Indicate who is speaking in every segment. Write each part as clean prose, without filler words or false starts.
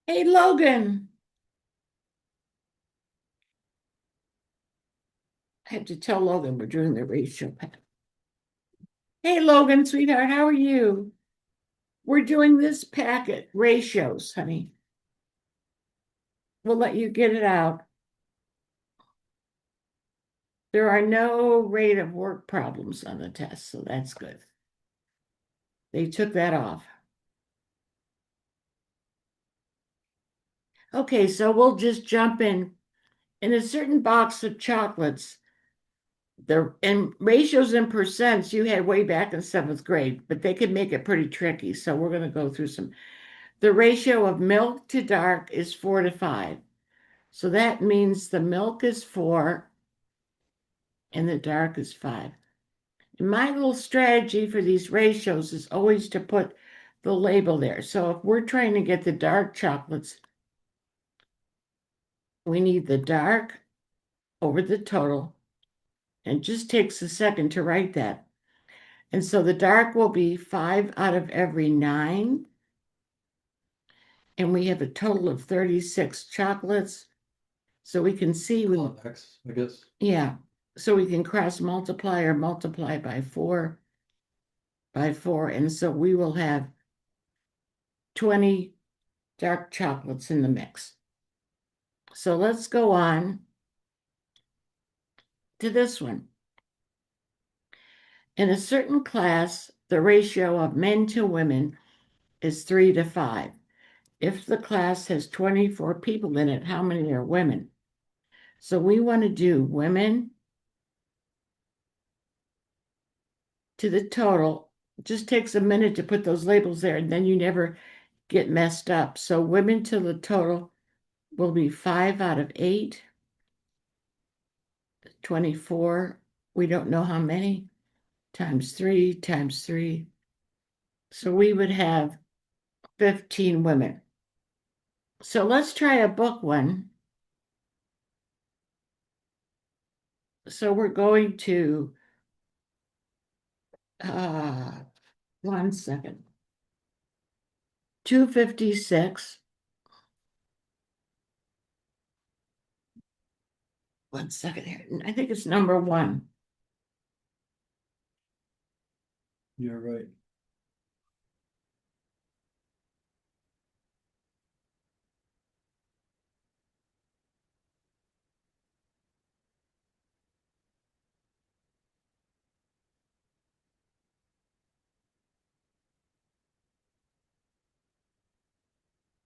Speaker 1: Hey, Logan. I have to tell Logan we're doing the ratio pack. Hey, Logan, sweetheart, how are you? We're doing this packet, ratios, honey. We'll let you get it out. There are no rate of work problems on the test, so that's good. They took that off. Okay, so we'll just jump in. In a certain box of chocolates, the and ratios and percents you had way back in seventh grade, but they could make it pretty tricky. So we're going to go through some. The ratio of milk to dark is 4 to 5. So that means the milk is 4 and the dark is 5. And my little strategy for these ratios is always to put the label there. So if we're trying to get the dark chocolates, we need the dark over the total. And it just takes a second to write that. And so the dark will be 5 out of every 9. And we have a total of 36 chocolates. So we can see
Speaker 2: X, I guess.
Speaker 1: yeah. So we can cross multiply or multiply by 4. And so we will have 20 dark chocolates in the mix. So let's go on to this one. In a certain class, the ratio of men to women is 3 to 5. If the class has 24 people in it, how many are women? So we want to do women to the total. It just takes a minute to put those labels there, and then you never get messed up. So women to the total will be 5 out of 8. 24, we don't know how many, times 3 times 3. So we would have 15 women. So let's try a book one. So we're going to, uh, 1 second, 256. 1 second here. I think it's number 1.
Speaker 2: You're right.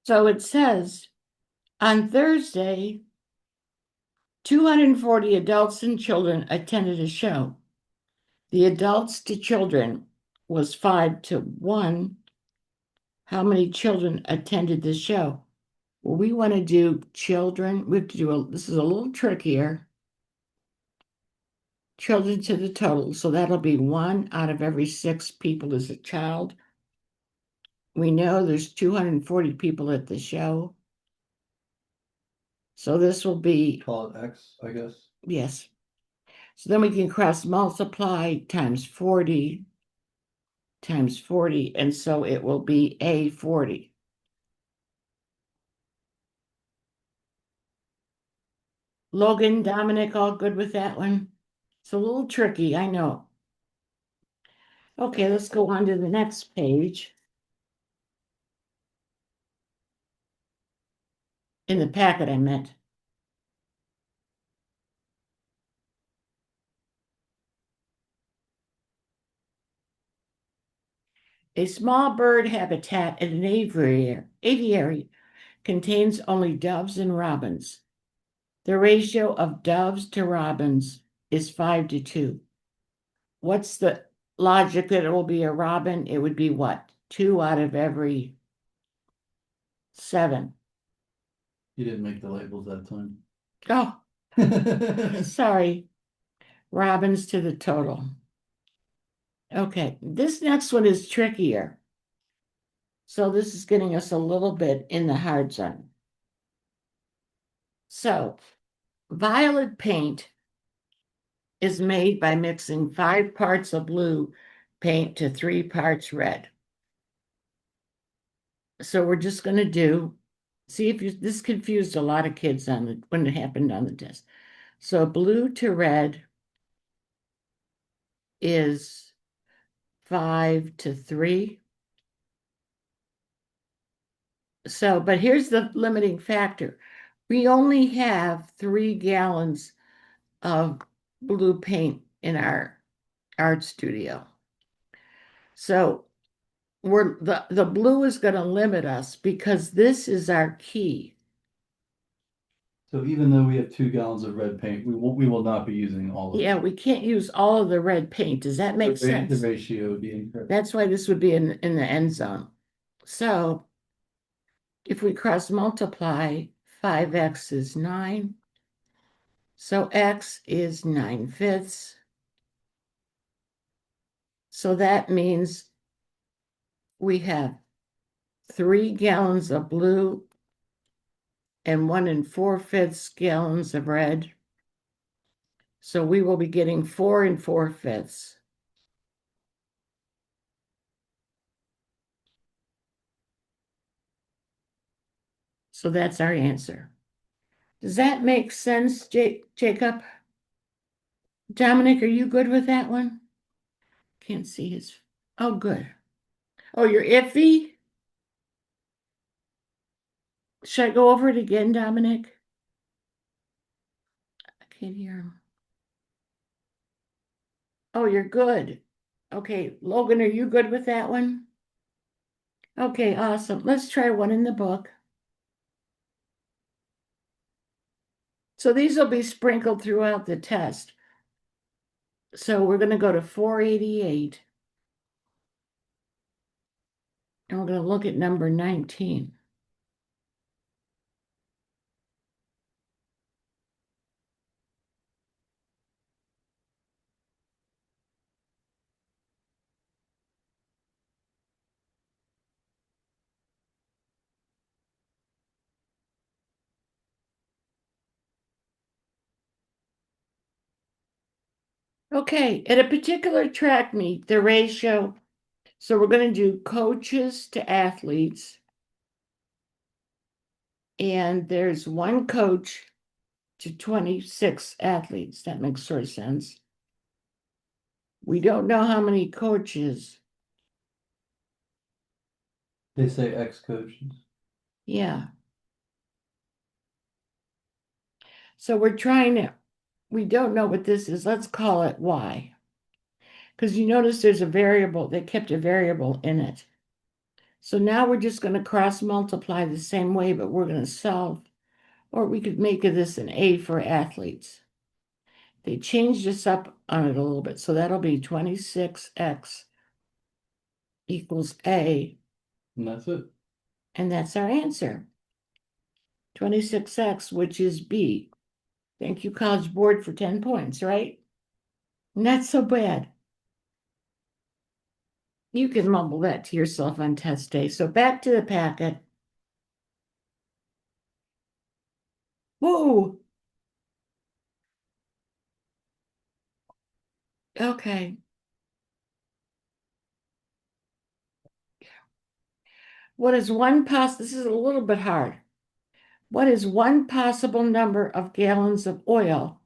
Speaker 1: So it says on Thursday, 240 adults and children attended a show. The adults to children was 5 to 1. How many children attended the show? Well, we want to do children. We have to do this is a little trickier. Children to the total. So that'll be 1 out of every 6 people is a child. We know there's 240 people at the show. So this will be,
Speaker 2: Call it X, I guess.
Speaker 1: yes. So then we can cross multiply times 40 times 40. And so it will be A40. Logan, Dominic, all good with that one? It's a little tricky, I know. Okay, let's go on to the next page. In the packet, I meant. A small bird habitat in an aviary contains only doves and robins. The ratio of doves to robins is 5 to 2. What's the logic that it will be a robin? It would be what? 2 out of every 7.
Speaker 2: You didn't make the labels that time.
Speaker 1: Oh, sorry. Robins to the total. Okay, this next one is trickier. So this is getting us a little bit in the hard zone. So violet paint is made by mixing 5 parts of blue paint to 3 parts red. So we're just going to do See if you, this confused a lot of kids when it happened on the test. So blue to red is 5 to 3. So, but here's the limiting factor. We only have 3 gallons of blue paint in our art studio. So the blue is going to limit us because this is our key.
Speaker 2: So even though we have 2 gallons of red paint, we will not be using all of it.
Speaker 1: Yeah, we can't use all of the red paint. Does that make
Speaker 2: The
Speaker 1: sense?
Speaker 2: ratio would be incorrect.
Speaker 1: That's why this would be in the end zone. So if we cross multiply, 5x is 9. So x is 9/5. So that means we have 3 gallons of blue and 1 4/5 gallons of red. So we will be getting 4 4/5. So that's our answer. Does that make sense, Jacob? Dominic, are you good with that one? Can't see his. Oh, good. Oh, you're iffy? Should I go over it again, Dominic? I can't hear him. Oh, you're good. Okay, Logan, are you good with that one? Okay, awesome. Let's try one in the book. So these will be sprinkled throughout the test. So we're going to go to 488. And we're going to look at number 19. Okay, at a particular track meet, the ratio, so we're going to do coaches to athletes. And there's 1 coach to 26 athletes. That makes sort of sense. We don't know how many coaches.
Speaker 2: They say ex-coaches.
Speaker 1: Yeah. So we're trying to, we don't know what this is. Let's call it Y. Because you notice there's a variable, they kept a variable in it. So now we're just going to cross multiply the same way, but we're going to solve, or we could make this an A for athletes. They changed this up on it a little bit. So that'll be 26x equals A.
Speaker 2: And that's it.
Speaker 1: And that's our answer. 26x, which is B. Thank you, College Board, for 10 points, right? Not so bad. You can mumble that to yourself on test day. So back to the packet. Whoa. Okay. What is this is a little bit hard. What is one possible number of gallons of oil?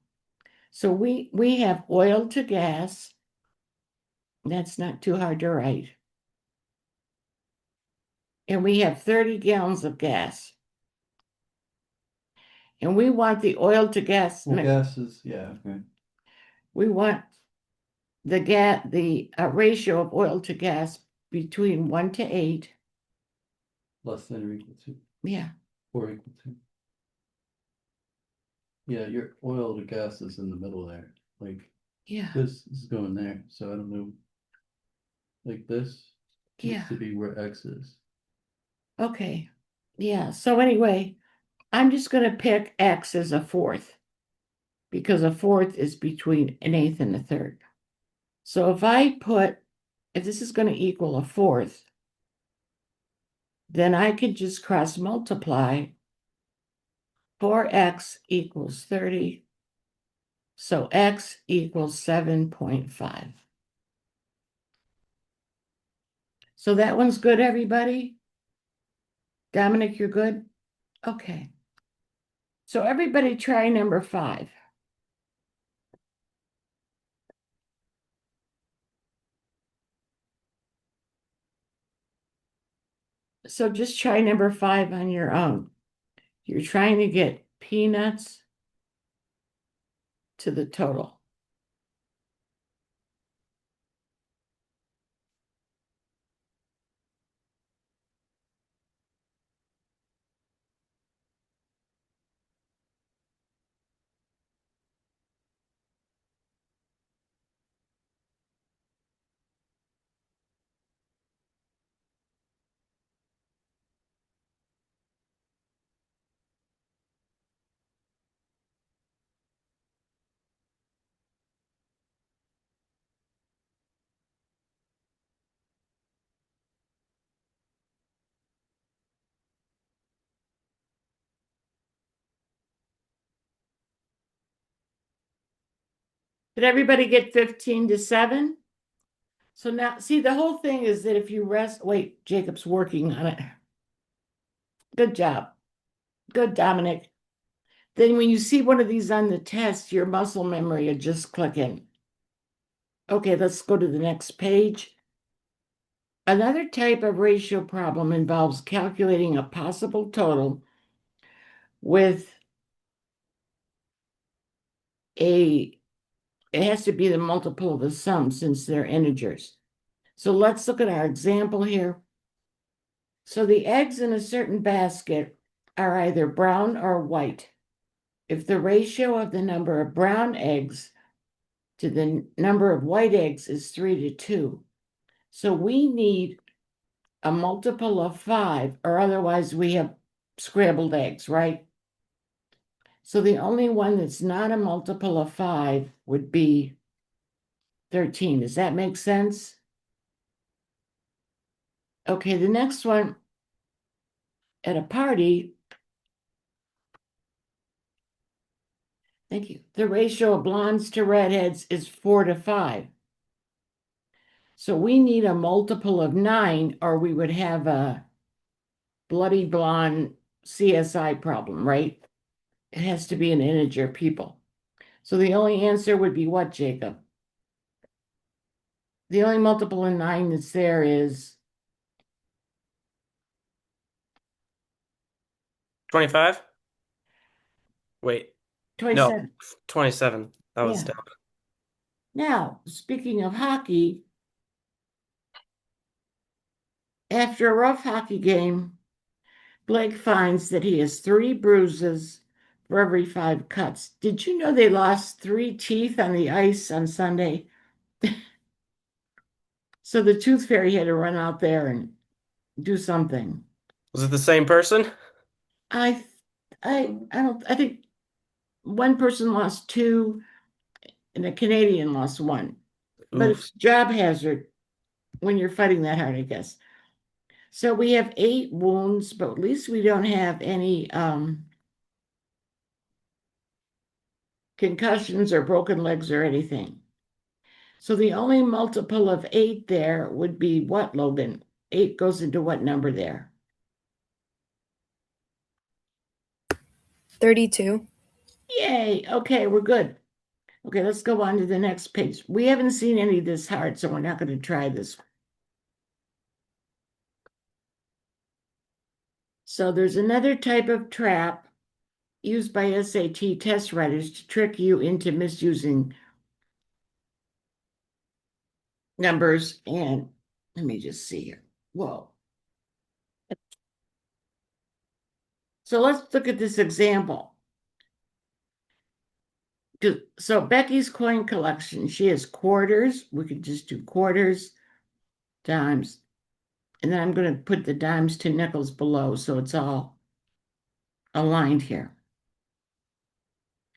Speaker 1: So we have oil to gas. That's not too hard to write. And we have 30 gallons of gas. And we want the oil to gas.
Speaker 2: Well, gas is, yeah, okay.
Speaker 1: We want the ratio of oil to gas between 1 to 8.
Speaker 2: Less than or equal to,
Speaker 1: Yeah.
Speaker 2: or equal to. Yeah, your oil to gas is in the middle there. Like
Speaker 1: Yeah.
Speaker 2: this is going there, so I don't know. Like this
Speaker 1: Yeah.
Speaker 2: needs to be where X is.
Speaker 1: Okay. Yeah. So anyway, I'm just going to pick X as a fourth because a fourth is between an eighth and a third. So if this is going to equal a fourth, then I could just cross multiply 4x equals 30. So x equals 7.5. So that one's good, everybody? Dominic, you're good? Okay. So everybody try number 5. So just try number 5 on your own. You're trying to get peanuts to the total. Did everybody get 15-7? So now, see, the whole thing is that if you wait, Jacob's working on it. Good job. Good, Dominic. Then when you see one of these on the test, your muscle memory will just click in. Okay, let's go to the next page. Another type of ratio problem involves calculating a possible total with it has to be the multiple of the sum since they're integers. So let's look at our example here. So the eggs in a certain basket are either brown or white. If the ratio of the number of brown eggs to the number of white eggs is 3-2, so we need a multiple of 5, or otherwise we have scrambled eggs, right? So the only one that's not a multiple of 5 would be 13. Does that make sense? Okay, the next one, at a party, thank you, the ratio of blondes to redheads is 4-5. So we need a multiple of 9, or we would have a bloody blonde CSI problem, right? It has to be an integer, people. So the only answer would be what, Jacob? The only multiple in 9 that's there is
Speaker 3: 25? Wait, no,
Speaker 1: 27.
Speaker 3: 27. That was
Speaker 1: Yeah.
Speaker 3: dumb.
Speaker 1: Now, speaking of hockey, after a rough hockey game, Blake finds that he has 3 bruises for every 5 cuts. Did you know they lost 3 teeth on the ice on Sunday? So the tooth fairy had to run out there and do something.
Speaker 3: Was it the same person?
Speaker 1: I think one person lost 2 and a Canadian lost 1. But
Speaker 3: Oof.
Speaker 1: it's job hazard when you're fighting that hard, I guess. So we have 8 wounds, but at least we don't have any concussions or broken legs or anything. So the only multiple of 8 there would be what, Logan? 8 goes into what number there?
Speaker 4: 32.
Speaker 1: Yay. Okay, we're good. Okay, let's go on to the next page. We haven't seen any of this hard, so we're not going to try this. So there's another type of trap used by SAT test writers to trick you into misusing numbers. And let me just see here. Whoa. So let's look at this example. So Becky's coin collection, she has quarters. We could just do quarters, dimes. And then I'm going to put the dimes to nickels below so it's all aligned here.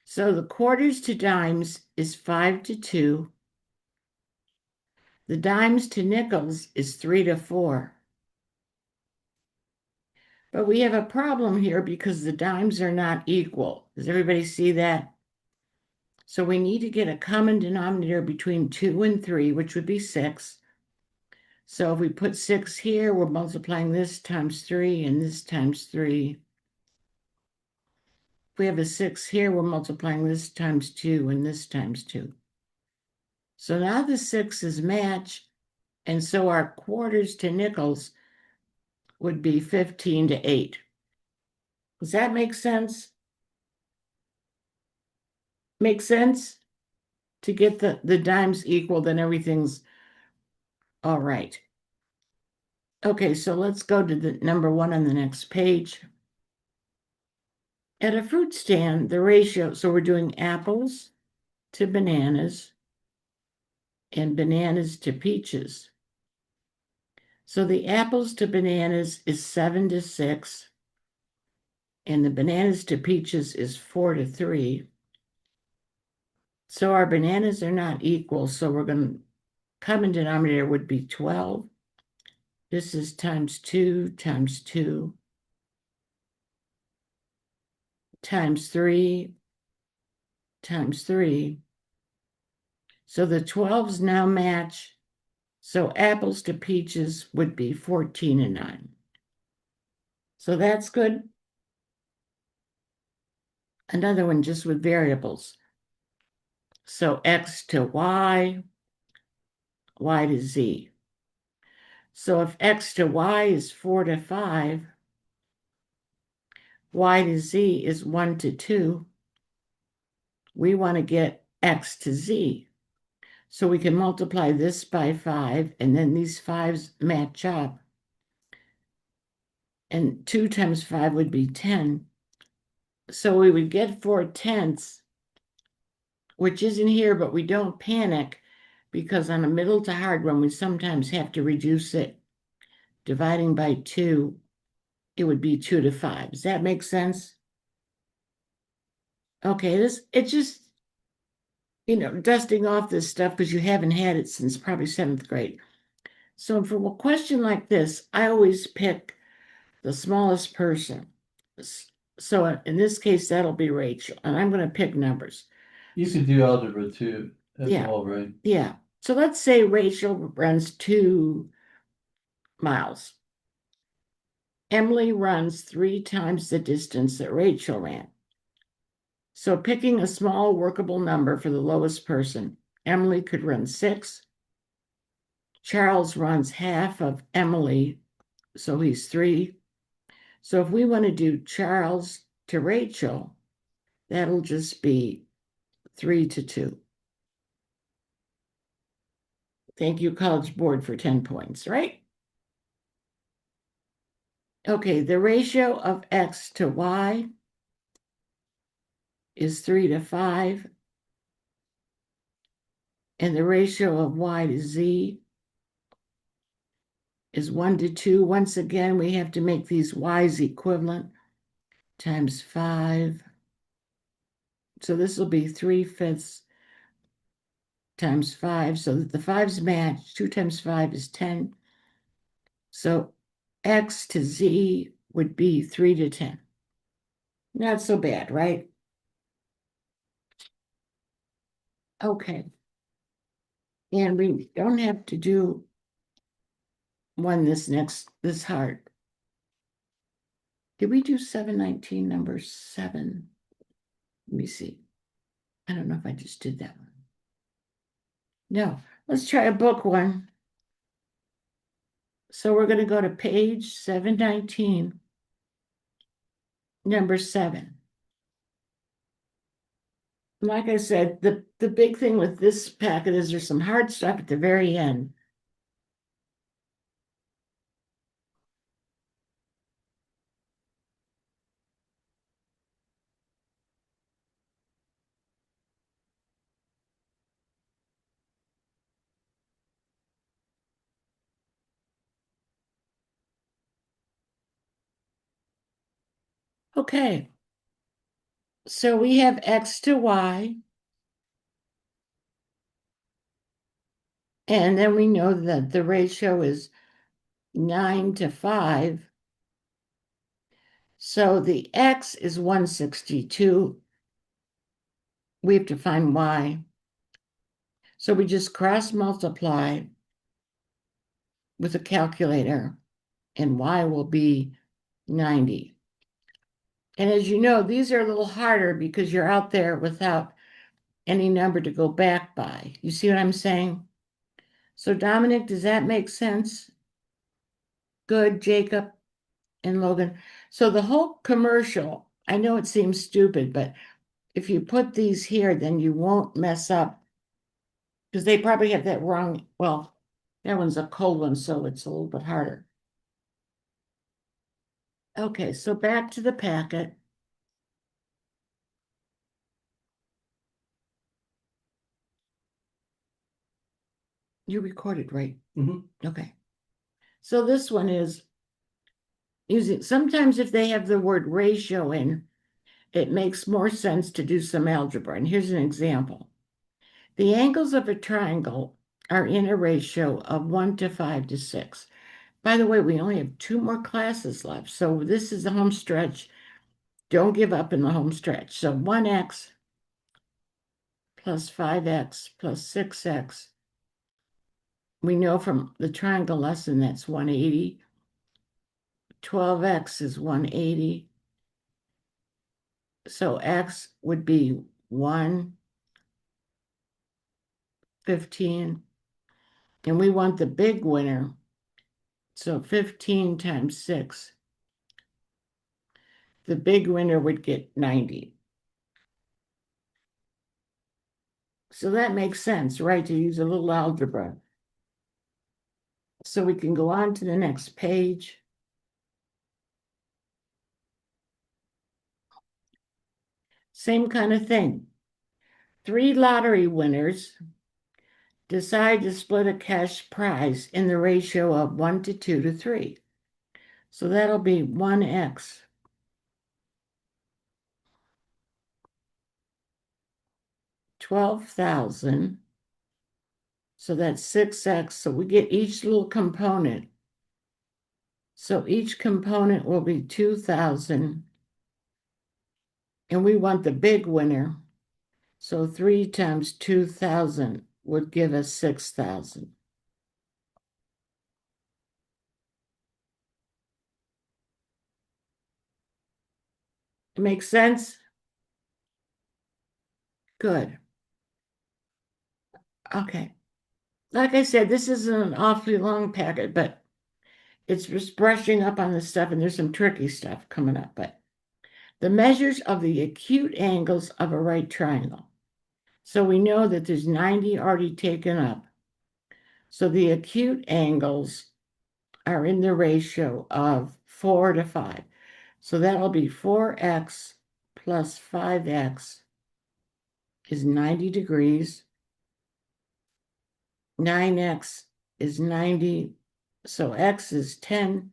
Speaker 1: So the quarters to dimes is 5-2. The dimes to nickels is 3-4. But we have a problem here because the dimes are not equal. Does everybody see that? So we need to get a common denominator between 2 and 3, which would be 6. So if we put 6 here, we're multiplying this times 3 and this times 3. we have a 6 here, we're multiplying this times 2 and this times 2. So now the 6's match, and so our quarters to nickels would be 15 to 8. Does that make sense? Make sense? To get the dimes equal, then everything's all right. Okay, so let's go to the number 1 on the next page. At a fruit stand, the ratio, so we're doing apples to bananas and bananas to peaches. So the apples to bananas is 7 to 6, and the bananas to peaches is 4 to 3. So our bananas are not equal, so we're going to, common denominator would be 12. This is times 2 times 2 times 3 times 3. So the 12s now match. So apples to peaches would be 14 and 9. So that's good. Another one just with variables. So x to y, y to z. So if x to y is 4 to 5, y to z is 1 to 2, we want to get x to z. So we can multiply this by 5, and then these 5s match up. And 2 times 5 would be 10. So we would get 4/10, which isn't here, but we don't panic because on a middle to hard one, we sometimes have to reduce it. Dividing by 2, it would be 2 to 5. Does that make sense? Okay, it's just, dusting off this stuff because you haven't had it since probably 7th grade. So for a question like this, I always pick the smallest person. So in this case, that'll be Rachel, and I'm going to pick numbers.
Speaker 2: You could do algebra too as
Speaker 1: Yeah.
Speaker 2: well, right?
Speaker 1: Yeah. So let's say Rachel runs 2 miles. Emily runs 3 times the distance that Rachel ran. So picking a small workable number for the lowest person, Emily could run 6. Charles runs half of Emily, so he's 3. So if we want to do Charles to Rachel, that'll just be 3 to 2. Thank you, College Board, for 10 points, right? Okay, the ratio of x to y is 3 to 5. And the ratio of y to z is 1 to 2. Once again, we have to make these y's equivalent times 5. So this will be 3/5 times 5, so that the 5's match. 2 times 5 is 10. So x to z would be 3 to 10. Not so bad, right? Okay. And we don't have to do one this hard. Did we do 719 number 7? Let me see. I don't know if I just did that one. No, let's try a book one. So we're going to go to page 719, number 7. Like I said, the big thing with this packet is there's some hard stuff at the very end. Okay. So we have x to y. And then we know that the ratio is 9 to 5. So the x is 162. We have to find y. So we just cross multiply with a calculator, and y will be 90. And as you know, these are a little harder because you're out there without any number to go back by. You see what I'm saying? So Dominic, does that make sense? Good, Jacob and Logan. So the whole commercial, I know it seems stupid, but if you put these here, then you won't mess up. Because they probably have that wrong. Well, that one's a colon, so it's a little bit harder. Okay, so back to the packet. You recorded, right?
Speaker 2: Mhm.
Speaker 1: Okay. So this one is using, sometimes if they have the word ratio in, it makes more sense to do some algebra. And here's an example. The angles of a triangle are in a ratio of 1 to 5 to 6. By the way, we only have 2 more classes left. So this is the home stretch. Don't give up in the home stretch. So 1x plus 5x plus 6x. We know from the triangle lesson that's 180. 12x is 180. So x would be 115. And we want the big winner. So 15 times 6. The big winner would get 90. So that makes sense, right? To use a little algebra. So we can go on to the next page. Same kind of thing. 3 lottery winners decide to split a cash prize in the ratio of 1 to 2 to 3. So that'll be 1x 12,000. So that's 6x. So we get each little component. So each component will be 2,000. And we want the big winner. So 3 times 2,000 would give us 6,000. It makes sense? Good. Okay. Like I said, this isn't an awfully long packet, but it's just brushing up on this stuff, and there's some tricky stuff coming up. But the measures of the acute angles of a right triangle. So we know that there's 90 already taken up. So the acute angles are in the ratio of 4 to 5. So that'll be 4x plus 5x is 90 degrees. 9x is 90. So x is 10.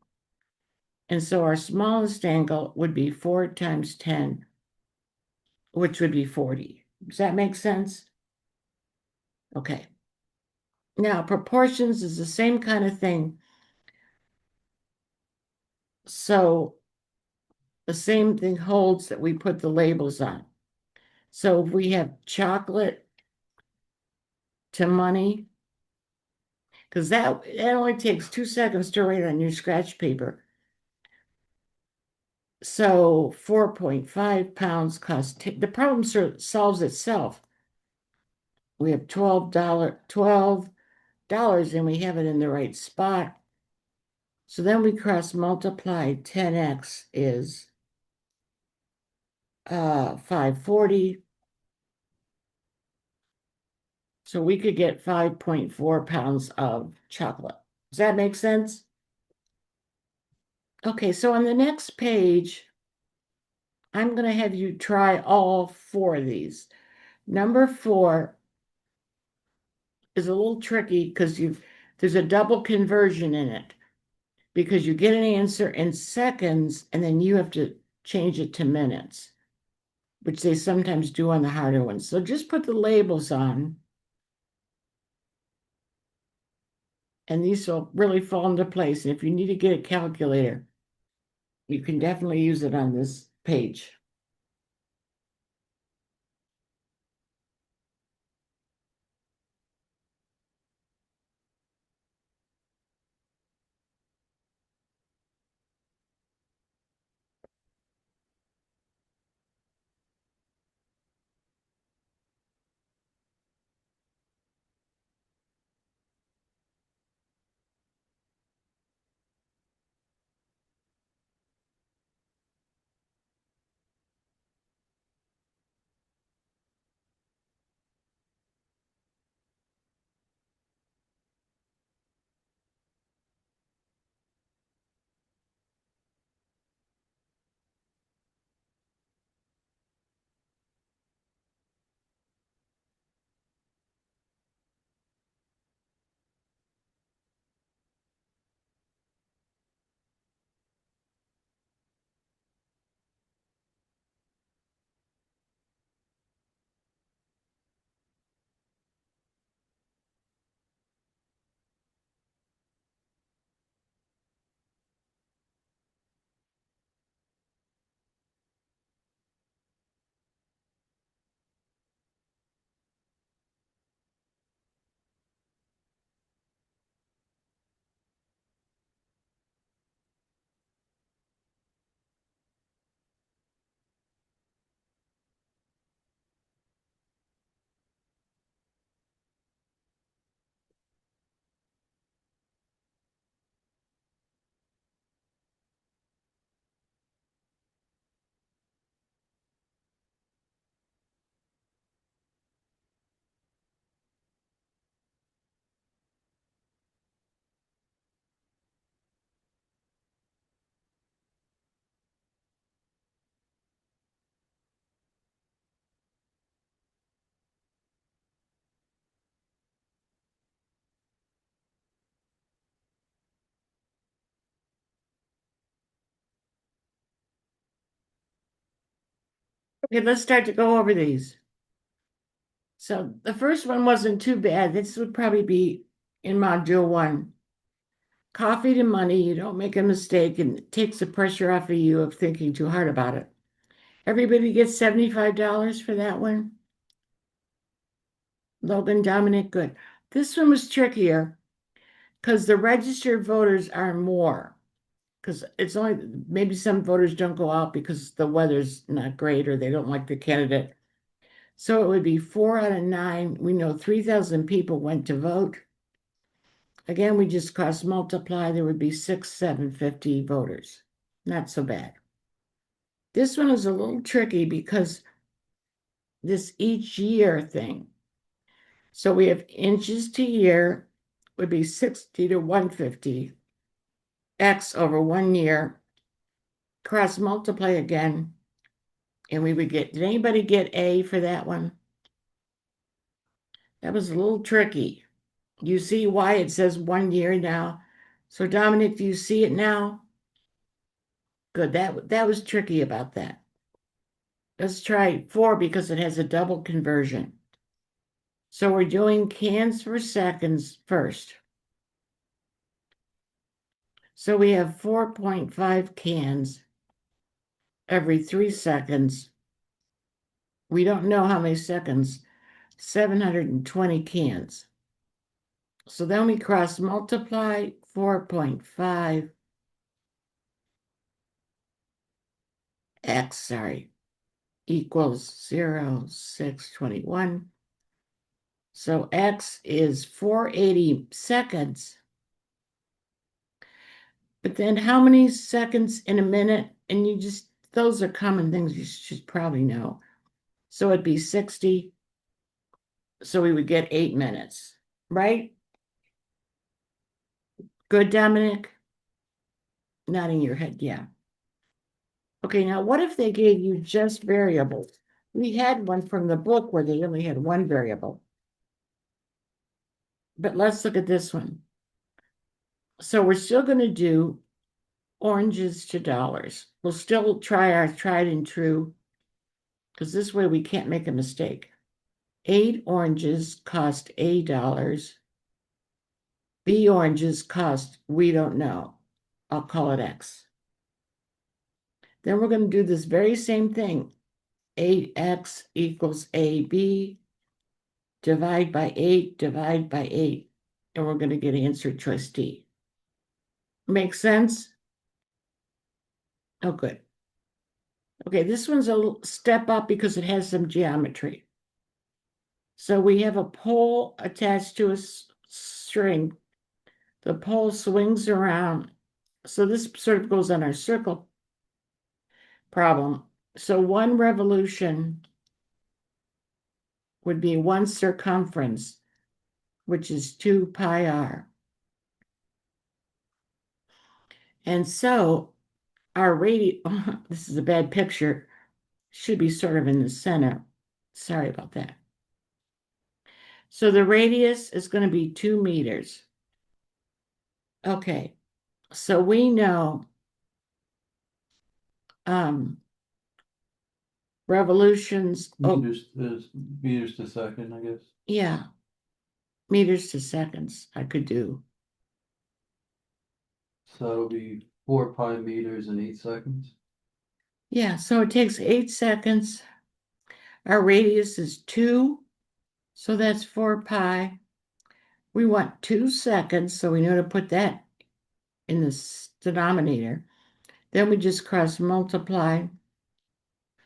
Speaker 1: And so our smallest angle would be 4 times 10, which would be 40. Does that make sense? Okay. Now, proportions is the same kind of thing. So the same thing holds that we put the labels on. So if we have chocolate to money, because that only takes 2 seconds to write on your scratch paper. So 4.5 pounds cost, the problem solves itself. We have $12 and we have it in the right spot. So then we cross multiply 10x is 540. So we could get 5.4 pounds of chocolate. Does that make sense? Okay, so on the next page, I'm going to have you try all 4 of these. Number 4 is a little tricky because there's a double conversion in it, because you get an answer in seconds and then you have to change it to minutes, which they sometimes do on the harder ones. So just put the labels on, and these will really fall into place. And if you need to get a calculator, you can definitely use it on this page. Okay, let's start to go over these. So the first one wasn't too bad. This would probably be in module 1. Coffee to money, you don't make a mistake, and it takes the pressure off of you of thinking too hard about it. Everybody gets $75 for that one. Logan, Dominic, good. This one was trickier because the registered voters are more. Because it's only maybe some voters don't go out because the weather's not great or they don't like the candidate. So it would be 4 out of 9. We know 3,000 people went to vote. Again, we just cross multiply, there would be 750 voters. Not so bad. This one is a little tricky because this each year thing. So we have inches to year would be 60 to 150. X over 1 year. Cross multiply again. And we would get, did anybody get A for that one? That was a little tricky. You see why it says 1 year now? So Dominic, do you see it now? Good, that was tricky about that. Let's try 4 because it has a double conversion. So we're doing cans for seconds first. So we have 4.5 cans every 3 seconds. We don't know how many seconds, 720 cans. So then we cross multiply 4.5 x, equals 0.621. So x is 480 seconds. But then how many seconds in a minute? And those are common things you should probably know. So it'd be 60. So we would get 8 minutes, right? Good, Dominic? Nodding your head, yeah. Okay, now what if they gave you just variables? We had one from the book where they only had one variable. But let's look at this one. So we're still going to do oranges to dollars. We'll still try our tried and true, because this way we can't make a mistake. 8 oranges cost $8. B oranges cost, we don't know. I'll call it X. Then we're going to do this very same thing. 8x equals AB. Divide by 8, divide by 8. And we're going to get answer choice D. Make sense? Oh, good. Okay, this one's a step up because it has some geometry. So we have a pole attached to a string. The pole swings around. So this sort of goes on our circle problem. So 1 revolution would be 1 circumference, which is 2 pi r. And so our radius, this is a bad picture, should be sort of in the center. Sorry about that. So the radius is going to be 2 meters. Okay, so we know revolutions,
Speaker 2: Meters to second, I guess.
Speaker 1: yeah, meters to seconds I could do.
Speaker 2: So it'll be 4 pi meters in 8 seconds.
Speaker 1: Yeah, so it takes 8 seconds. Our radius is 2, so that's 4 pi. We want 2 seconds, so we know to put that in the denominator. Then we just cross multiply.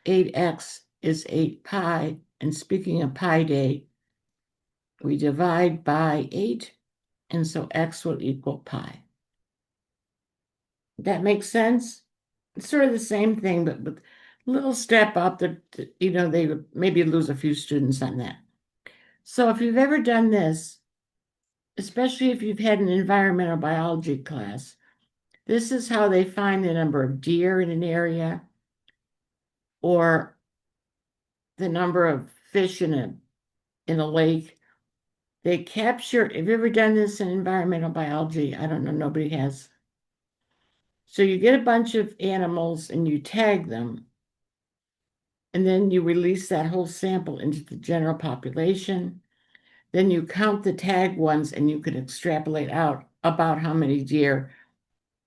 Speaker 1: 8x is 8 pi. And speaking of pi day, we divide by 8, and so x will equal pi. That makes sense? It's sort of the same thing, but with a little step up that, they would maybe lose a few students on that. So if you've ever done this, especially if you've had an environmental biology class, this is how they find the number of deer in an area or the number of fish in a lake. They capture, have you ever done this in environmental biology? I don't know, nobody has. So you get a bunch of animals and you tag them. And then you release that whole sample into the general population. Then you count the tagged ones and you can extrapolate out about how many deer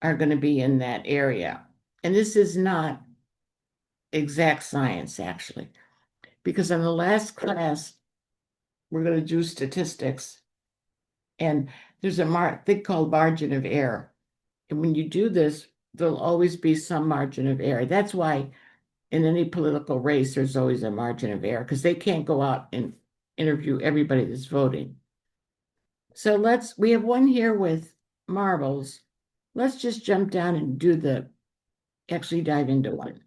Speaker 1: are going to be in that area. And this is not exact science, actually, because in the last class, we're going to do statistics. And there's a thing called margin of error. And when you do this, there'll always be some margin of error. That's why in any political race, there's always a margin of error because they can't go out and interview everybody that's voting. So we have one here with marbles. Let's just jump down and actually dive into one.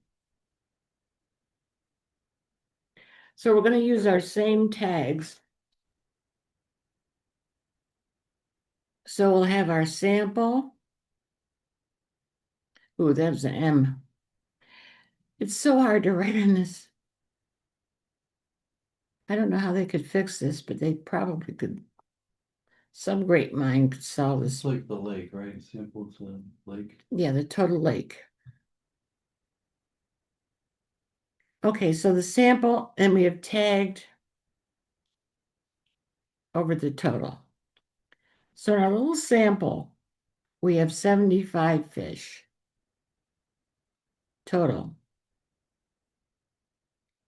Speaker 1: So we're going to use our same tags. So we'll have our sample. Ooh, that was an M. It's so hard to write on this. I don't know how they could fix this, but they probably could. Some great mind could solve
Speaker 2: It's
Speaker 1: this.
Speaker 2: like the lake, right? Sample to lake.
Speaker 1: Yeah, the total lake. Okay, so the sample, and we have tagged over the total. So in our little sample, we have 75 fish total,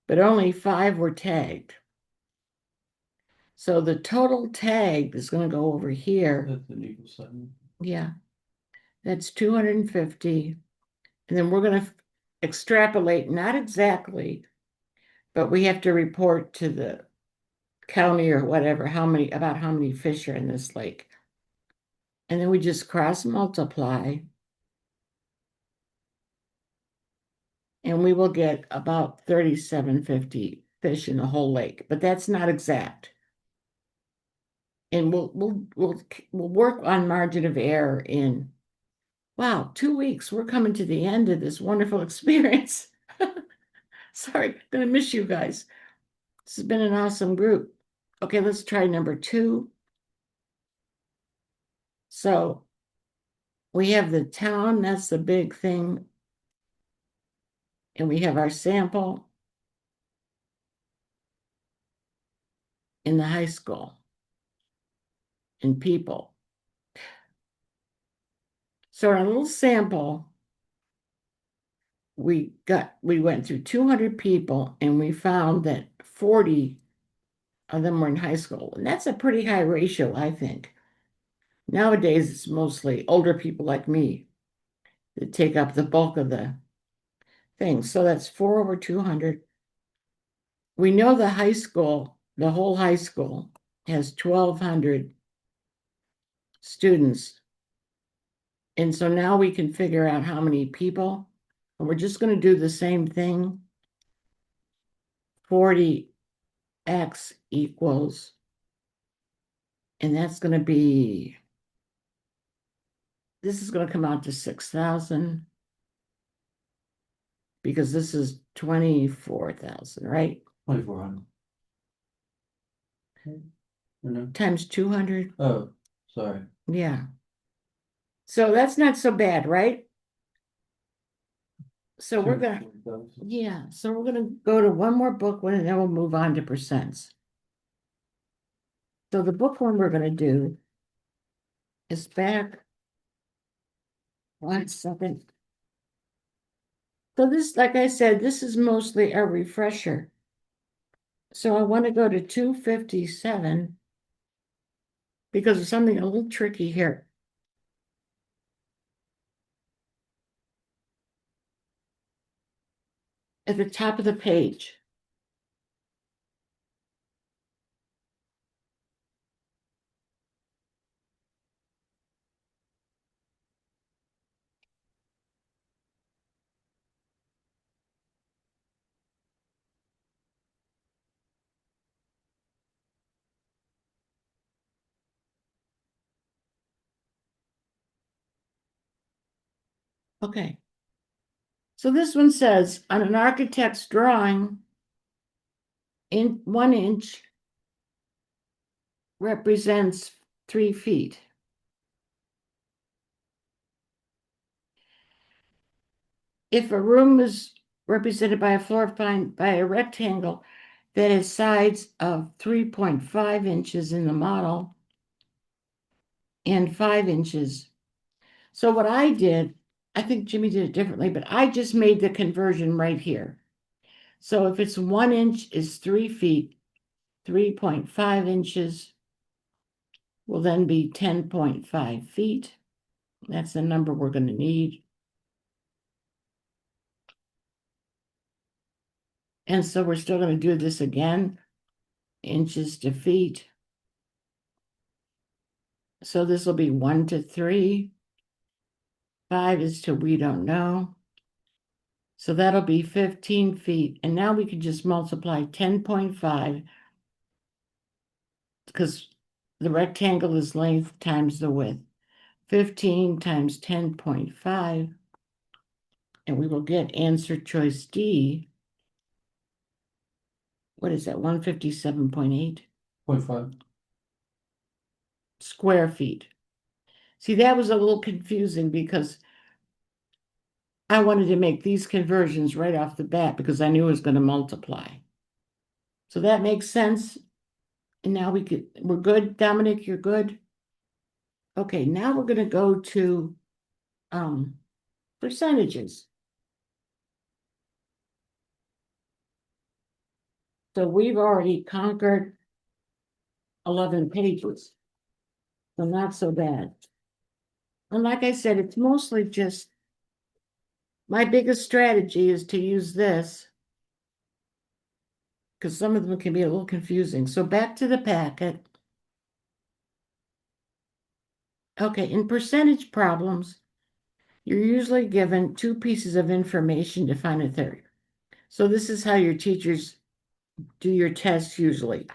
Speaker 1: but only 5 were tagged. So the total tagged is going to go over here.
Speaker 2: That's an equal sign.
Speaker 1: Yeah, that's 250. And then we're going to extrapolate, not exactly, but we have to report to the county or whatever, about how many fish are in this lake. And then we just cross multiply. And we will get about 3,750 fish in the whole lake, but that's not exact. And we'll work on margin of error in, wow, 2 weeks. We're coming to the end of this wonderful experience. Sorry, gonna miss you guys. This has been an awesome group. Okay, let's try number 2. So we have the town, that's the big thing. And we have our sample in the high school and people. So our little sample, we went through 200 people and we found that 40 of them were in high school. And that's a pretty high ratio, I think. Nowadays, it's mostly older people like me that take up the bulk of the things. So that's 4 over 200. We know the whole high school has 1,200 students. And so now we can figure out how many people, and we're just going to do the same thing. 40x equals, and that's going to be, this is going to come out to 6,000 because this is 24,000, right?
Speaker 2: 2,400. Or no?
Speaker 1: Times 200.
Speaker 2: Oh, sorry.
Speaker 1: Yeah. So that's not so bad, right? So we're going to,
Speaker 2: 240,000.
Speaker 1: yeah, so we're going to go to one more book one and then we'll move on to percents. So the book one we're going to do is back. 1 second. So this, like I said, this is mostly a refresher. So I want to go to 257 because there's something a little tricky here. At the top of the page. Okay. So this one says, on an architect's drawing, in 1 inch represents 3 feet. If a room is represented by a floor plan by a rectangle that has sides of 3.5 inches in the model and 5 inches. So what I did, I think Jimmy did it differently, but I just made the conversion right here. So if it's 1 inch is 3 feet, 3.5 inches will then be 10.5 feet. That's the number we're going to need. And so we're still going to do this again, inches to feet. So this will be 1 to 3. 5 is to we don't know. So that'll be 15 feet. And now we can just multiply 10.5 because the rectangle is length times the width. 15 times 10.5. And we will get answer choice D. What is that? 157.8
Speaker 2: 0.5.
Speaker 1: square feet. See, that was a little confusing because I wanted to make these conversions right off the bat because I knew it was going to multiply. So that makes sense. And now we're good. Dominic, you're good. Okay, now we're going to go to percentages. So we've already conquered 11 pages. So not so bad. And like I said, it's mostly just my biggest strategy is to use this because some of them can be a little confusing. So back to the packet. Okay, in percentage problems, you're usually given 2 pieces of information to find a third. So this is how your teachers do your tests usually.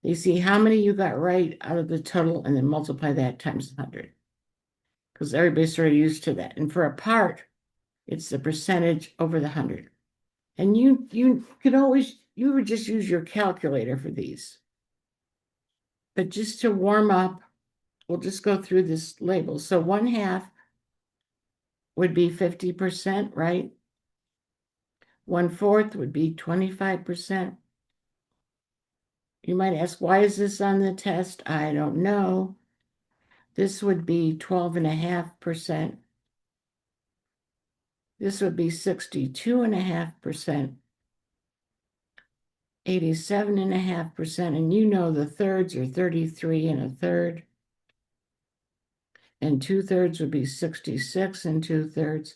Speaker 1: They see how many you got right out of the total and then multiply that times 100. Because everybody's sort of used to that. And for a part, it's the percentage over the 100. And you could always, you would just use your calculator for these. But just to warm up, we'll just go through this label. So 1/2 would be 50%, right? 1/4 would be 25%. You might ask, why is this on the test? I don't know. This would be 12.5%. This would be 62.5%. 87.5%. And you know the thirds are 33 1/3. And 2/3 would be 66 2/3.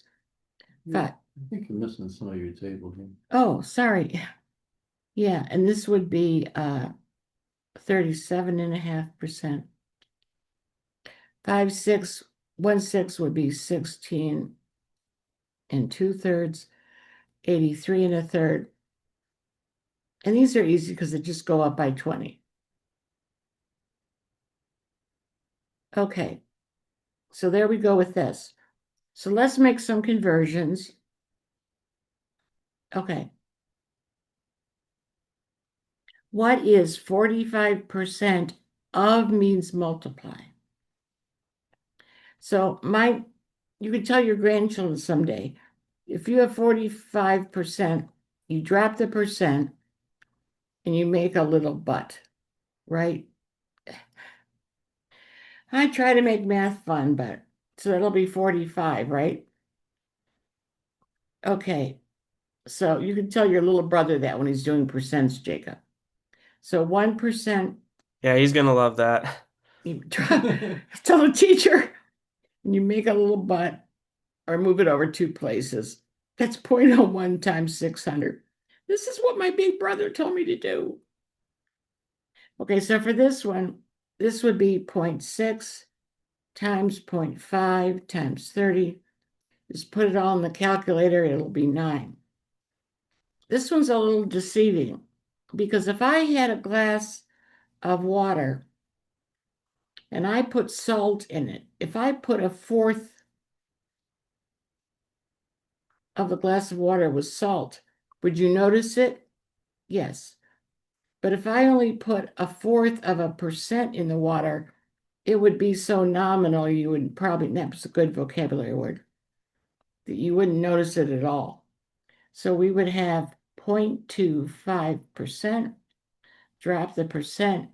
Speaker 2: I think you're missing some of your table here.
Speaker 1: Oh, sorry. Yeah, and this would be 37.5%. 5, 6, 1/6 would be 16 2/3, 83 1/3. And these are easy because they just go up by 20. Okay, so there we go with this. So let's make some conversions. Okay. What is 45% of means multiply? So you can tell your grandchildren someday, if you have 45%, you drop the percent and you make a little but, right? I try to make math fun, but so it'll be 45, right? Okay, so you can tell your little brother that when he's doing percents, Jacob. So 1%,
Speaker 3: Yeah, he's gonna love that.
Speaker 1: you tell the teacher, and you make a little but or move it over 2 places. That's 0.01 times 600. This is what my big brother told me to do. Okay, so for this one, this would be 0.6 times 0.5 times 30. Just put it all in the calculator, it'll be 9. This one's a little deceiving because if I had a glass of water and I put salt in it, if I put 1/4 of the glass of water with salt, would you notice it? Yes. But if I only put 1/4 of a percent in the water, it would be so nominal you would probably, that's a good vocabulary word, that you wouldn't notice it at all. So we would have 0.25%, drop the percent,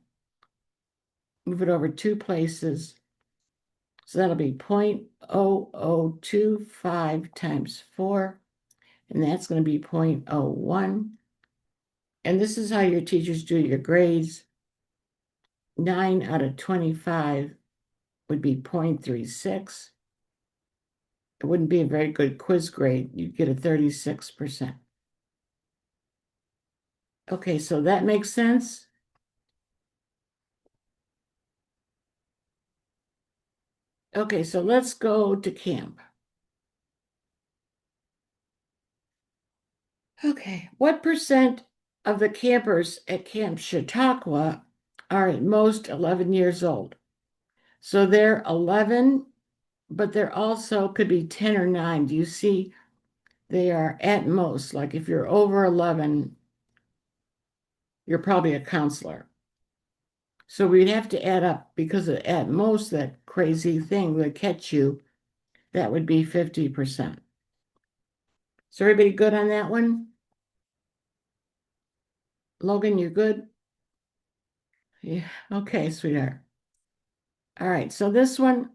Speaker 1: move it over two places. So that'll be 0.0025 times 4, and that's going to be 0.01. And this is how your teachers do your grades. 9 out of 25 would be 0.36. It wouldn't be a very good quiz grade. You'd get a 36%. Okay, so that makes sense. Okay, so let's go to camp. Okay, what percent of the campers at Camp Chautauqua are at most 11 years old? So they're 11, but they're also could be 10 or 9. Do you see? They are at most, like if you're over 11, you're probably a counselor. So we'd have to add up because at most that crazy thing would catch you. That would be 50%. So everybody good on that one? Logan, you good? Yeah, okay, sweetheart. All right, so this one,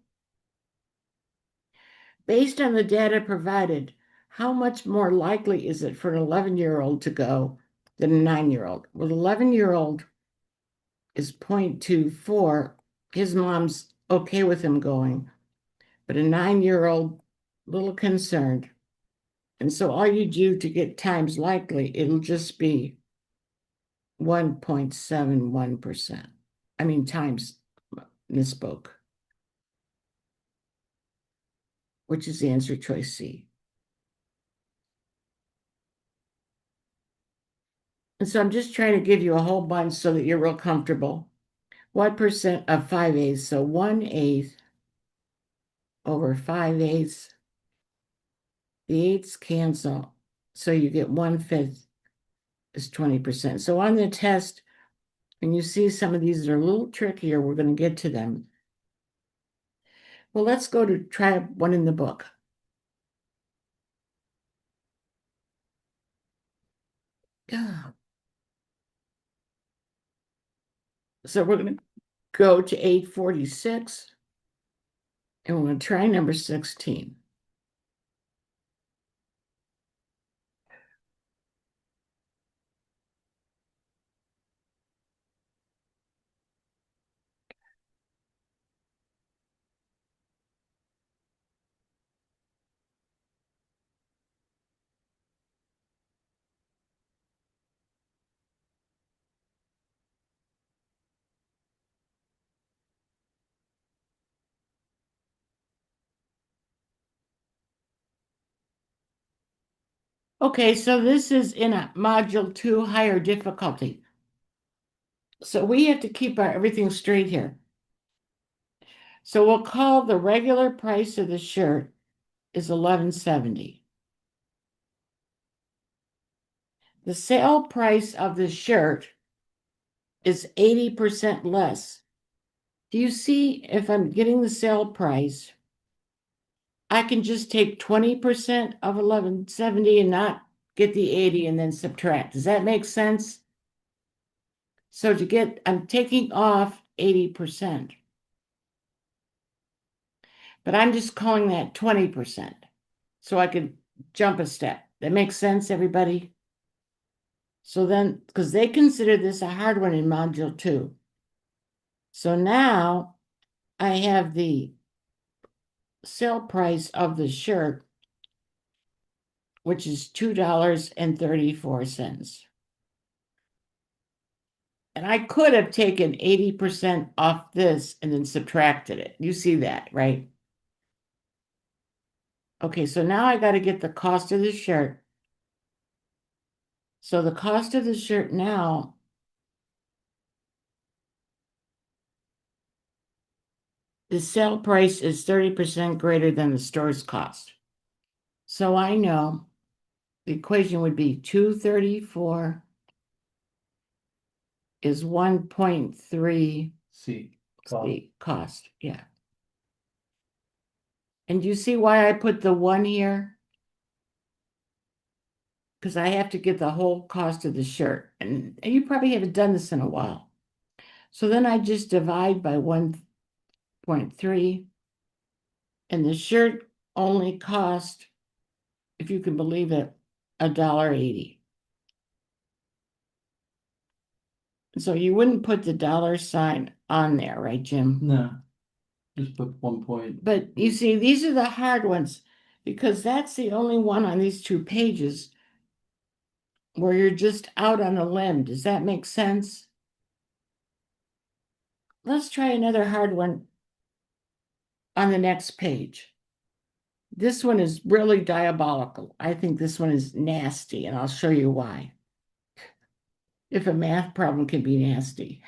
Speaker 1: based on the data provided, how much more likely is it for an 11-year-old to go than a 9-year-old? Well, 11-year-old is 0.24. His mom's okay with him going, but a 9-year-old, little concerned. And so all you do to get times likely, it'll just be 1.71%. I mean, times, misspoke, which is the answer choice C. And so I'm just trying to give you a whole bunch so that you're real comfortable. What percent of 5/8? So 1/8 over 5/8. The eighths cancel. So you get 1/5 is 20%. So on the test, when you see some of these that are a little trickier, we're going to get to them. Well, let's go to try one in the book. So we're going to go to 846, and we're going to try number 16. Okay, so this is in a module 2 higher difficulty. So we have to keep everything straight here. So we'll call the regular price of the shirt is $11.70. The sale price of the shirt is 80% less. Do you see if I'm getting the sale price, I can just take 20% of $11.70 and not get the 80 and then subtract. Does that make sense? So I'm taking off 80%. But I'm just calling that 20%. So I could jump a step. That makes sense, everybody? So then, because they consider this a hard one in module 2. So now I have the sale price of the shirt, which is $2.34. And I could have taken 80% off this and then subtracted it. You see that, right? Okay, so now I got to get the cost of the shirt. So the cost of the shirt now the sale price is 30% greater than the store's cost. So I know the equation would be 234 is 1.3
Speaker 2: C.
Speaker 1: the cost. Yeah. And you see why I put the 1 here? because I have to get the whole cost of the shirt. And you probably haven't done this in a while. So then I just divide by 1.3. And the shirt only cost, if you can believe it, $1.80. So you wouldn't put the dollar sign on there, right, Jim?
Speaker 2: No, just put 1 point.
Speaker 1: But you see, these are the hard ones because that's the only one on these 2 pages where you're just out on a limb. Does that make sense? Let's try another hard one on the next page. This one is really diabolical. I think this one is nasty, and I'll show you why. If a math problem can be nasty.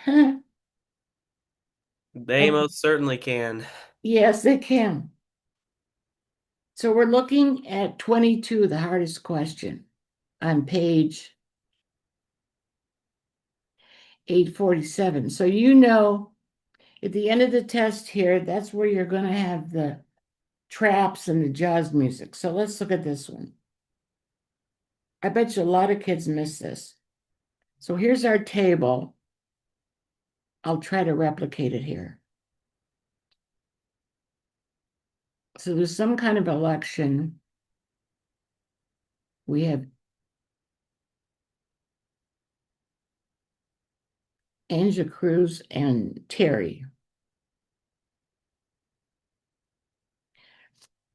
Speaker 3: They
Speaker 1: Oh.
Speaker 3: most certainly can.
Speaker 1: Yes, they can. So we're looking at 22, the hardest question, on page 847. So you know, at the end of the test here, that's where you're going to have the traps and the jazz music. So let's look at this one. I bet you a lot of kids miss this. So here's our table. I'll try to replicate it here. So there's some kind of election. We have Angela Cruz and Terry.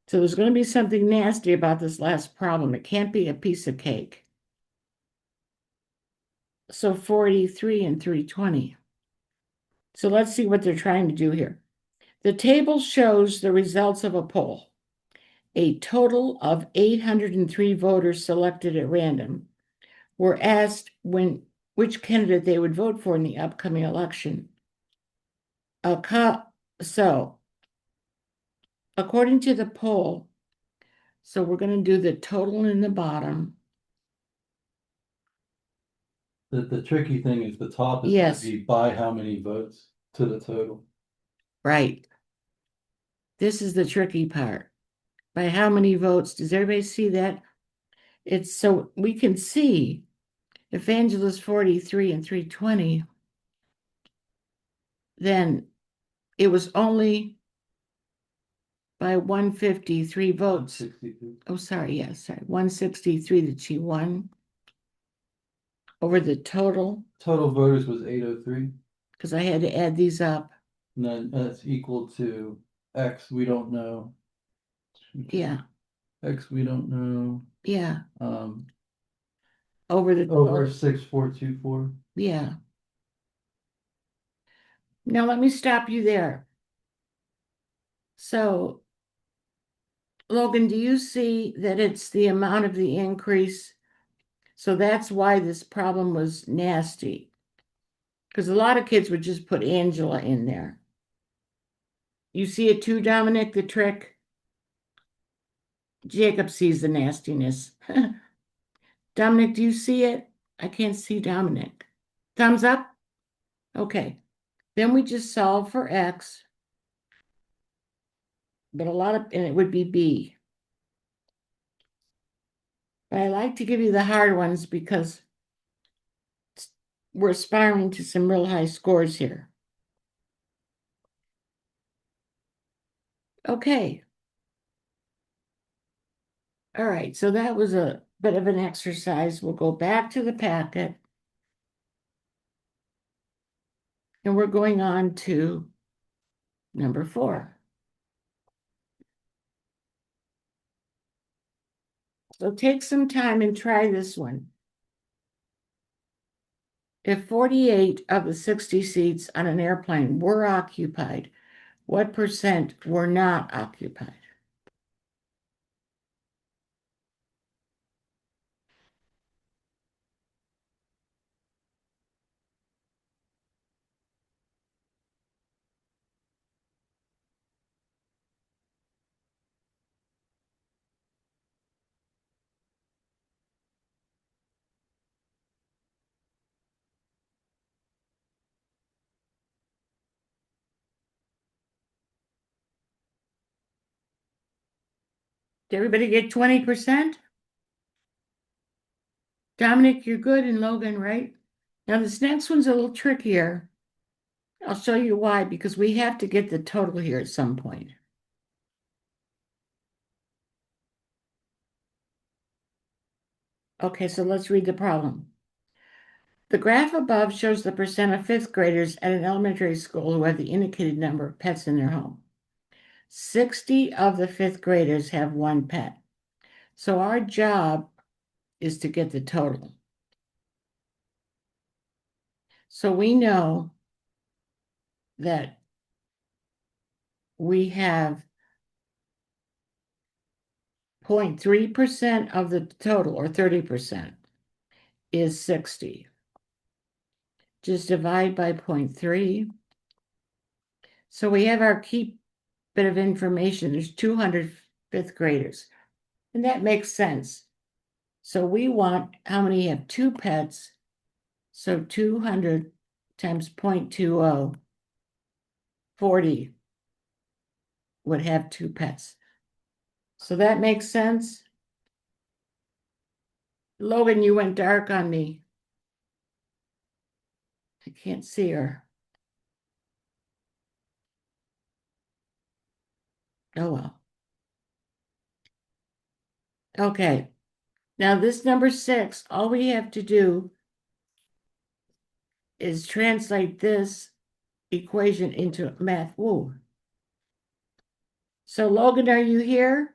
Speaker 1: So there's going to be something nasty about this last problem. It can't be a piece of cake. So 43 and 320. So let's see what they're trying to do here. The table shows the results of a poll. A total of 803 voters selected at random were asked which candidate they would vote for in the upcoming election. So, according to the poll, so we're going to do the total in the bottom.
Speaker 2: The tricky thing is the top is
Speaker 1: Yes.
Speaker 2: gonna be by how many votes to the total.
Speaker 1: Right. This is the tricky part. By how many votes? Does everybody see that? It's so we can see if Angela's 43 and 320, then it was only by 153 votes.
Speaker 2: 62.
Speaker 1: Oh, sorry, yes, sorry, 163 that she won over the total,
Speaker 2: Total voters was 803,
Speaker 1: because I had to add these up.
Speaker 2: and then that's equal to X, we don't know.
Speaker 1: Yeah,
Speaker 2: X, we don't know,
Speaker 1: yeah,
Speaker 2: um,
Speaker 1: over the
Speaker 2: over
Speaker 1: total.
Speaker 2: 6424.
Speaker 1: Yeah. Now let me stop you there. So, Logan, do you see that it's the amount of the increase? So that's why this problem was nasty. Because a lot of kids would just put Angela in there. You see it too, Dominic, the trick? Jacob sees the nastiness. Dominic, do you see it? I can't see Dominic. Thumbs up? Okay. Then we just solve for X. But and it would be B. But I like to give you the hard ones because we're aspiring to some real high scores here. Okay. All right, so that was a bit of an exercise. We'll go back to the packet. And we're going on to number 4. So take some time and try this one. If 48 of the 60 seats on an airplane were occupied, what percent were not occupied? Did everybody get 20%? Dominic, you're good, and Logan, right? Now this next one's a little trickier. I'll show you why, because we have to get the total here at some point. Okay, so let's read the problem. The graph above shows the percent of fifth graders at an elementary school who have the indicated number of pets in their home. 60 of the fifth graders have one pet. So our job is to get the total. So we know that we have 0.3% of the total, or 30%, is 60. Just divide by 0.3. So we have our key bit of information. There's 200 fifth graders, and that makes sense. So we want how many have two pets. So 200 times 0.20, 40 would have two pets. So that makes sense. Logan, you went dark on me. I can't see her. Oh well. Okay. Now this number 6, all we have to do is translate this equation into math. Whoa. So Logan, are you here?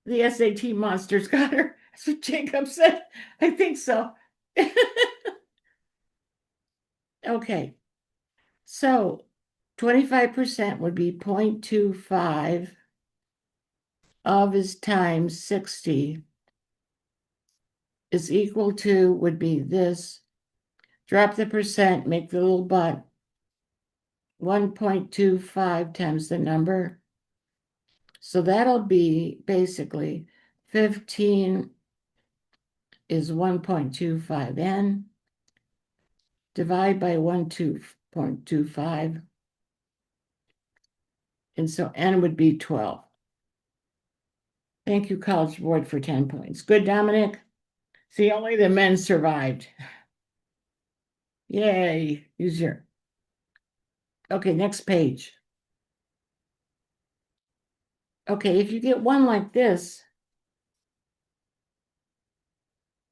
Speaker 1: The SAT monster's got her. That's what Jacob said. I think so. Okay. So 25% would be 0.25 of is times 60 is equal to, would be this. Drop the percent, make the little butt. 1.25 times the number. So that'll be basically 15 is 1.25 n. Divide by 1.25. And so n would be 12. Thank you, College Board, for 10 points. Good, Dominic. See, only the men survived. Yay, use your. Okay, next page. Okay, if you get one like this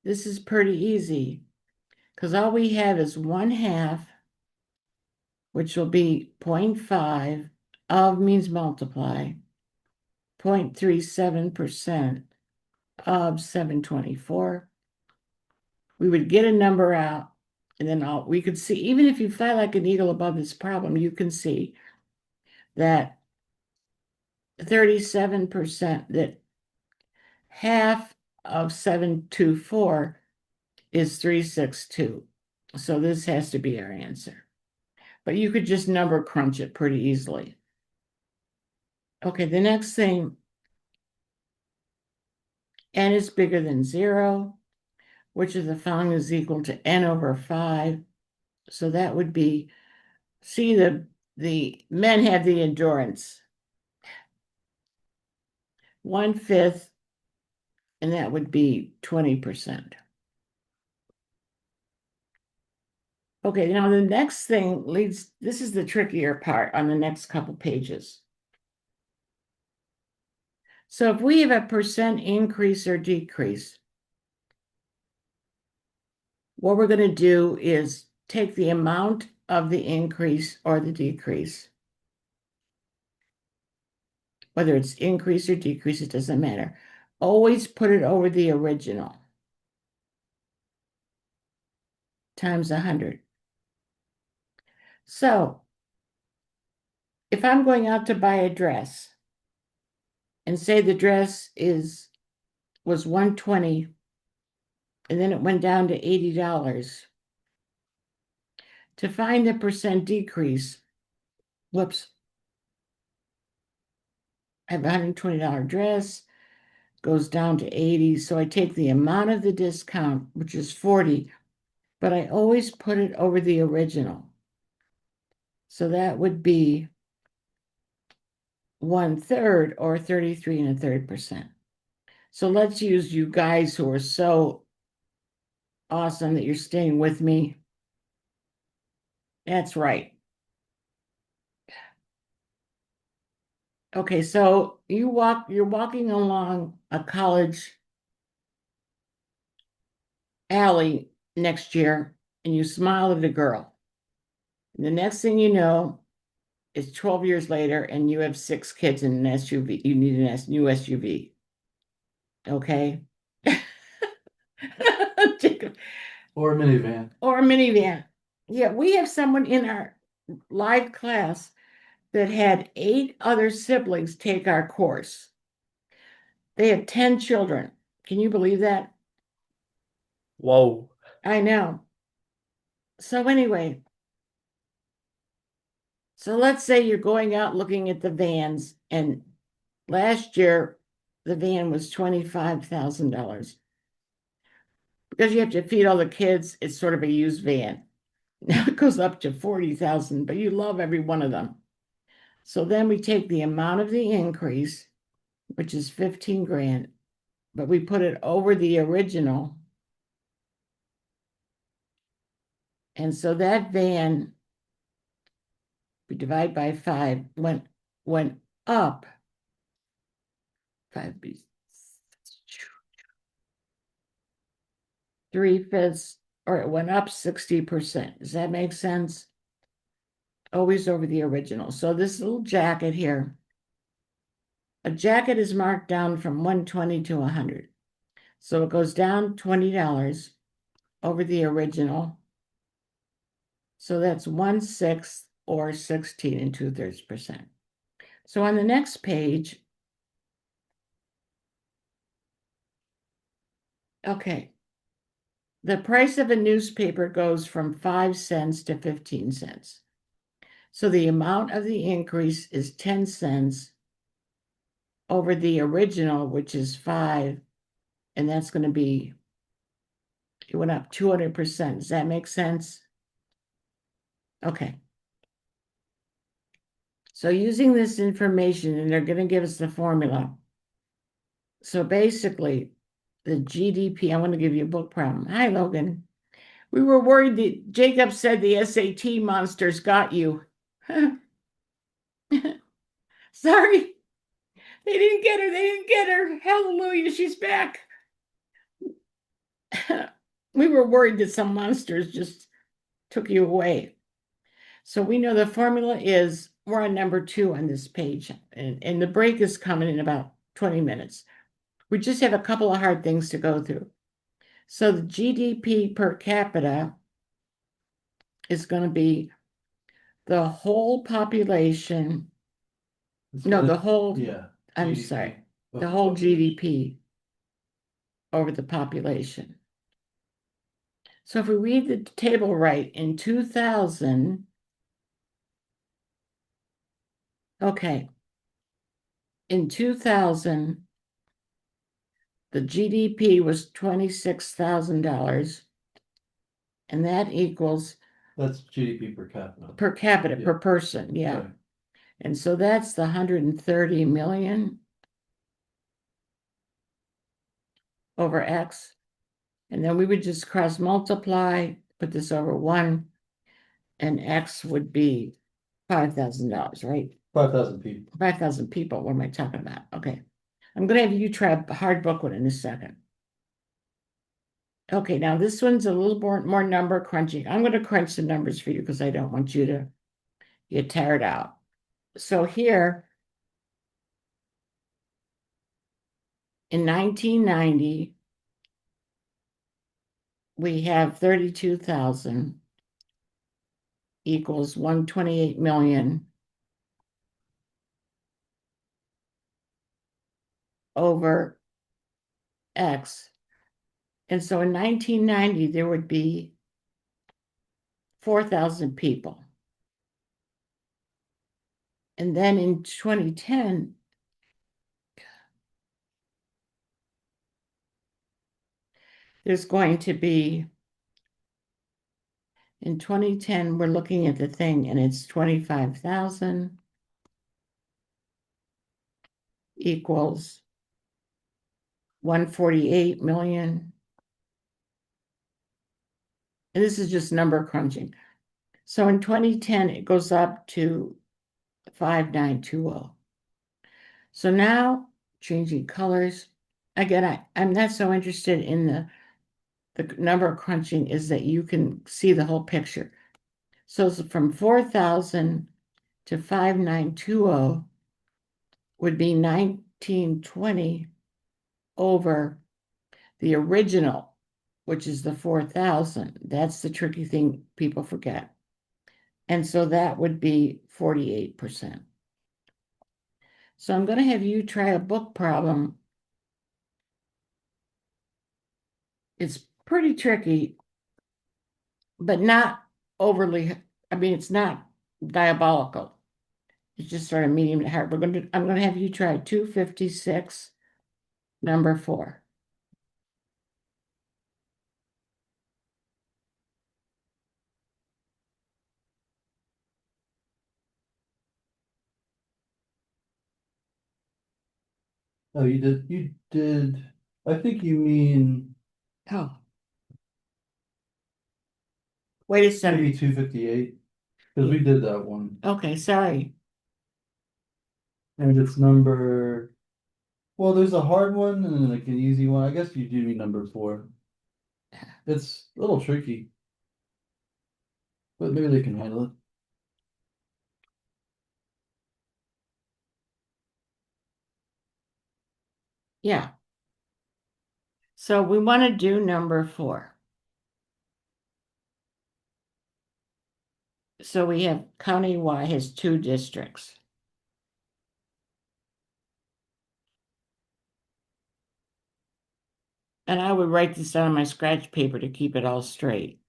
Speaker 1: is pretty easy, because all we have is 1/2, which will be 0.5, of means multiply, 0.37% of 724. We would get a number out, and then we could see, even if you fly like a needle above this problem, you can see that 37%, that half of 724 is 362. So this has to be our answer. But you could just number crunch it pretty easily. Okay, the next thing, n is bigger than 0, which of the following is equal to n over 5. So that would be, see, the men have the endurance. 1/5, and that would be 20%. Okay, now the next thing leads, this is the trickier part on the next couple pages. So if we have a percent increase or decrease, what we're going to do is take the amount of the increase or the decrease, whether it's increase or decrease, it doesn't matter. Always put it over the original times 100. So if I'm going out to buy a dress and say the dress was $120 and then it went down to $80, to find the percent decrease, whoops, I have a $120 dress, goes down to 80. So I take the amount of the discount, which is 40, but I always put it over the original. So that would be 1/3, or 33 1/3%. So let's use you guys who are so awesome that you're staying with me. That's right. Okay, so you're walking along a college alley next year and you smile at a girl. And the next thing you know, it's 12 years later and you have 6 kids in an SUV. You need a new SUV. Okay. Jacob.
Speaker 2: Or a minivan.
Speaker 1: Or a minivan. Yeah, we have someone in our live class that had 8 other siblings take our course. They had 10 children. Can you believe that?
Speaker 3: Whoa.
Speaker 1: I know. So anyway, so let's say you're going out looking at the vans, and last year the van was $25,000. Because you have to feed all the kids, it's sort of a used van. Now it goes up to 40,000, but you love every one of them. So then we take the amount of the increase, which is 15 grand, but we put it over the original. And so that van, we divide by 5, went up 5 3/5, or it went up 60%. Does that make sense? Always over the original. So this little jacket here, a jacket is marked down from 120 to 100. So it goes down $20 over the original. So that's 1/6 or 16 2/3%. So on the next page, okay, the price of a newspaper goes from 5 cents to 15 cents. So the amount of the increase is 10 cents over the original, which is 5, and that's going to be, it went up 200%. Does that make sense? Okay. So using this information, and they're going to give us the formula. So basically, the GDP, I want to give you a book problem. Hi, Logan. We were worried that Jacob said the SAT monsters got you. Sorry. They didn't get her. They didn't get her. Hallelujah. She's back. We were worried that some monsters just took you away. So we know the formula is, we're on number 2 on this page, and the break is coming in about 20 minutes. We just have a couple of hard things to go through. So the GDP per capita is going to be the whole population. No, the whole,
Speaker 2: Yeah.
Speaker 1: I'm
Speaker 2: GDP.
Speaker 1: sorry, the whole GDP over the population. So if we read the table right, in 2000, okay, in 2000, the GDP was $26,000, and that equals
Speaker 2: That's GDP per capita.
Speaker 1: per capita,
Speaker 2: Yeah.
Speaker 1: per person, yeah.
Speaker 2: Right.
Speaker 1: And so that's the 130 million over X. And then we would just cross multiply, put this over 1, and X would be $5,000, right?
Speaker 2: 5,000 people.
Speaker 1: 5,000 people. What am I talking about? Okay. I'm going to have you try a hard book one in a second. Okay, now this one's a little more number crunching. I'm going to crunch the numbers for you because I don't want you to get tired out. So here, in 1990, we have 32,000 equals 128 million over X. And so in 1990, there would be 4,000 people. And then in 2010, there's going to be, in 2010, we're looking at the thing, and it's 25,000 equals 148 million. And this is just number crunching. So in 2010, it goes up to 5920. So now changing colors. Again, I'm not so interested in the number crunching is that you can see the whole picture. So it's from 4,000 to 5920 would be 1920 over the original, which is the 4,000. That's the tricky thing people forget. And so that would be 48%. So I'm going to have you try a book problem. It's pretty tricky, but not overly, I mean, it's not diabolical. It's just sort of medium to hard. I'm going to have you try 256, number 4.
Speaker 2: Oh, you did, I think you mean
Speaker 1: Oh. Wait a second.
Speaker 2: maybe 258, because we did that one.
Speaker 1: Okay, sorry.
Speaker 2: And it's number, well, there's a hard one and then like an easy one. I guess you do mean number 4. It's a little tricky, but maybe they can handle it.
Speaker 1: Yeah. So we want to do number 4. So we have County Y has 2 districts. And I would write this down on my scratch paper to keep it all straight.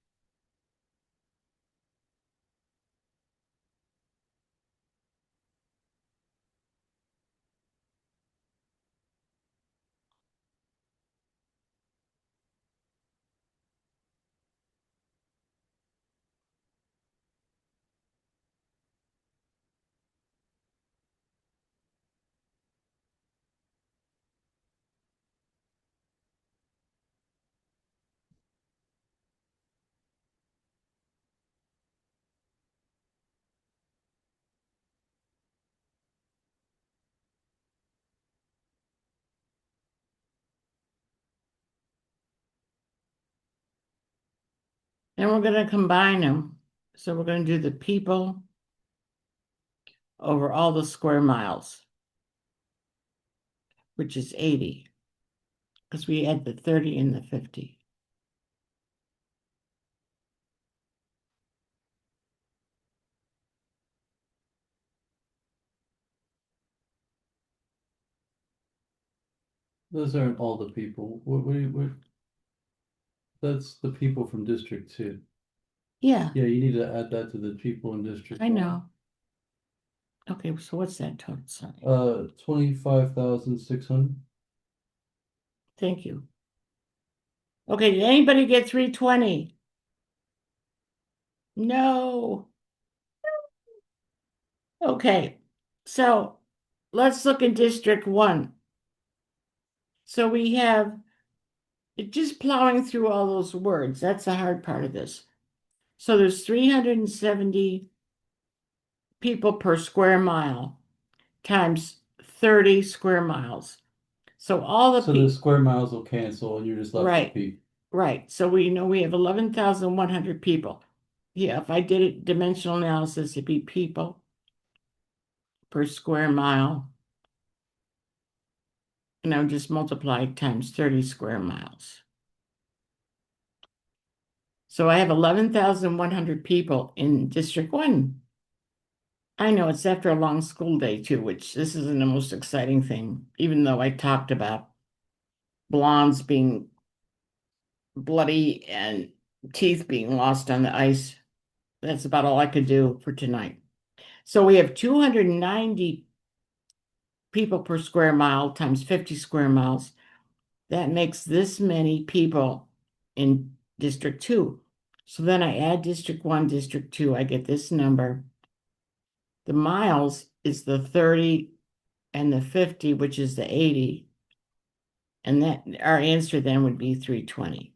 Speaker 1: And we're going to combine them. So we're going to do the people over all the square miles, which is 80, because we add the 30 and the 50.
Speaker 2: Those aren't all the people. What, that's the people from District 2.
Speaker 1: Yeah,
Speaker 2: Yeah, you need to add that to the people in District
Speaker 1: I
Speaker 2: 1.
Speaker 1: know. Okay, so what's that total? Sorry.
Speaker 2: 25,600.
Speaker 1: Thank you. Okay, did anybody get 320? No. Okay, so let's look at District 1. So we have just plowing through all those words. That's the hard part of this. So there's 370 people per square mile times 30 square miles. So all the
Speaker 2: So the
Speaker 1: people,
Speaker 2: square miles will cancel and you're just left
Speaker 1: right,
Speaker 2: with people.
Speaker 1: right. So we know we have 11,100 people. Yeah, if I did it dimensional analysis, it'd be people per square mile. And I would just multiply times 30 square miles. So I have 11,100 people in District 1. I know it's after a long school day too, which this isn't the most exciting thing, even though I talked about blondes being bloody and teeth being lost on the ice. That's about all I could do for tonight. So we have 290 people per square mile times 50 square miles. That makes this many people in District 2. So then I add District 1, District 2, I get this number. The miles is the 30 and the 50, which is the 80. And that our answer then would be 320.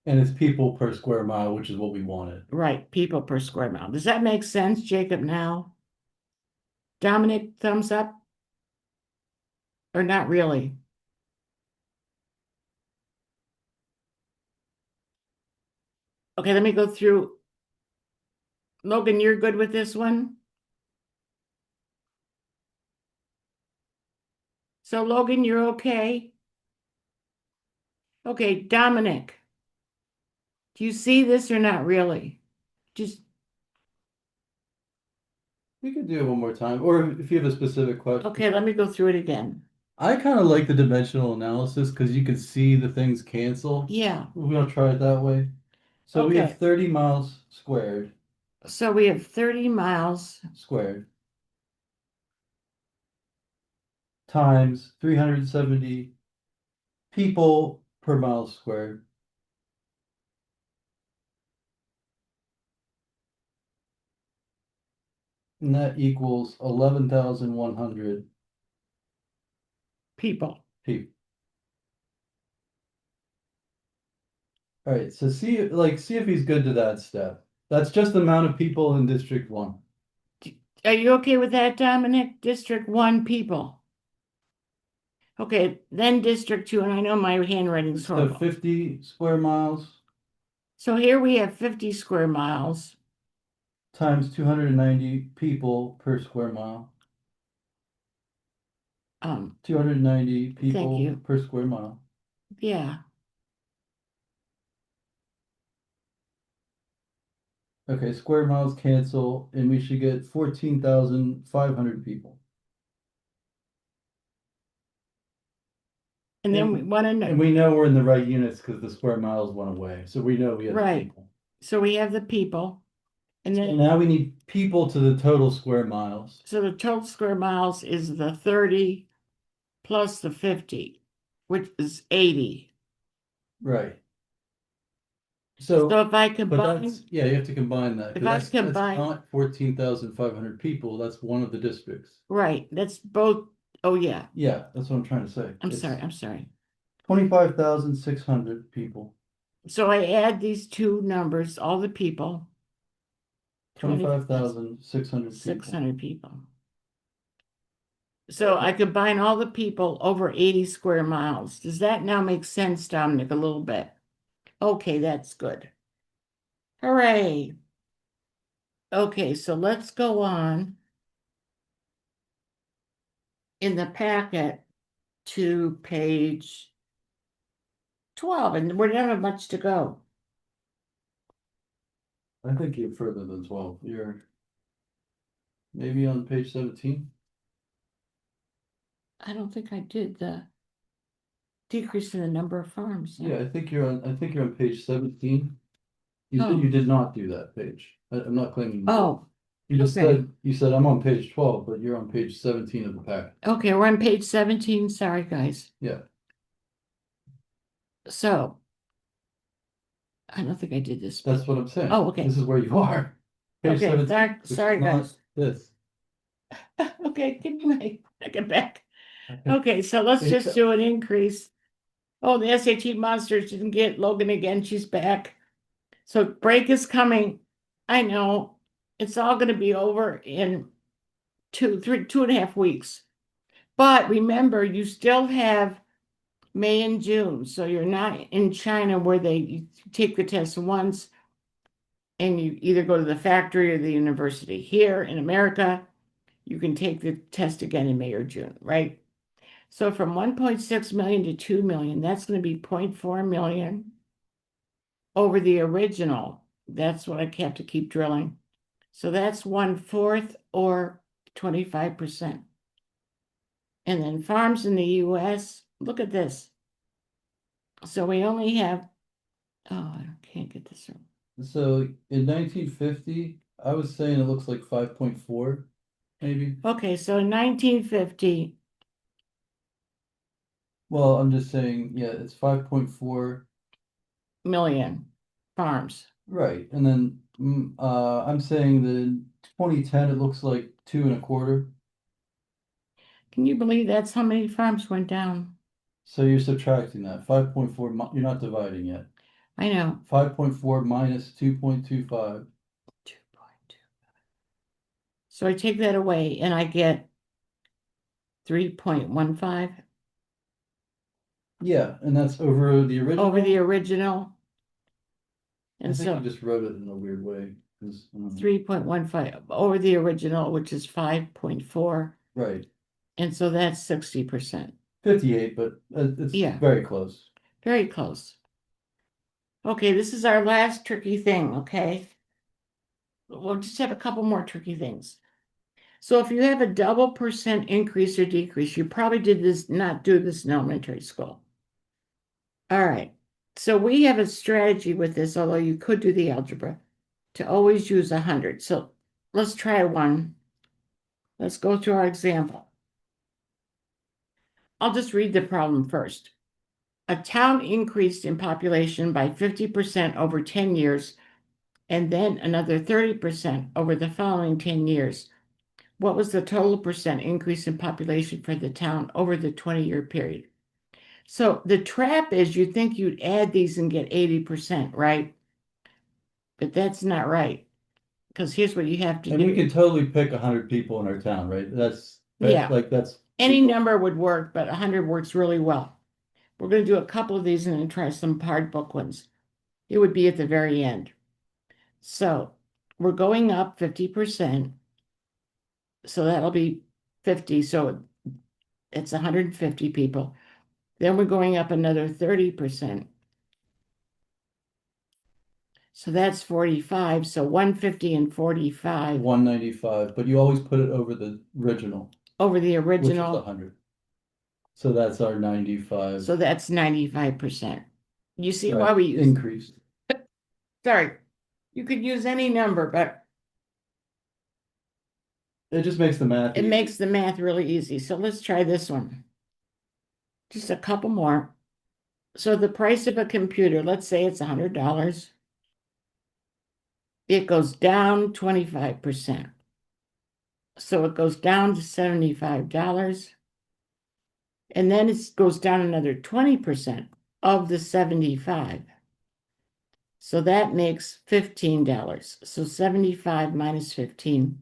Speaker 2: And it's people per square mile, which is what we wanted.
Speaker 1: Right, people per square mile. Does that make sense, Jacob, now? Dominic, thumbs up? Or not really? Okay, let me go through. Logan, you're good with this one? So Logan, you're okay? Okay, Dominic, do you see this or not really? Just,
Speaker 2: We could do it one more time, or if you have a specific question.
Speaker 1: okay, let me go through it again.
Speaker 2: I kind of like the dimensional analysis because you can see the things cancel.
Speaker 1: Yeah,
Speaker 2: We're gonna try it that way. So we
Speaker 1: Okay.
Speaker 2: have 30 miles
Speaker 1: so we have 30 miles,
Speaker 2: squared times 370 people per mile squared. And that equals 11,100
Speaker 1: people.
Speaker 2: people. All right, so see if he's good to that step. That's just the amount of people in District 1.
Speaker 1: Are you okay with that, Dominic? District 1 people. Okay, then District 2, and I know my handwriting's
Speaker 2: So
Speaker 1: horrible.
Speaker 2: 50 square miles
Speaker 1: So here we have 50 square miles.
Speaker 2: times 290 people per square mile. 290 people
Speaker 1: you.
Speaker 2: per square mile.
Speaker 1: Yeah,
Speaker 2: Okay, square miles cancel, and we should get 14,500 people.
Speaker 1: and then we want to
Speaker 2: And
Speaker 1: know,
Speaker 2: we know we're in the right units because the square miles went away, so we know we have the
Speaker 1: Right.
Speaker 2: people.
Speaker 1: so we have the people. And
Speaker 2: And
Speaker 1: then,
Speaker 2: now we need people to the total square miles.
Speaker 1: so the total square miles is the 30 plus the 50, which is 80.
Speaker 2: Right.
Speaker 1: So
Speaker 2: So,
Speaker 1: if I
Speaker 2: but
Speaker 1: combine,
Speaker 2: that's, yeah, you have to combine that. 'Cause
Speaker 1: If I
Speaker 2: that's
Speaker 1: combine-
Speaker 2: not 14,500 people, that's one of the districts.
Speaker 1: right, that's both, oh yeah,
Speaker 2: Yeah, that's what I'm trying to say.
Speaker 1: I'm sorry.
Speaker 2: 25,600 people.
Speaker 1: So I add these two numbers, all the people.
Speaker 2: 25,600 people.
Speaker 1: 600 people. So I combine all the people over 80 square miles. Does that now make sense, Dominic, a little bit? Okay, that's good. Hooray. Okay, so let's go on in the packet to page 12, and we don't have much to go.
Speaker 2: I think you're further than 12. You're maybe on page 17.
Speaker 1: I don't think I did the decrease in the number of farms.
Speaker 2: Yeah, I think you're on page 17.
Speaker 1: Oh.
Speaker 2: You did not do that page. I'm not claiming you did.
Speaker 1: Oh,
Speaker 2: You just
Speaker 1: okay.
Speaker 2: said I'm on page 12, but you're on page 17 of the packet.
Speaker 1: Okay, we're on page 17. Sorry, guys.
Speaker 2: Yeah.
Speaker 1: So I don't think I did this.
Speaker 2: That's what I'm saying.
Speaker 1: Oh, okay.
Speaker 2: This is where you are. Page
Speaker 1: Okay,
Speaker 2: 17. This is
Speaker 1: sorry,
Speaker 2: not
Speaker 1: guys.
Speaker 2: This.
Speaker 1: Okay, give me my, get back. Okay, so let's just do an increase. Oh, the SAT monsters didn't get Logan again. She's back. So break is coming. I know. It's all gonna be over in 2.5 weeks. But remember, you still have May and June, so you're not in China where you take the test once and you either go to the factory or the university. Here in America, you can take the test again in May or June, right? So from 1.6 million to 2 million, that's going to be 0.4 million over the original. That's what I have to keep drilling. So that's 1/4 or 25%. And then farms in the US, look at this. So we only have, oh, I can't get this right.
Speaker 2: So in 1950, I was saying it looks like 5.4, maybe.
Speaker 1: Okay, so in 1950,
Speaker 2: Well, I'm just saying, yeah, it's 5.4.
Speaker 1: million farms.
Speaker 2: Right, and then I'm saying that in 2010 it looks like 2.25.
Speaker 1: Can you believe that's how many farms went down?
Speaker 2: So you're subtracting that, 5.4, you're not dividing yet.
Speaker 1: I know.
Speaker 2: 5.4 minus 2.25.
Speaker 1: 2.2. So I take that away and I get 3.15
Speaker 2: Yeah, and that's over the original.
Speaker 1: over the original.
Speaker 2: I
Speaker 1: And
Speaker 2: think
Speaker 1: so
Speaker 2: you just wrote it in a weird way.
Speaker 1: 3.15 over the original, which is 5.4.
Speaker 2: Right,
Speaker 1: And so that's 60%.
Speaker 2: 58, but it's
Speaker 1: Yeah.
Speaker 2: very close.
Speaker 1: Very close. Okay, this is our last tricky thing, okay? We'll just have a couple more tricky things. So if you have a double percent increase or decrease, you probably did this, not do this in elementary school. All right. So we have a strategy with this, although you could do the algebra, to always use 100. So let's try one. Let's go through our example. I'll just read the problem first. A town increased in population by 50% over 10 years, and then another 30% over the following 10 years. What was the total percent increase in population for the town over the 20-year period? So the trap is you think you'd add these and get 80%, right? But that's not right. Because here's what you have to
Speaker 2: And we
Speaker 1: do.
Speaker 2: could totally pick 100 people in our town, right?
Speaker 1: Yeah.
Speaker 2: Like that's
Speaker 1: Any number would work, but 100 works really well. We're going to do a couple of these and then try some hard book ones. It would be at the very end. So we're going up 50%. So that'll be 50. So it's 150 people. Then we're going up another 30%. So that's 45. So 150 and 45
Speaker 2: 195, but you always put it over the original,
Speaker 1: over the
Speaker 2: which is
Speaker 1: original.
Speaker 2: 100. So that's our 95.
Speaker 1: So that's 95%. You see why
Speaker 2: Right,
Speaker 1: we use,
Speaker 2: increased.
Speaker 1: sorry, you could use any number, but
Speaker 2: It just makes the math
Speaker 1: it
Speaker 2: easy.
Speaker 1: makes the math really easy. So let's try this one. Just a couple more. So the price of a computer, let's say it's $100. It goes down 25%. So it goes down to $75. And then it goes down another 20% of the 75. So that makes $15. So 75 minus 15.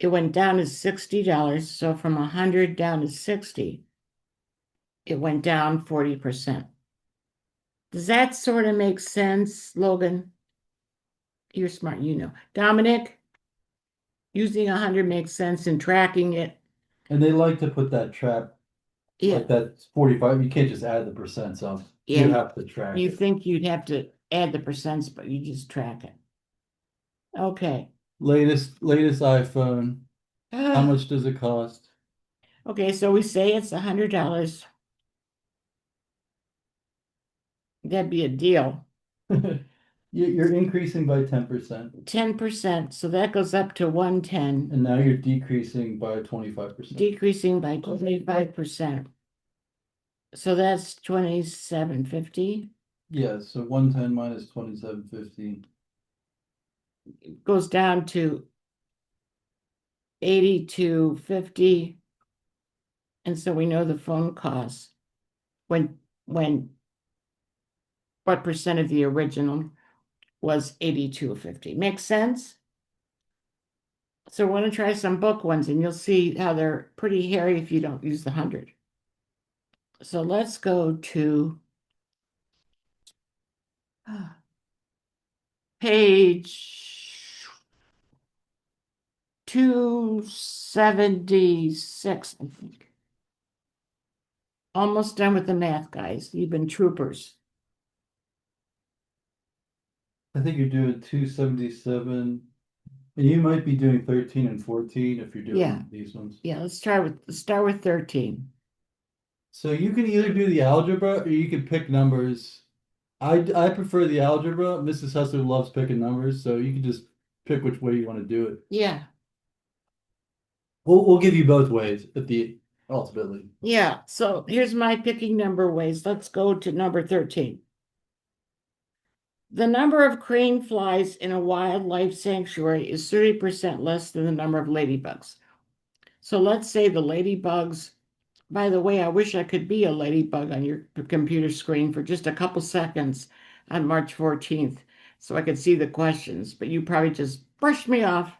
Speaker 1: It went down to $60. So from 100 down to 60, it went down 40%. Does that sort of make sense, Logan? You're smart, you know. Dominic, using 100 makes sense in tracking it.
Speaker 2: And they like to put that trap,
Speaker 1: Yeah,
Speaker 2: like that's 45. You can't just add the percents up.
Speaker 1: Yeah,
Speaker 2: You have to track
Speaker 1: you
Speaker 2: it.
Speaker 1: think you'd have to add the percents, but you just track it. Okay.
Speaker 2: Latest iPhone. How much does it cost?
Speaker 1: Okay, so we say it's $100. That'd be a deal.
Speaker 2: You're increasing by 10%,
Speaker 1: 10%, so that goes up to 110,
Speaker 2: and now you're decreasing by 25%.
Speaker 1: decreasing by 25%. So that's 2750.
Speaker 2: Yeah, so 110 minus 2750.
Speaker 1: Goes down to 8250. And so we know the phone costs when what percent of the original was 8250. Makes sense? So we're going to try some book ones and you'll see how they're pretty hairy if you don't use the 100. So let's go to page 276, I think. Almost done with the math, guys. You've been troopers.
Speaker 2: I think you're doing 277, and you might be doing 13 and 14 if you're
Speaker 1: Yeah.
Speaker 2: doing these ones.
Speaker 1: Yeah, let's start with 13.
Speaker 2: So you can either do the algebra or you can pick numbers. I prefer the algebra. Mrs. Hustler loves picking numbers, so you can just pick which way you want to do it.
Speaker 1: Yeah.
Speaker 2: We'll give you both ways ultimately.
Speaker 1: Yeah, so here's my picking number ways. Let's go to number 13. The number of crane flies in a wildlife sanctuary is 30% less than the number of ladybugs. So let's say the ladybugs By the way, I wish I could be a ladybug on your computer screen for just a couple seconds on March 14th so I could see the questions, but you probably just brushed me off.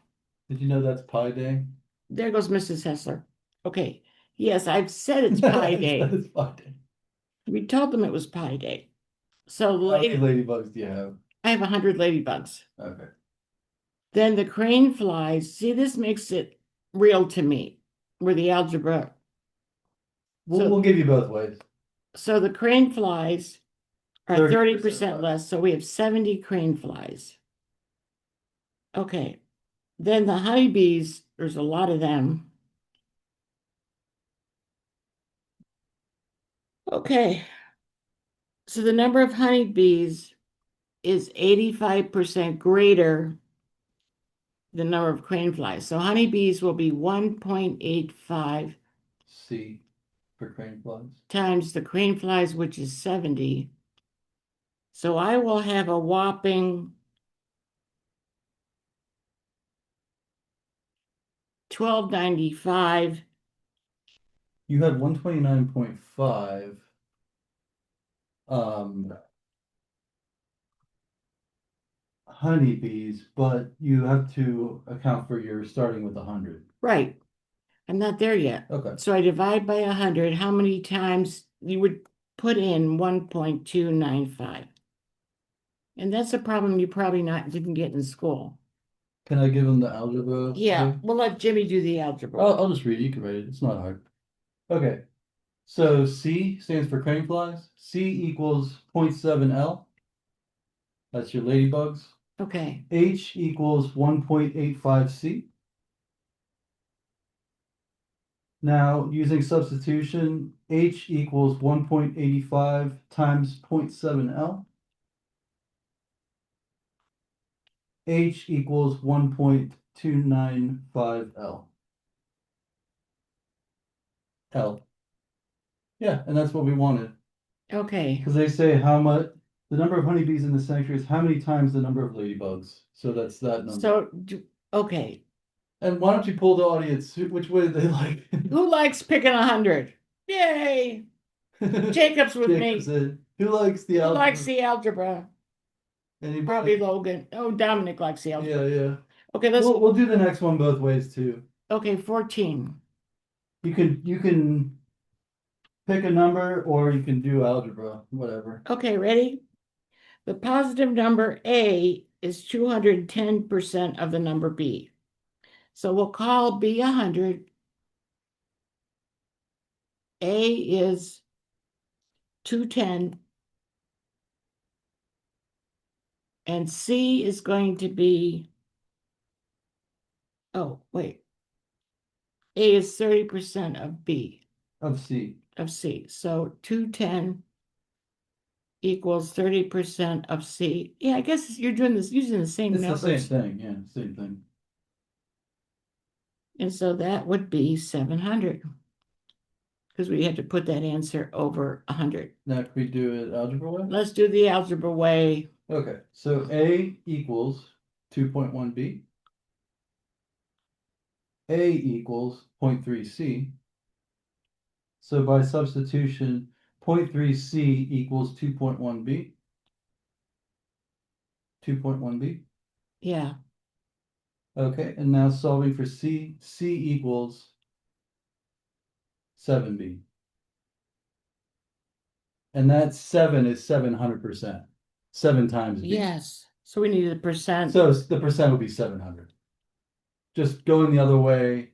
Speaker 2: Did you know that's Pi Day?
Speaker 1: There goes Mrs. Hessler. Okay. Yes, I've said it's Pi Day.
Speaker 2: That is Pi Day.
Speaker 1: We told them it was Pi Day. So
Speaker 2: How many ladybugs do you have?
Speaker 1: I have 100 ladybugs.
Speaker 2: Okay.
Speaker 1: Then the crane flies. See, this makes it real to me, where the algebra.
Speaker 2: We'll give you both ways.
Speaker 1: So the crane flies are
Speaker 2: 30%
Speaker 1: 30% less. So we have 70 crane flies. Okay. Then the honeybees, there's a lot of them. Okay. So the number of honeybees is 85% greater than the number of crane flies. So honeybees will be 1.85
Speaker 2: C for crane flies.
Speaker 1: times the crane flies, which is 70. So I will have a whopping 1295.
Speaker 2: You had 129.5 honeybees, but you have to account for your starting with 100.
Speaker 1: Right. I'm not there yet.
Speaker 2: Okay.
Speaker 1: So I divide by 100. How many times you would put in 1.295? And that's a problem you probably didn't get in school.
Speaker 2: Can I give them the algebra?
Speaker 1: Yeah,
Speaker 2: thing?
Speaker 1: we'll let Jimmy do the algebra.
Speaker 2: I'll just read it. You can write it. It's not hard. Okay. So C stands for crane flies. C equals 0.7 L. That's your ladybugs.
Speaker 1: Okay.
Speaker 2: H equals 1.85 C. Now, using substitution, H equals 1.85 times 0.7 L. H equals 1.295 L. L. Yeah, and that's what we wanted.
Speaker 1: Okay.
Speaker 2: Because they say how much, the number of honeybees in the sanctuary is how many times the number of ladybugs. So that's that number.
Speaker 1: So, okay.
Speaker 2: And why don't you pull the audience? Which way do they like?
Speaker 1: Who likes picking 100? Yay! Jacob's with me.
Speaker 2: Jacob said, who likes the
Speaker 1: Who
Speaker 2: algebra?
Speaker 1: likes the algebra?
Speaker 2: Anybody?
Speaker 1: Probably Logan. Oh, Dominic likes the algebra.
Speaker 2: Yeah.
Speaker 1: Okay, let's.
Speaker 2: We'll do the next one both ways too.
Speaker 1: Okay, 14.
Speaker 2: You can pick a number or you can do algebra, whatever.
Speaker 1: Okay, ready? The positive number A is 210% of the number B. So we'll call B 100. A is 210. And C is going to be, oh, wait. A is 30% of B,
Speaker 2: Of C.
Speaker 1: of C. So 210 equals 30% of C. Yeah, I guess you're doing this using the same
Speaker 2: It's
Speaker 1: numbers.
Speaker 2: the same thing, yeah, same thing.
Speaker 1: And so that would be 700. Because we had to put that answer over 100.
Speaker 2: Now can we do it algebra way?
Speaker 1: Let's do the algebra way.
Speaker 2: Okay, so A equals 2.1B. A equals 0.3 C. So by substitution, 0.3 C equals 2.1 B. 2.1 B.
Speaker 1: Yeah.
Speaker 2: Okay, and now solving for C, C equals 7B. And that 7 is 700%. 7 times B.
Speaker 1: Yes. So we needed a percent.
Speaker 2: So the percent would be 700. Just going the other way,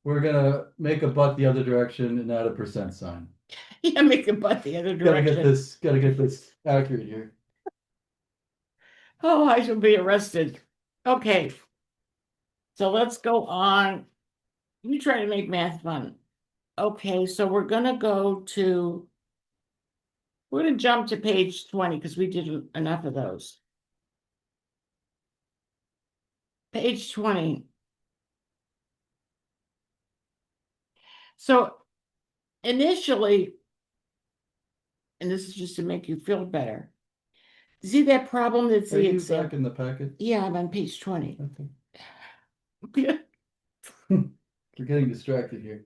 Speaker 2: we're gonna make a butt the other direction and add a percent sign.
Speaker 1: Yeah, make a butt the other
Speaker 2: Gotta
Speaker 1: direction.
Speaker 2: get this accurate here.
Speaker 1: Oh, I shall be arrested. Okay. So let's go on. You try to make math fun. Okay, so we're gonna jump to page 20 because we did enough of those. Page 20. So initially, and this is just to make you feel better. See that problem that's
Speaker 2: Are
Speaker 1: the
Speaker 2: you
Speaker 1: example?
Speaker 2: back in the packet?
Speaker 1: Yeah, I'm on page 20.
Speaker 2: Okay. We're getting distracted here.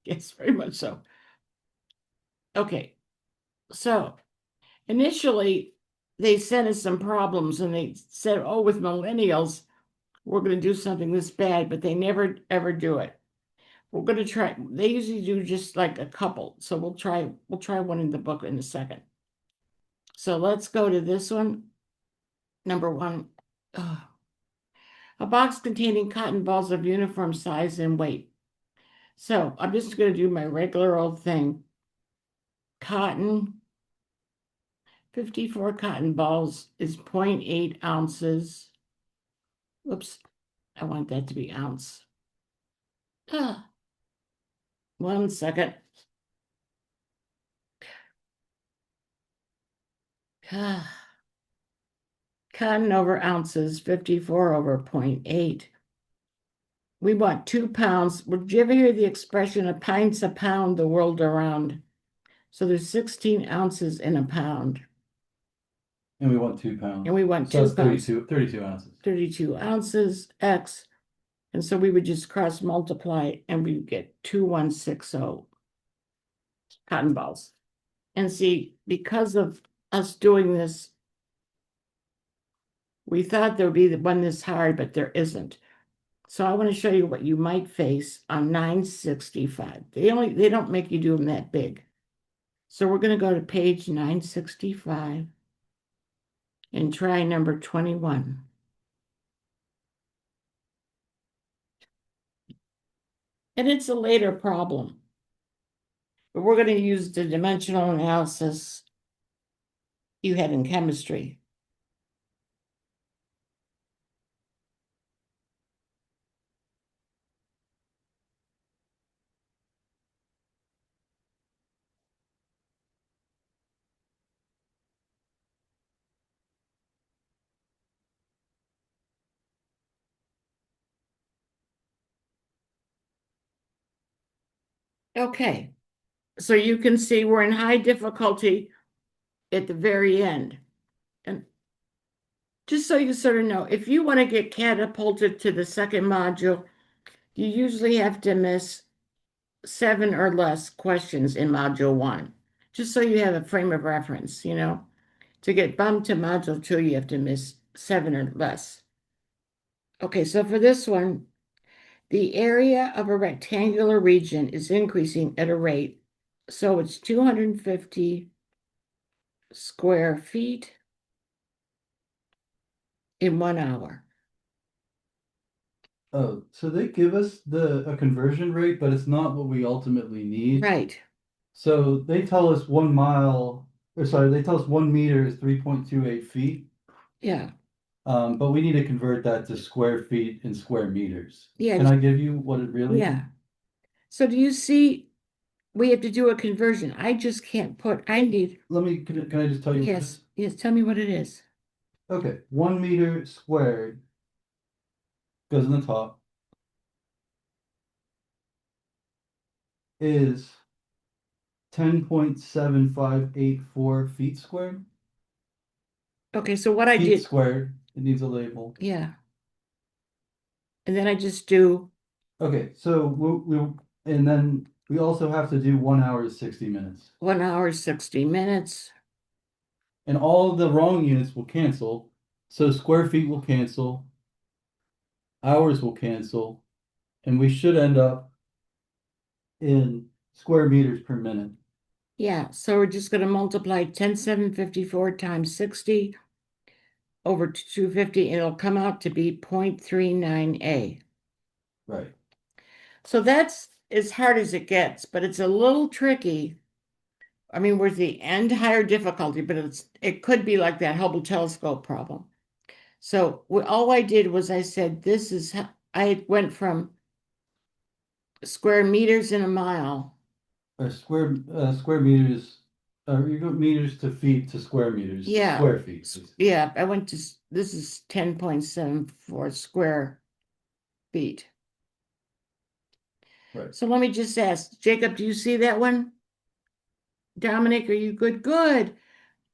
Speaker 1: Yes, very much so. Okay, so initially they sent us some problems and they said, oh, with millennials, we're going to do something this bad, but they never ever do it. We're going to try, they usually do just like a couple. So we'll try one in the book in a second. So let's go to this one. Number one. Ugh. A box containing cotton balls of uniform size and weight. So I'm just going to do my regular old thing. Cotton, 54 cotton balls is 0.8 ounces. Whoops, I want that to be ounce. Ah, 1 second. Ah. Cotton over ounces, 54 over 0.8. We want 2 pounds. Would you ever hear the expression a pint's a pound the world around? So there's 16 ounces in a pound.
Speaker 2: And we want 2 pounds.
Speaker 1: And we want
Speaker 2: So
Speaker 1: 2
Speaker 2: that's
Speaker 1: pounds.
Speaker 2: 32 ounces.
Speaker 1: 32 ounces, X. And so we would just cross multiply and we would get 2160 cotton balls. And see, because of us doing this, we thought there would be one this hard, but there isn't. So I want to show you what you might face on 965. They don't make you do them that big. So we're going to go to page 965 and try number 21. And it's a later problem. But we're going to use the dimensional analysis you had in chemistry. Okay, so you can see we're in high difficulty at the very end. And just so you sort of know, if you want to get catapulted to the second module, you usually have to miss 7 or less questions in module 1, just so you have a frame of reference, To get bumped to module 2, you have to miss 7 or less. Okay, so for this one, the area of a rectangular region is increasing at a rate. So it's 250 square feet in 1 hour.
Speaker 2: Oh, so they give us a conversion rate, but it's not what we ultimately need.
Speaker 1: Right.
Speaker 2: So they tell us 1 mile, or sorry, they tell us 1 meter is 3.28 feet.
Speaker 1: Yeah.
Speaker 2: But we need to convert that to square feet and square meters.
Speaker 1: Yeah.
Speaker 2: Can I give you what it really is?
Speaker 1: Yeah. So do you see we have to do a conversion? I just can't put, I need,
Speaker 2: Can I just tell you what it
Speaker 1: yes,
Speaker 2: is?
Speaker 1: yes, tell me what it is.
Speaker 2: Okay, 1 meter squared goes in the top is 10.7584 feet squared.
Speaker 1: Okay, so what I
Speaker 2: Feet
Speaker 1: did,
Speaker 2: squared, it needs a label.
Speaker 1: yeah. And then I just do,
Speaker 2: Okay, so and then we also have to do 1 hour is 60 minutes.
Speaker 1: 1 hour, 60 minutes.
Speaker 2: And all of the wrong units will cancel. So square feet will cancel, hours will cancel, and we should end up in square meters per minute.
Speaker 1: Yeah, so we're just gonna multiply 10,754 times 60 over 250, and it'll come out to be 0.39
Speaker 2: Right.
Speaker 1: So that's as hard as it gets, but it's a little tricky. I mean, we're at the end higher difficulty, but it could be like that Hubble telescope problem. So all I did was I said, this is how I went from square meters in a mile.
Speaker 2: Or square meters, you go meters to feet to square meters.
Speaker 1: Yeah.
Speaker 2: Square feet.
Speaker 1: Yeah, I went to, this is 10.74 square feet.
Speaker 2: Right.
Speaker 1: So let me just ask, Jacob, do you see that one? Dominic, are you good? Good.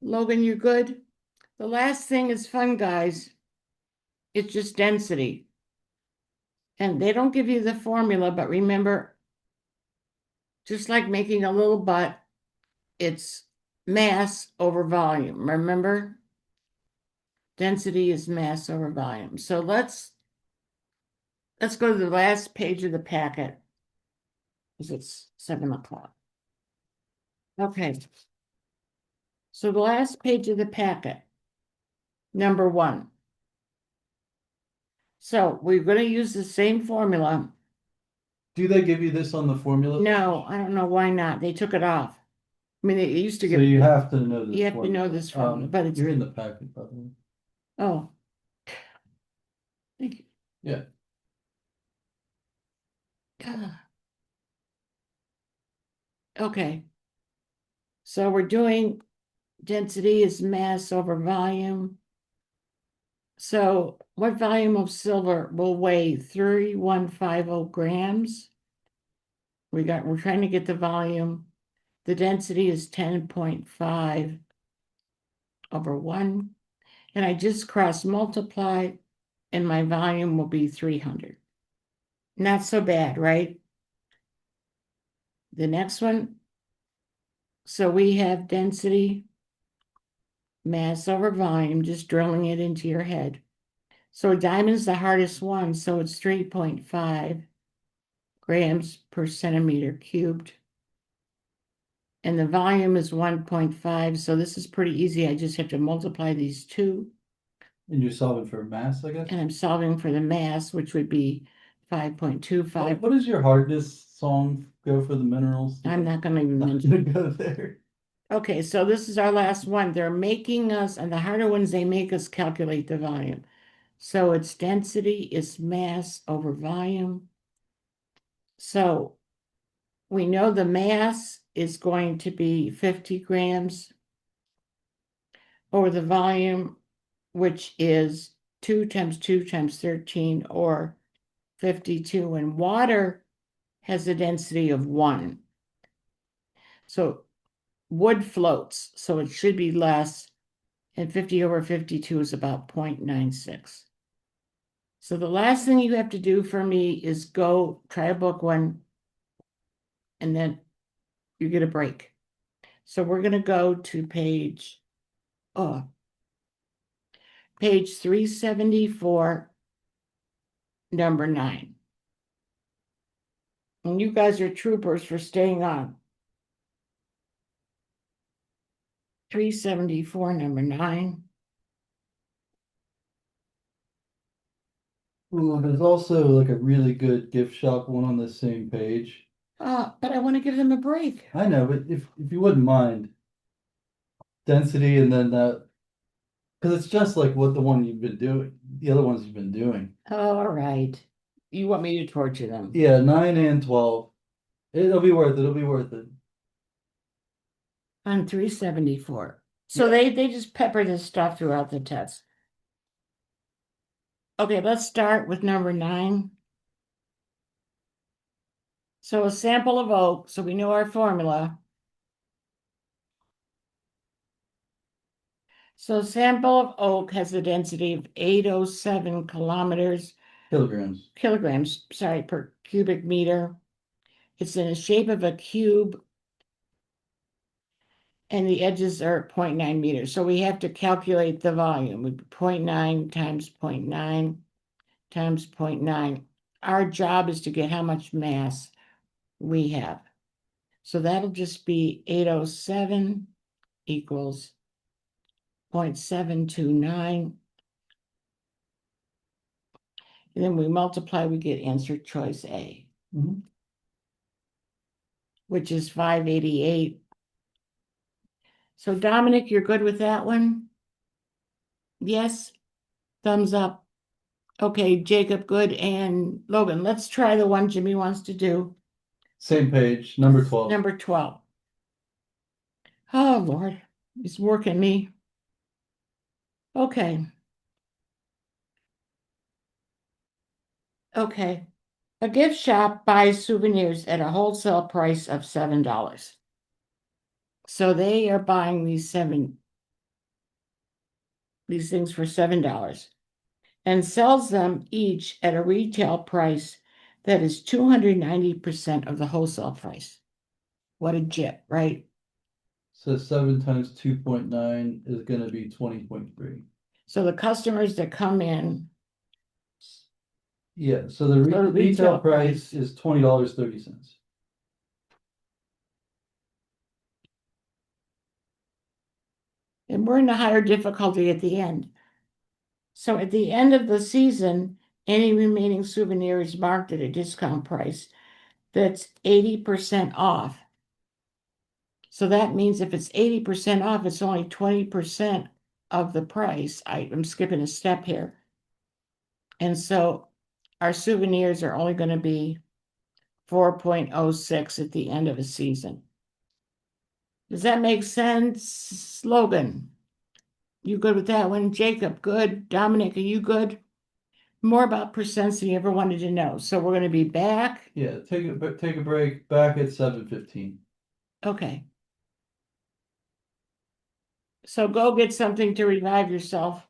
Speaker 1: Logan, you're good? The last thing is fun, guys. It's just density. And they don't give you the formula, but remember, just like making a little butt, it's mass over volume, remember? Density is mass over volume. So let's go to the last page of the packet. Because it's 7 o'clock. Okay. So the last page of the packet, number 1. So we're going to use the same formula.
Speaker 2: Do they give you this on the formula?
Speaker 1: No, I don't know why not. They took it off. I mean, they used to
Speaker 2: So
Speaker 1: give,
Speaker 2: you have to know this.
Speaker 1: you have to know
Speaker 2: formula.
Speaker 1: this formula, but it's,
Speaker 2: You're in the packet, by the way.
Speaker 1: oh. Thank you.
Speaker 2: Yeah.
Speaker 1: Ah. Okay. So we're doing density is mass over volume. So what volume of silver will weigh 3150 grams? We're trying to get the volume. The density is 10.5 over 1. And I just cross multiply, and my volume will be 300. Not so bad, right? The next one. So we have density, mass over volume, just drilling it into your head. So a diamond is the hardest one, so it's 3.5 grams per centimeter cubed. And the volume is 1.5, so this is pretty easy. I just have to multiply these two.
Speaker 2: And you're solving for mass, I guess?
Speaker 1: And I'm solving for the mass, which would be 5.25.
Speaker 2: What does your hardness song go for the minerals?
Speaker 1: I'm not going to even
Speaker 2: Not
Speaker 1: mention.
Speaker 2: gonna go there.
Speaker 1: Okay, so this is our last one. They're making us, and the harder ones, they make us calculate the volume. So it's density is mass over volume. So we know the mass is going to be 50 grams over the volume, which is 2 times 2 times 13, or 52. And water has a density of 1. So wood floats, so it should be less, and 50 over 52 is about 0.96. So the last thing you have to do for me is go try a book one, and then you get a break. So we're going to go to page 374, number 9. And you guys are troopers for staying on. 374, number 9.
Speaker 2: Ooh, there's also like a really good gift shop one on the same page.
Speaker 1: But I want to give them a break.
Speaker 2: I know, but if you wouldn't mind, density and then that, because it's just like what the one you've been doing, the other ones you've been doing.
Speaker 1: All right. You want me to torture them?
Speaker 2: Yeah, 9 and 12. It'll be worth it. It'll be worth it.
Speaker 1: On 374. So they just pepper this stuff throughout the test. Okay, let's start with number 9. So a sample of oak, so we know our formula. So a sample of oak has a density of 807 kilograms, per cubic meter. It's in the shape of a cube, and the edges are 0.9 meters. So we have to calculate the volume. 0.9 times 0.9 times 0.9. Our job is to get how much mass we have. So that'll just be 807 equals 0.729. And then we multiply, we get answer choice A,
Speaker 2: Mhm.
Speaker 1: which is 588. So Dominic, you're good with that one? Yes? Thumbs up. Okay, Jacob, good. And Logan, let's try the one Jimmy wants to do.
Speaker 2: Same page, number 12.
Speaker 1: Number 12. Oh, Lord, he's working me. Okay. Okay. A gift shop buys souvenirs at a wholesale price of $7. So they are buying these things for $7 and sells them each at a retail price that is 290% of the wholesale price. What a jip, right?
Speaker 2: So 7 times 2.9 is gonna be 20.3.
Speaker 1: So the customers that come in,
Speaker 2: Yeah, so the
Speaker 1: So the
Speaker 2: retail
Speaker 1: retail
Speaker 2: price
Speaker 1: price.
Speaker 2: is $20.30.
Speaker 1: and we're in the higher difficulty at the end. So at the end of the season, any remaining souvenir is marked at a discount price that's 80% off. So that means if it's 80% off, it's only 20% of the price. I'm skipping a step here. And so our souvenirs are only going to be 4.06 at the end of a season. Does that make sense, Logan? You good with that one? Jacob, good. Dominic, are you good? More about percents than you ever wanted to know. So we're going to be back.
Speaker 2: Yeah, take a break, back at 7:15.
Speaker 1: Okay. So go get something to revive yourself.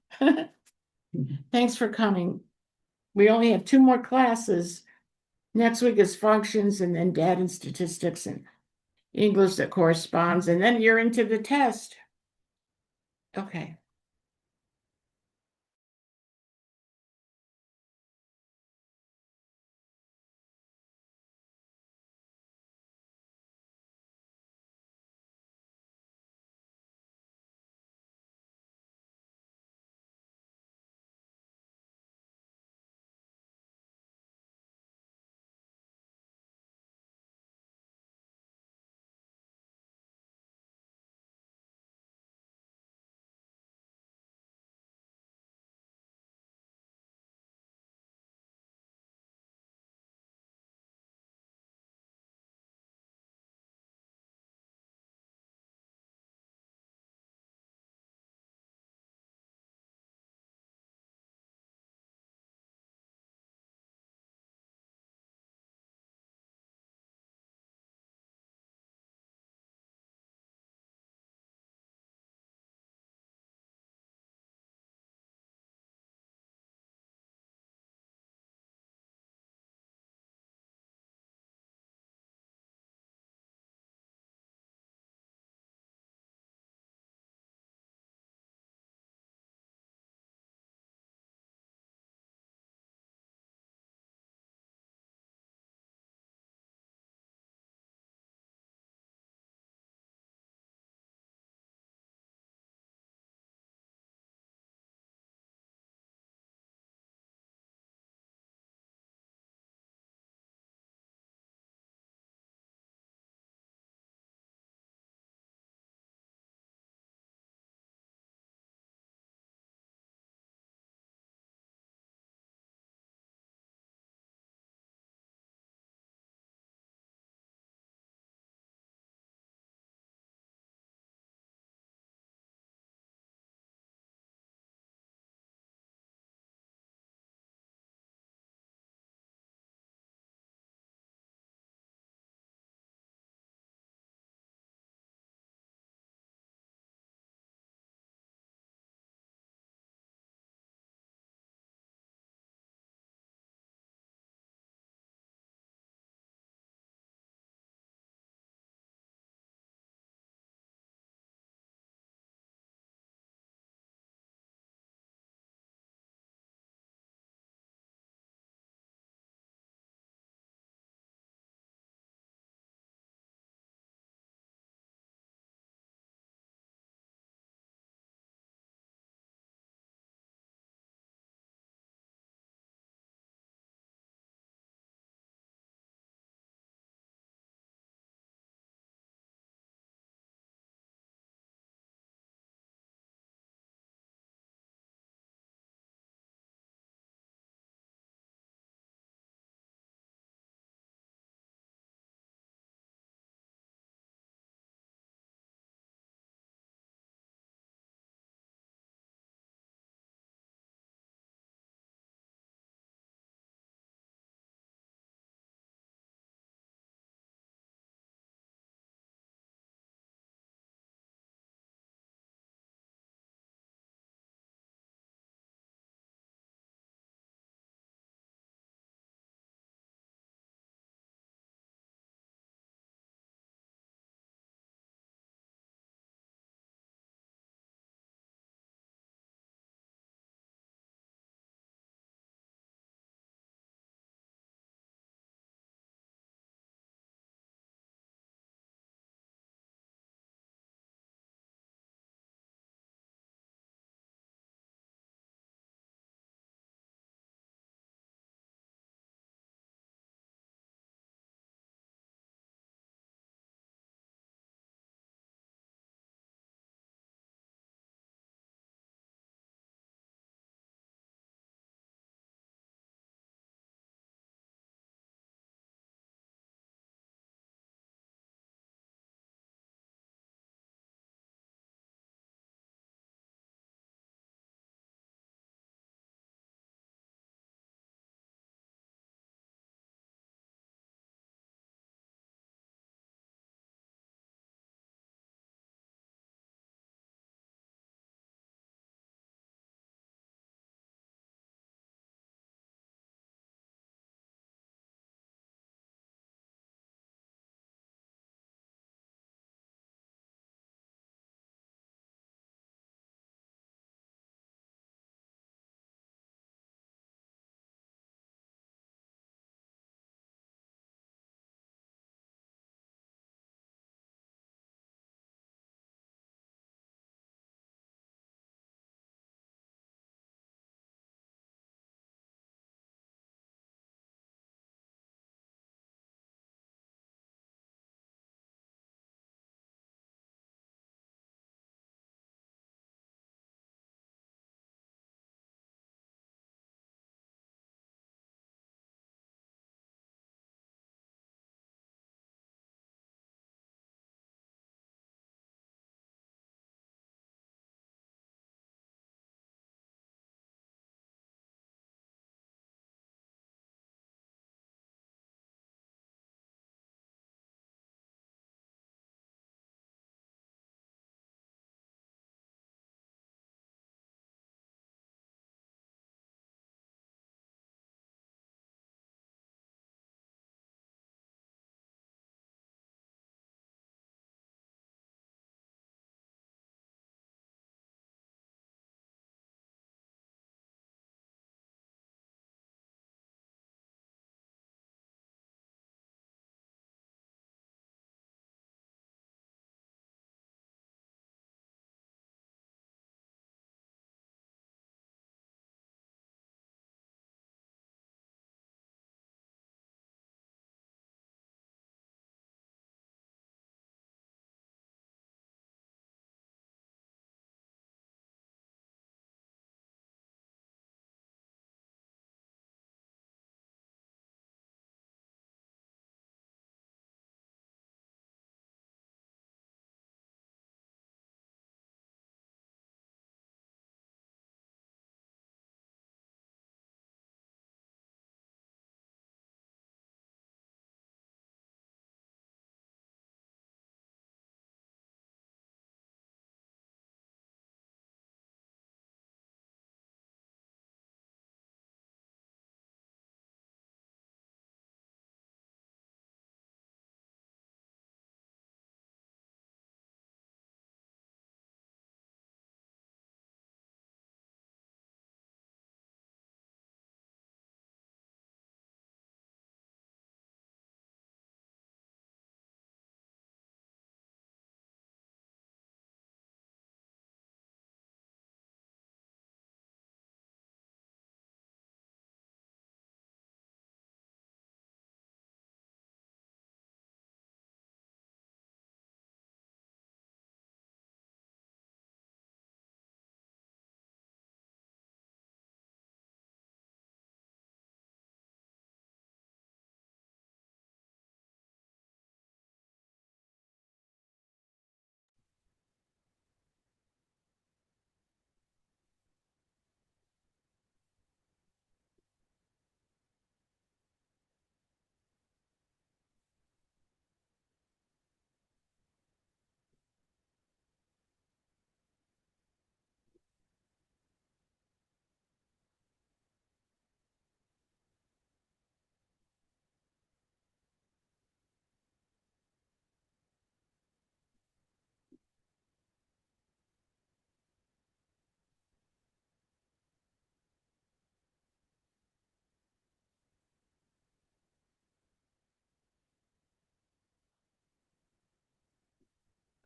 Speaker 1: Thanks for coming. We only have 2 more classes. Next week is functions and then data and statistics and English that corresponds, and then you're into the test. Okay.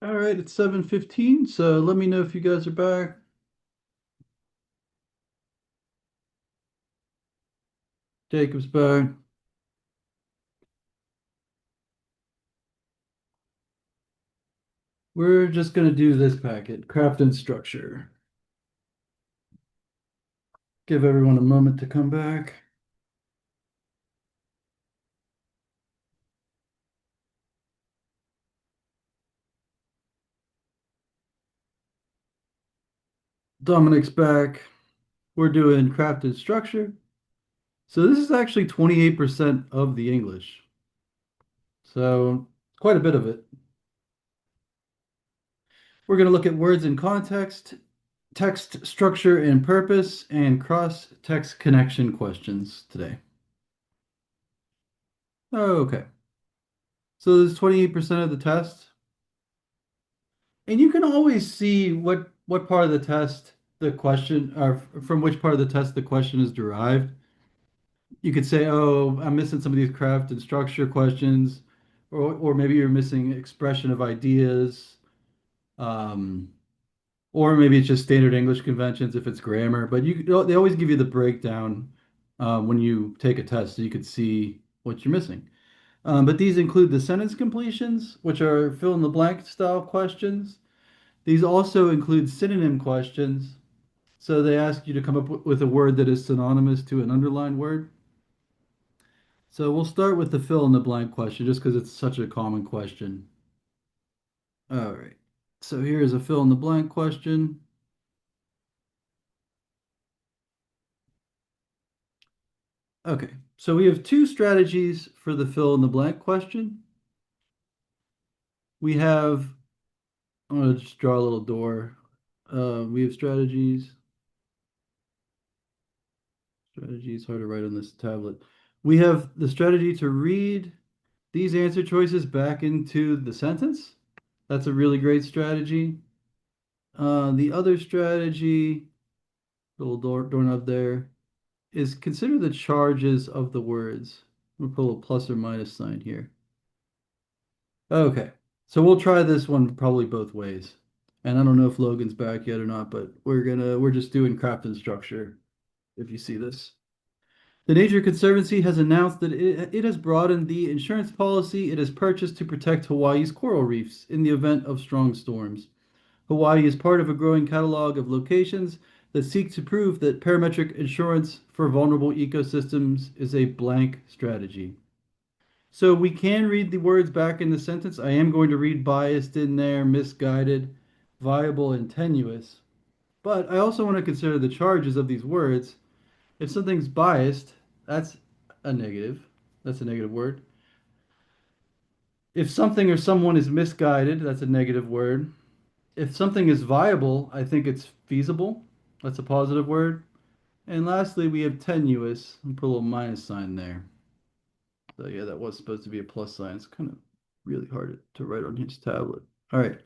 Speaker 2: All right, it's 7:15, so let me know if you guys are back. Jacob's back. We're just going to do this packet, craft and structure. Give everyone a moment to come back. Dominic's back. We're doing craft and structure. So this is actually 28% of the English. So quite a bit of it. We're going to look at words in context, text structure and purpose, and cross-text connection questions today. Okay. So this is 28% of the test. And you can always see what part of the test the question or from which part of the test the question is derived. You could say, "Oh, I'm missing some of these craft and structure questions," or maybe you're missing expression of ideas, um, or maybe it's just standard English conventions if it's grammar. But they always give you the breakdown when you take a test, so you could see what you're missing. But these include the sentence completions, which are fill in the blank style questions. These also include synonym questions. So they ask you to come up with a word that is synonymous to an underlined word. So we'll start with the fill in the blank question just because it's such a common question. All right. So here's a fill in the blank question. Okay. So we have two strategies for the fill in the blank question. We have, I'm going to just draw a little door. We have strategies. Strategy is hard to write on this tablet. We have the strategy to read these answer choices back into the sentence. That's a really great strategy. The other strategy, little doorknob there, is consider the charges of the words. We'll put a little plus or minus sign here. Okay, so we'll try this one probably both ways. And I don't know if Logan's back yet or not, but we're just doing craft and structure if you see this. The Nature Conservancy has announced that it has broadened the insurance policy it has purchased to protect Hawaii's coral reefs in the event of strong storms. Hawaii is part of a growing catalog of locations that seek to prove that parametric insurance for vulnerable ecosystems is a blank strategy. So we can read the words back in the sentence. I am going to read biased in there, misguided, viable, and tenuous. But I also want to consider the charges of these words. If something's biased, that's a negative. That's a negative word. If something or someone is misguided, that's a negative word. If something is viable, I think it's feasible. That's a positive word. And lastly, we have tenuous. I'll put a little minus sign there. So yeah, that was supposed to be a plus sign. It's kind of really hard to write on his tablet. All right.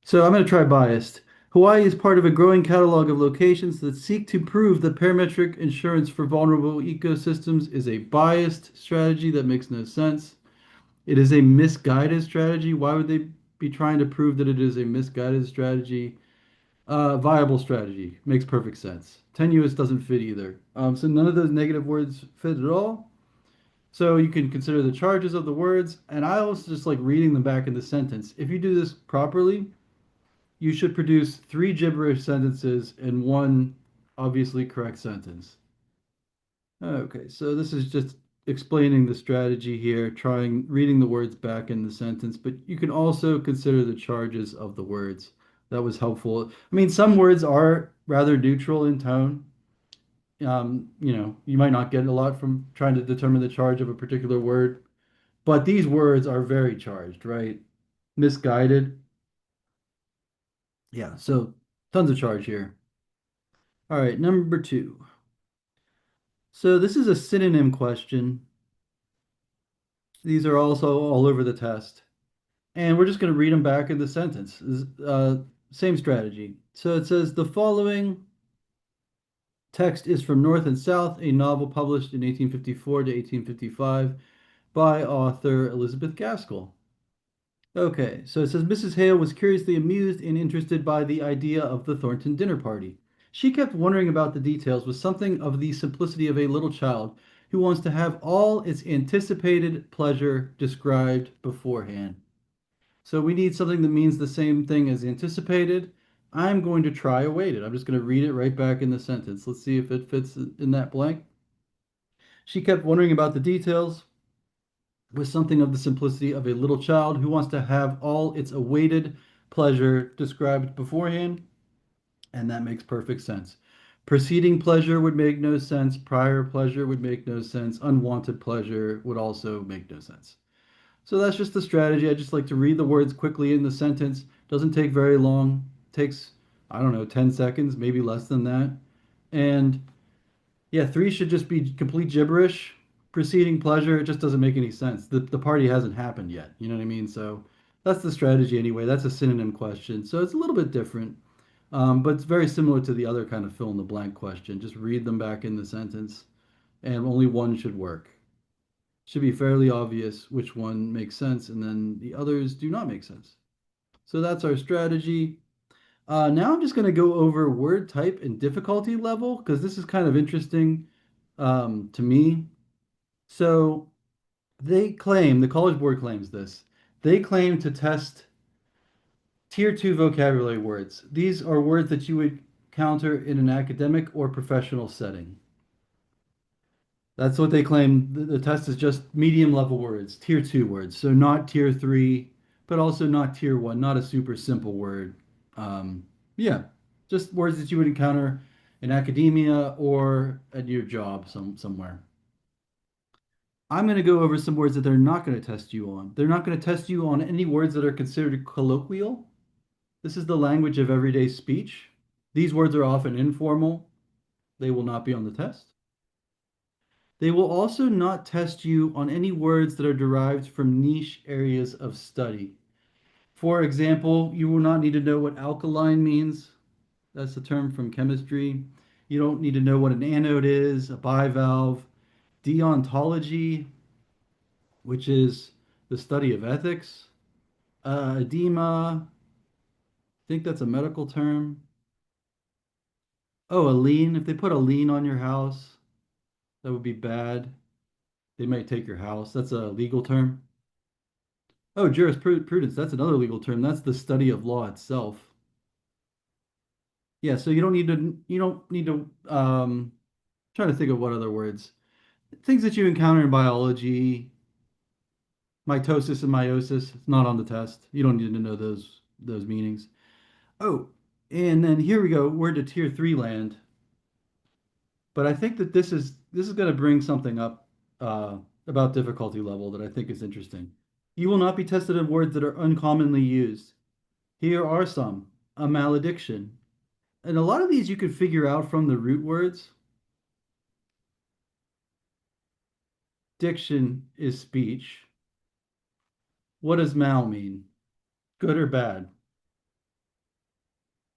Speaker 2: So I'm going to try biased. Hawaii is part of a growing catalog of locations that seek to prove that parametric insurance for vulnerable ecosystems is a biased strategy that makes no sense. It is a misguided strategy. Why would they be trying to prove that it is a misguided strategy? Viable strategy makes perfect sense. Tenuous doesn't fit either. So none of those negative words fit at all. So you can consider the charges of the words, and I also just like reading them back in the sentence. If you do this properly, you should produce three gibberish sentences and one obviously correct sentence. Okay, so this is just explaining the strategy here, trying reading the words back in the sentence, but you can also consider the charges of the words. That was helpful. I mean, some words are rather neutral in tone. You might not get a lot from trying to determine the charge of a particular word, but these words are very charged, right? Misguided. Yeah, so tons of charge here. All right, number two. So this is a synonym question. These are also all over the test. And we're just going to read them back in the sentence. Same strategy. So it says the following text is from North and South, a novel published in 1854 to 1855 by author Elizabeth Gaskell. Okay, so it says Mrs. Hale was curiously amused and interested by the idea of the Thornton dinner party. She kept wondering about the details with something of the simplicity of a little child who wants to have all its anticipated pleasure described beforehand. So we need something that means the same thing as anticipated. I'm going to try awaited. I'm just going to read it right back in the sentence. Let's see if it fits in that blank. She kept wondering about the details with something of the simplicity of a little child who wants to have all its awaited pleasure described beforehand, and that makes perfect sense. Preceding pleasure would make no sense, prior pleasure would make no sense, unwanted pleasure would also make no sense. So that's just the strategy. I just like to read the words quickly in the sentence. Doesn't take very long. Takes, I don't know, 10 seconds, maybe less than that. And yeah, three should just be complete gibberish. Preceding pleasure, it just doesn't make any sense. The party hasn't happened yet. You know what I mean? So that's the strategy anyway. That's a synonym question. So it's a little bit different, but it's very similar to the other kind of fill in the blank question. Just read them back in the sentence, and only one should work. Should be fairly obvious which one makes sense, and then the others do not make sense. So that's our strategy. Now I'm just going to go over word type and difficulty level because this is kind of interesting to me. So they claim, the College Board claims this, they claim to test tier two vocabulary words. These are words that you would counter in an academic or professional setting. That's what they claim. The test is just medium level words, tier two words. So not tier three, but also not tier one, not a super simple word. Yeah, just words that you would encounter in academia or at your job somewhere. I'm going to go over some words that they're not going to test you on. They're not going to test you on any words that are considered colloquial. This is the language of everyday speech. These words are often informal. They will not be on the test. They will also not test you on any words that are derived from niche areas of study. For example, you will not need to know what alkaline means. That's a term from chemistry. You don't need to know what an anode is, a bivalve, deontology, which is the study of ethics, edema, I think that's a medical term. Oh, a lien. If they put a lien on your house, that would be bad. They might take your house. That's a legal term. Oh, jurisprudence. That's another legal term. That's the study of law itself. Yeah, so you don't need to trying to think of what other words. Things that you encounter in biology, mitosis and meiosis, it's not on the test. You don't need to know those meanings. Oh, and then here we go. We're to tier three land. But I think that this is going to bring something up about difficulty level that I think is interesting. You will not be tested on words that are uncommonly used. Here are some: a malediction, and a lot of these you could figure out from the root words. Diction is speech. What does mal mean? Good or bad?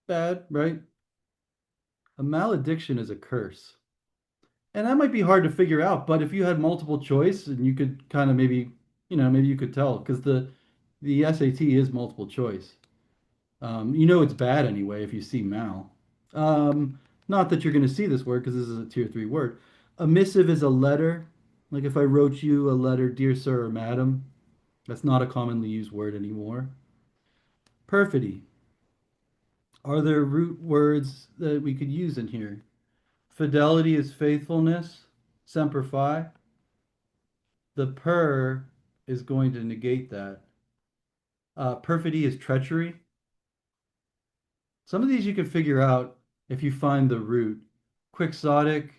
Speaker 2: Bad, right? A malediction is a curse. And that might be hard to figure out, but if you had multiple choice and you could kind of maybe you could tell because the SAT is multiple choice. You know it's bad anyway if you see mal. Not that you're going to see this word because this is a tier three word. A missive is a letter. Like if I wrote you a letter, dear sir or madam, that's not a commonly used word anymore. Perfidy. Are there root words that we could use in here? Fidelity is faithfulness. Semper Fi. The per is going to negate that. Perfidy is treachery. Some of these you can figure out if you find the root. Quixotic.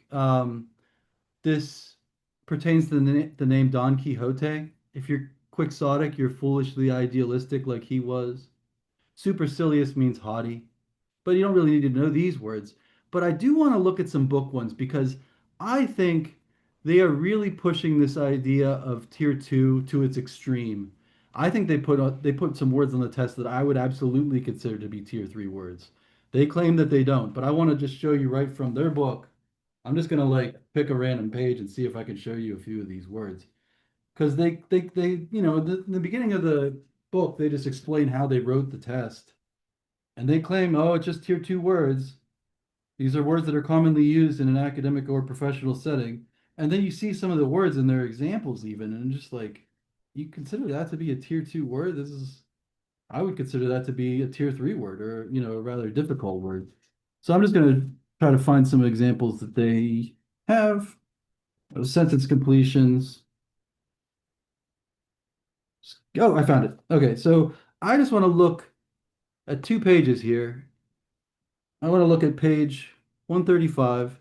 Speaker 2: This pertains to the name Don Quixote. If you're quixotic, you're foolishly idealistic like he was. Supercilious means haughty, but you don't really need to know these words. But I do want to look at some book ones because I think they are really pushing this idea of tier two to its extreme. I think they put some words on the test that I would absolutely consider to be tier three words. They claim that they don't, but I want to just show you right from their book. I'm just gonna like pick a random page and see if I can show you a few of these words because they the beginning of book, they just explain how they wrote the test. And they claim, oh, it's just tier two words. These are words that are commonly used in an academic or professional setting. And then you see some of the words in their examples even, and just like, you consider that to be a tier two word? I would consider that to be a tier three word, or, a rather difficult word. So I'm just going to try to find some examples that they have. Sentence completions. Oh, I found it. Okay, so I just want to look at 2 pages here. I want to look at page 135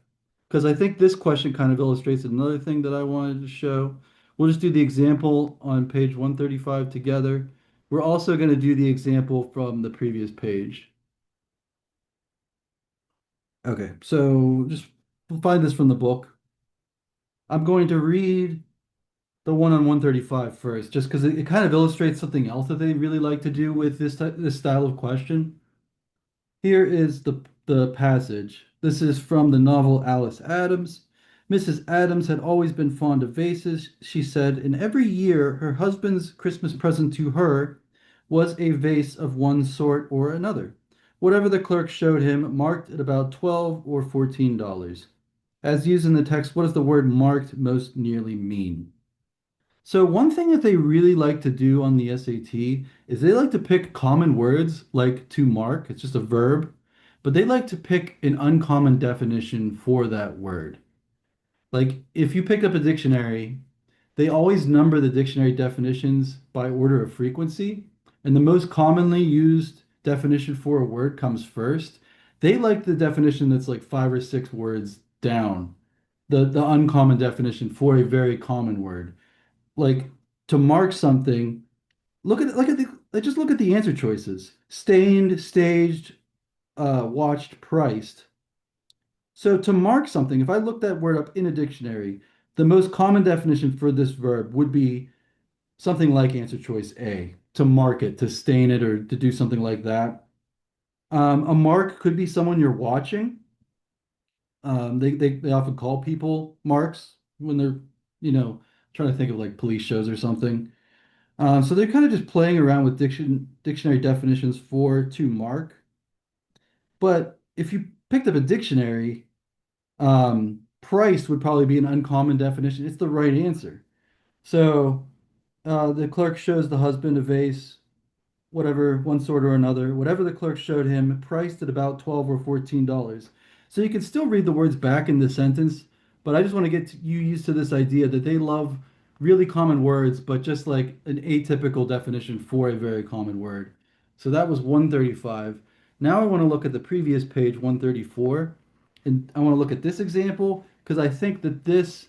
Speaker 2: because I think this question kind of illustrates another thing that I wanted to show. We'll just do the example on page 135 together. We're also going to do the example from the previous page. Okay, so just find this from the book. I'm going to read the one on 135 first, just because it kind of illustrates something else that they really like to do with this style of question. Here is the passage. This is from the novel Alice Adams. Mrs. Adams had always been fond of vases, she said, and every year her husband's Christmas present to her was a vase of one sort or another. Whatever the clerk showed him, marked at about $12 or $14. As used in the text, what does the word marked most nearly mean? So one thing that they really like to do on the SAT is they like to pick common words like to mark, it's just a verb, but they like to pick an uncommon definition for that word. Like if you picked up a dictionary, they always number the dictionary definitions by order of frequency, and the most commonly used definition for a word comes first. They like the definition that's like 5 or 6 words down, the uncommon definition for a very common word. Like to mark something, just look at the answer choices. Stained, staged, watched, priced. So to mark something, if I look that word up in a dictionary, the most common definition for this verb would be something like answer choice A, to mark it, to stain it, or to do something like that. A mark could be someone you're watching. They often call people marks when they're, you know, trying to think of like police shows or something. So they're kind of just playing around with dictionary definitions for to mark. But if you picked up a dictionary, price would probably be an uncommon definition. It's the right answer. So the clerk shows the husband a vase, whatever, one sort or another, whatever the clerk showed him, priced at about $12 or $14. So you can still read the words back in the sentence, but I just want to get you used to this idea that they love really common words, but just like an atypical definition for a very common word. So that was 135. Now I want to look at the previous page, 134, and I want to look at this example because I think that this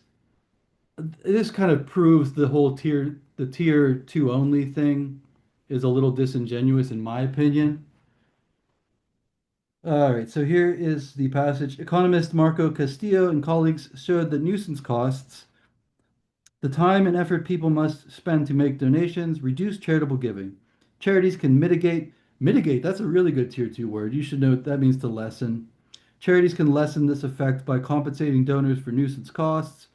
Speaker 2: kind of proves the tier two only thing is a little disingenuous in my opinion. All right, so here is the passage. Economist Marco Castillo and colleagues showed that nuisance costs, the time and effort people must spend to make donations, reduce charitable giving. Charities can mitigate, that's a really good tier two word. You should note that means to lessen. Charities can lessen this effect by compensating donors for nuisance costs.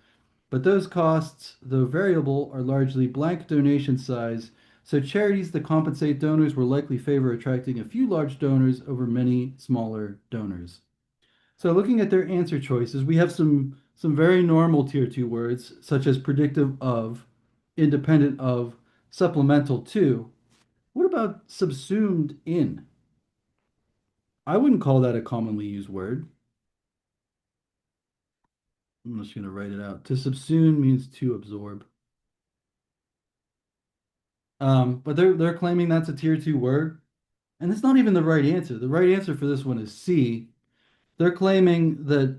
Speaker 2: But those costs, though variable, are largely blank donation size, so charities that compensate donors will likely favor attracting a few large donors over many smaller donors. So looking at their answer choices, we have some very normal tier two words, such as predictive of, independent of, supplemental to. What about subsumed in? I wouldn't call that a commonly used word. I'm just going to write it out. To subsume means to absorb. But they're claiming that's a tier two word, and it's not even the right answer. The right answer for this one is C. They're claiming that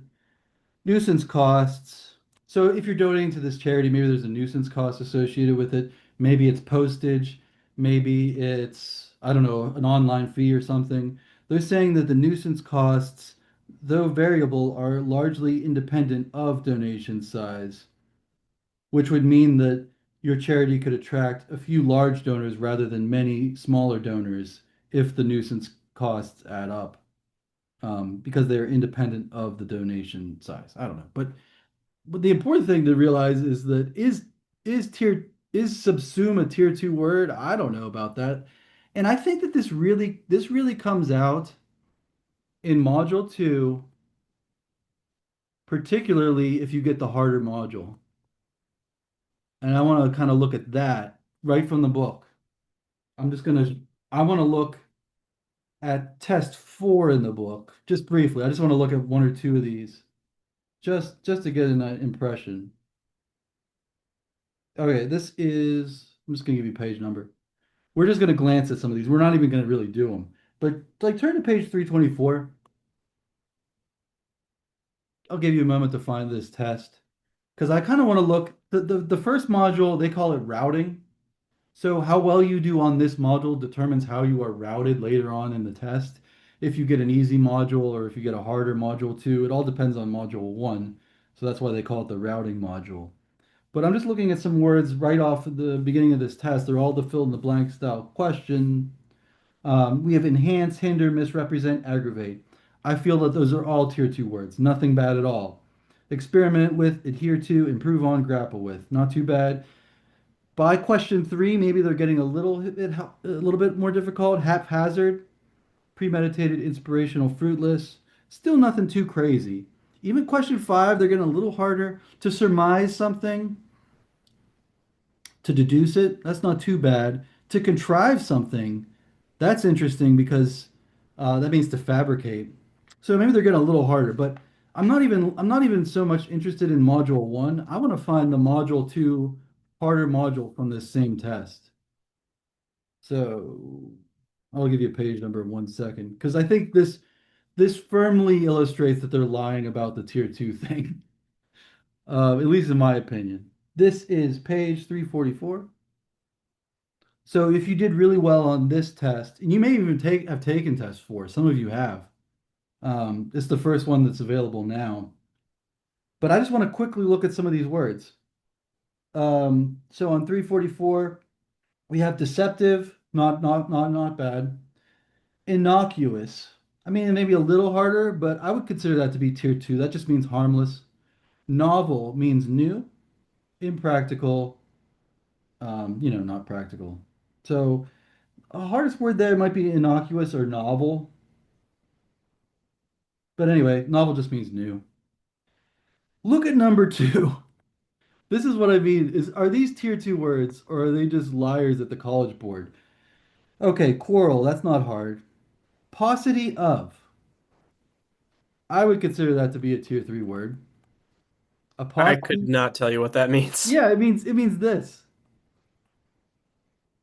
Speaker 2: nuisance costs. So if you're donating to this charity, maybe there's a nuisance cost associated with it. Maybe it's postage. Maybe it's, I don't know, an online fee or something. They're saying that the nuisance costs, though variable, are largely independent of donation size, which would mean that your charity could attract a few large donors rather than many smaller donors if the nuisance costs add up, because they're independent of the donation size. I don't know, but the important thing to realize is that is Is subsume a tier two word? I don't know about that. And I think that this really comes out in module two, particularly if you get the harder module. And I want to kind of look at that right from the book. I'm just gonna I want to look at test four in the book, just briefly. I just want to look at one or two of these, just to get an impression. Okay, this is I'm just gonna give you page number. We're just gonna glance at some of these. We're not even gonna really do them. But like turn to page 324. I'll give you a moment to find this test because I kind of want to look the first module, they call it routing. So how well you do on this module determines how you are routed later on in the test. If you get an easy module or if you get a harder module too, it all depends on module one. So that's why they call it the routing module. But I'm just looking at some words right off at the beginning of this test. They're all the fill in the blank style question. We have enhance, hinder, misrepresent, aggravate. I feel that those are all tier two words. Nothing bad at all. Experiment with, adhere to, improve on, grapple with. Not too bad. By question three, maybe they're getting a little bit more difficult. Haphazard, premeditated, inspirational, fruitless. Still nothing too crazy. Even question five, they're getting a little harder. To surmise something, to deduce it, that's not too bad. To contrive something, that's interesting because that means to fabricate. So maybe they're getting a little harder, but I'm not even so much interested in module one. I want to find the module two harder module from this same test. So I'll give you a page number in 1 second because I think this firmly illustrates that they're lying about the tier two thing, at least in my opinion. This is page 344. So if you did really well on this test, and you may even have taken test four, some of you have. It's the first one that's available now. But I just want to quickly look at some of these words. So on 344, we have deceptive, not bad. Innocuous. I mean, it may be a little harder, but I would consider that to be tier two. That just means harmless. Novel means new, impractical, not practical. So a hardest word there might be innocuous or novel. But anyway, novel just means new. Look at number two. This is what I mean is are these tier two words or are they just liars at the college board? Okay, quarrel, that's not hard. Paucity of. I would consider that to be a tier three word. A
Speaker 3: I could
Speaker 2: paucity?
Speaker 3: not tell you what that means.
Speaker 2: Yeah, it means this.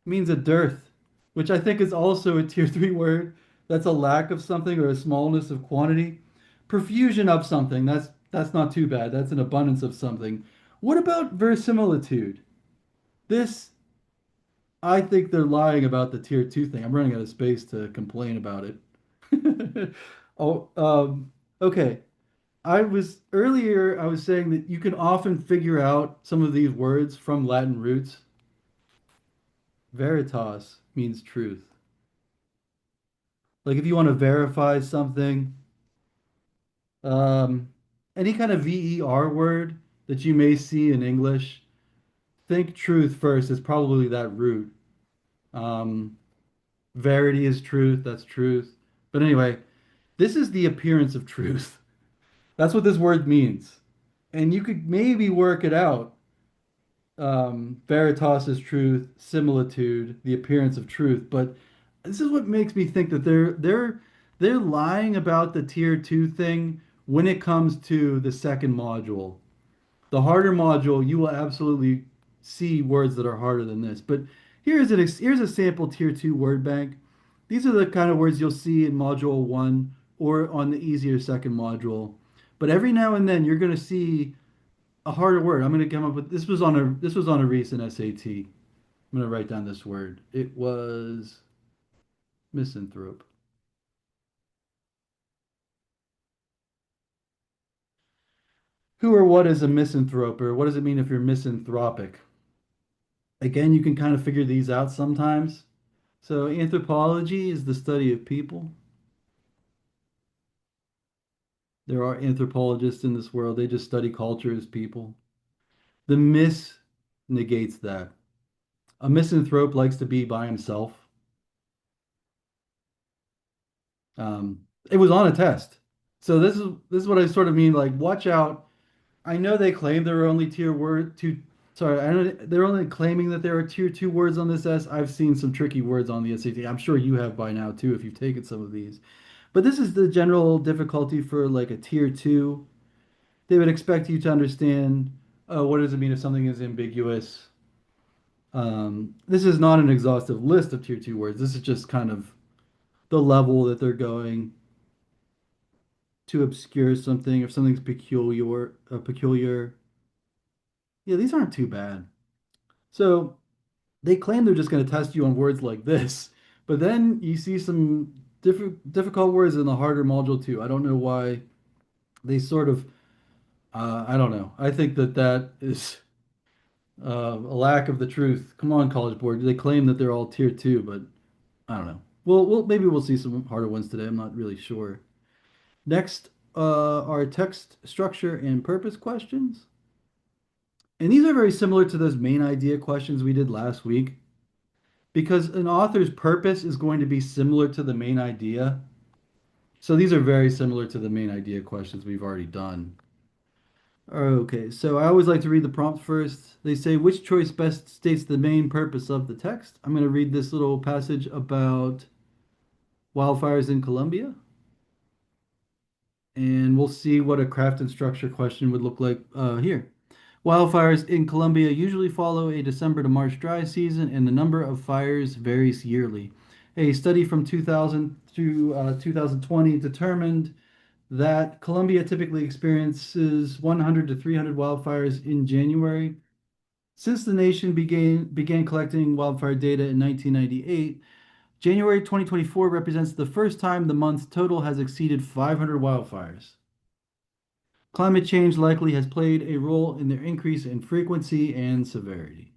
Speaker 2: It means a dearth, which I think is also a tier three word. That's a lack of something or a smallness of quantity. Profusion of something. That's not too bad. That's an abundance of something. What about verisimilitude? This I think they're lying about the tier two thing. I'm running out of space to complain about it. Oh, okay. I was saying that you can often figure out some of these words from Latin roots. Veritas means truth. Like if you want to verify something, um, any kind of VER word that you may see in English, think truth first. It's probably that root. Um, Verity is truth. That's truth. But anyway, this is the appearance of truth. That's what this word means. And you could maybe work it out. Veritas is truth, similitude, the appearance of truth. But this is what makes me think that they're lying about the tier two thing when it comes to the second module. The harder module, you will absolutely see words that are harder than this. But here's a sample tier two word bank. These are the kind of words you'll see in module one or on the easier second module. But every now and then you're going to see a harder word. I'm going to come up with this was on a recent SAT. I'm going to write down this word. It was misanthrope. Who or what is a misanthrope, or what does it mean if you're misanthropic? Again, you can kind of figure these out sometimes. So, anthropology is the study of people. There are anthropologists in this world, they just study culture as people. The mis negates that. A misanthrope likes to be by himself. It was on a test. So this is what I sort of mean. Like, watch out. I know they claim there are only tier word two. Sorry, I know they're only claiming that there are tier two words on this S. I've seen some tricky words on the SAT. I'm sure you have by now too if you've taken some of these. But this is the general difficulty for like a tier two. They would expect you to understand what does it mean if something is ambiguous. This is not an exhaustive list of tier two words. This is just kind of the level that they're going to obscure something. If something's peculiar. Yeah, these aren't too bad. So they claim they're just going to test you on words like this, but then you see some difficult words in the harder module too. I don't know why they sort of. I don't know. I think that that is a lack of the truth. Come on, College Board. They claim that they're all tier two, but I don't know. Maybe we'll see some harder ones today. I'm not really sure. Next are text structure and purpose questions. And these are very similar to those main idea questions we did last week because an author's purpose is going to be similar to the main idea. So these are very similar to the main idea questions we've already done. Okay, so I always like to read the prompt first. They say, which choice best states the main purpose of the text? I'm going to read this little passage about wildfires in Colombia, and we'll see what a craft and structure question would look like here. Wildfires in Colombia usually follow a December to March dry season, and the number of fires varies yearly. A study from 2000 to 2020 determined that Colombia typically experiences 100 to 300 wildfires in January. Since the nation began collecting wildfire data in 1998, January 2024 represents the first time the month's total has exceeded 500 wildfires. Climate change likely has played a role in their increase in frequency and severity.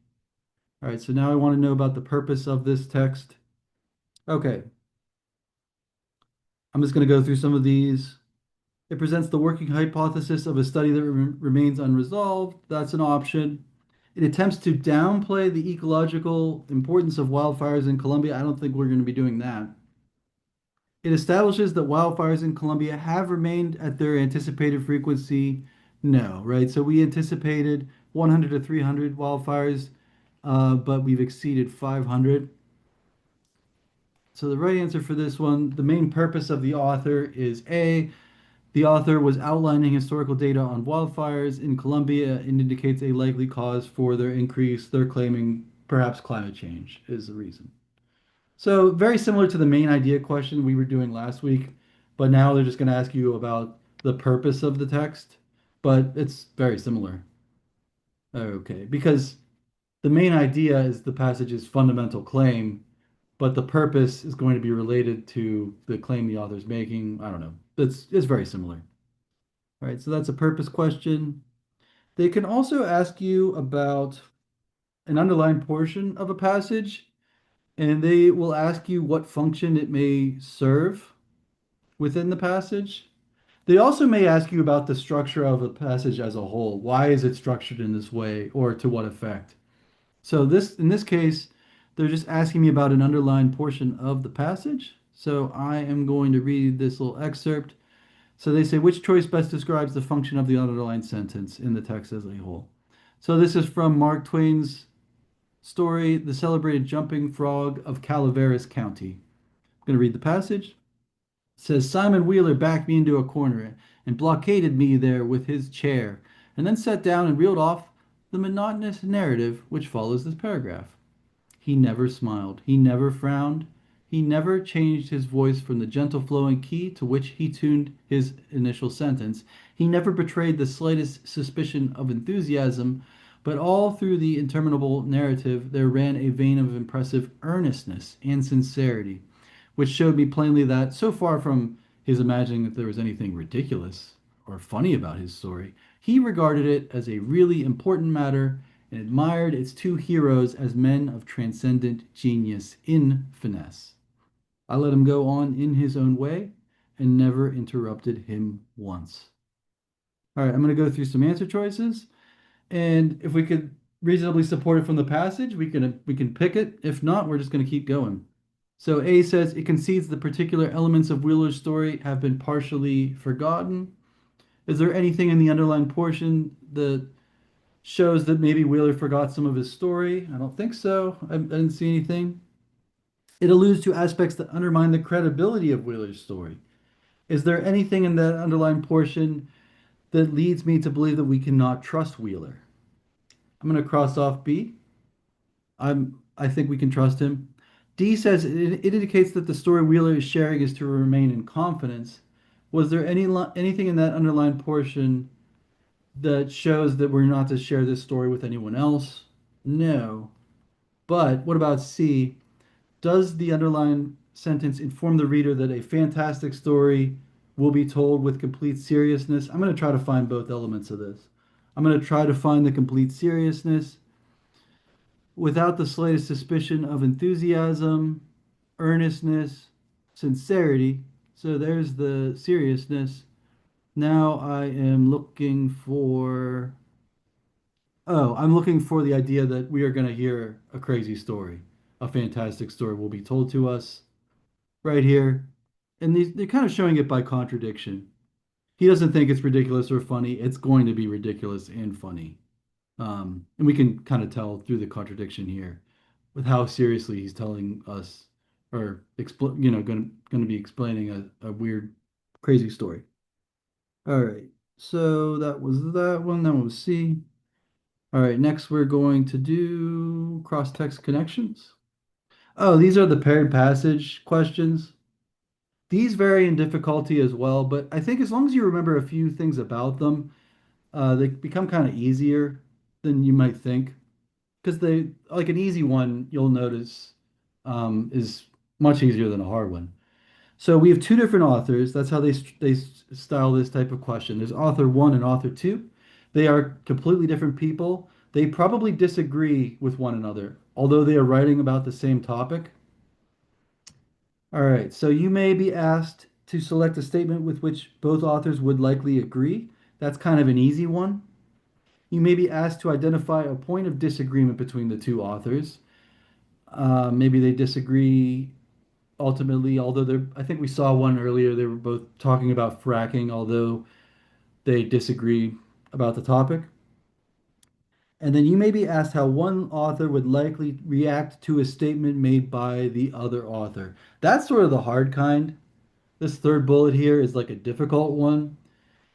Speaker 2: All right, so now I want to know about the purpose of this text. Okay, I'm just going to go through some of these. It presents the working hypothesis of a study that remains unresolved. That's an option. It attempts to downplay the ecological importance of wildfires in Colombia. I don't think we're going to be doing that. It establishes that wildfires in Colombia have remained at their anticipated frequency. No, right? So we anticipated 100 to 300 wildfires, but we've exceeded 500. So the right answer for this one, the main purpose of the author is A. The author was outlining historical data on wildfires in Colombia and indicates a likely cause for their increase. They're claiming perhaps climate change is the reason. So very similar to the main idea question we were doing last week, but now they're just going to ask you about the purpose of the text, but it's very similar. Okay, because the main idea is the passage's fundamental claim, but the purpose is going to be related to the claim the author's making. I don't know. It's very similar. All right, so that's a purpose question. They can also ask you about an underlined portion of a passage, and they will ask you what function it may serve within the passage. They also may ask you about the structure of a passage as a whole. Why is it structured in this way, or to what effect? So in this case, they're just asking me about an underlined portion of the passage. So I am going to read this little excerpt. So they say, which choice best describes the function of the underlined sentence in the text as a whole? So this is from Mark Twain's story, The Celebrated Jumping Frog of Calaveras County. I'm going to read the passage. It says, Simon Wheeler backed me into a corner and blockaded me there with his chair, and then sat down and reeled off the monotonous narrative which follows this paragraph. He never smiled. He never frowned. He never changed his voice from the gentle flowing key to which he tuned his initial sentence. He never betrayed the slightest suspicion of enthusiasm, but all through the interminable narrative there ran a vein of impressive earnestness and sincerity, which showed me plainly that, so far from his imagining that there was anything ridiculous or funny about his story, he regarded it as a really important matter and admired its two heroes as men of transcendent genius in finesse. I let him go on in his own way and never interrupted him once. All right, I'm going to go through some answer choices. And if we could reasonably supported from the passage, we can pick it. If not, we're just going to keep going. So A says it concedes the particular elements of Wheeler's story have been partially forgotten. Is there anything in the underlying portion that shows that maybe Wheeler forgot some of his story? I don't think so. I didn't see anything. It alludes to aspects that undermine the credibility of Wheeler's story. Is there anything in that underlying portion that leads me to believe that we cannot trust Wheeler? I'm going to cross off B. I think we can trust him. D says it indicates that the story Wheeler is sharing is to remain in confidence. Was there anything in that underlying portion that shows that we're not to share this story with anyone else? No. But what about C? Does the underlying sentence inform the reader that a fantastic story will be told with complete seriousness? I'm going to try to find both elements of this. I'm going to try to find the complete seriousness without the slightest suspicion of enthusiasm, earnestness, sincerity. So there's the seriousness. Now I am looking for. Oh, I'm looking for the idea that we are going to hear a crazy story. A fantastic story will be told to us right here. And they're kind of showing it by contradiction. He doesn't think it's ridiculous or funny. It's going to be ridiculous and funny. And we can kind of tell through the contradiction here with how seriously he's telling us or going to be explaining a weird, crazy story. All right. So that was that one. That one was C. All right. Next, we're going to do cross-text connections. Oh, these are the paired passage questions. These vary in difficulty as well, but I think as long as you remember a few things about them, they become kind of easier than you might think. Because they like an easy one, you'll notice, is much easier than a hard one. So we have two different authors. That's how they style this type of question. There's author one and author two. They are completely different people. They probably disagree with one another, although they are writing about the same topic. All right, so you may be asked to select a statement with which both authors would likely agree. That's kind of an easy one. You may be asked to identify a point of disagreement between the two authors. Maybe they disagree ultimately, although I think we saw one earlier. They were both talking about fracking, although they disagree about the topic. And then you may be asked how one author would likely react to a statement made by the other author. That's sort of the hard kind. This third bullet here is like a difficult one.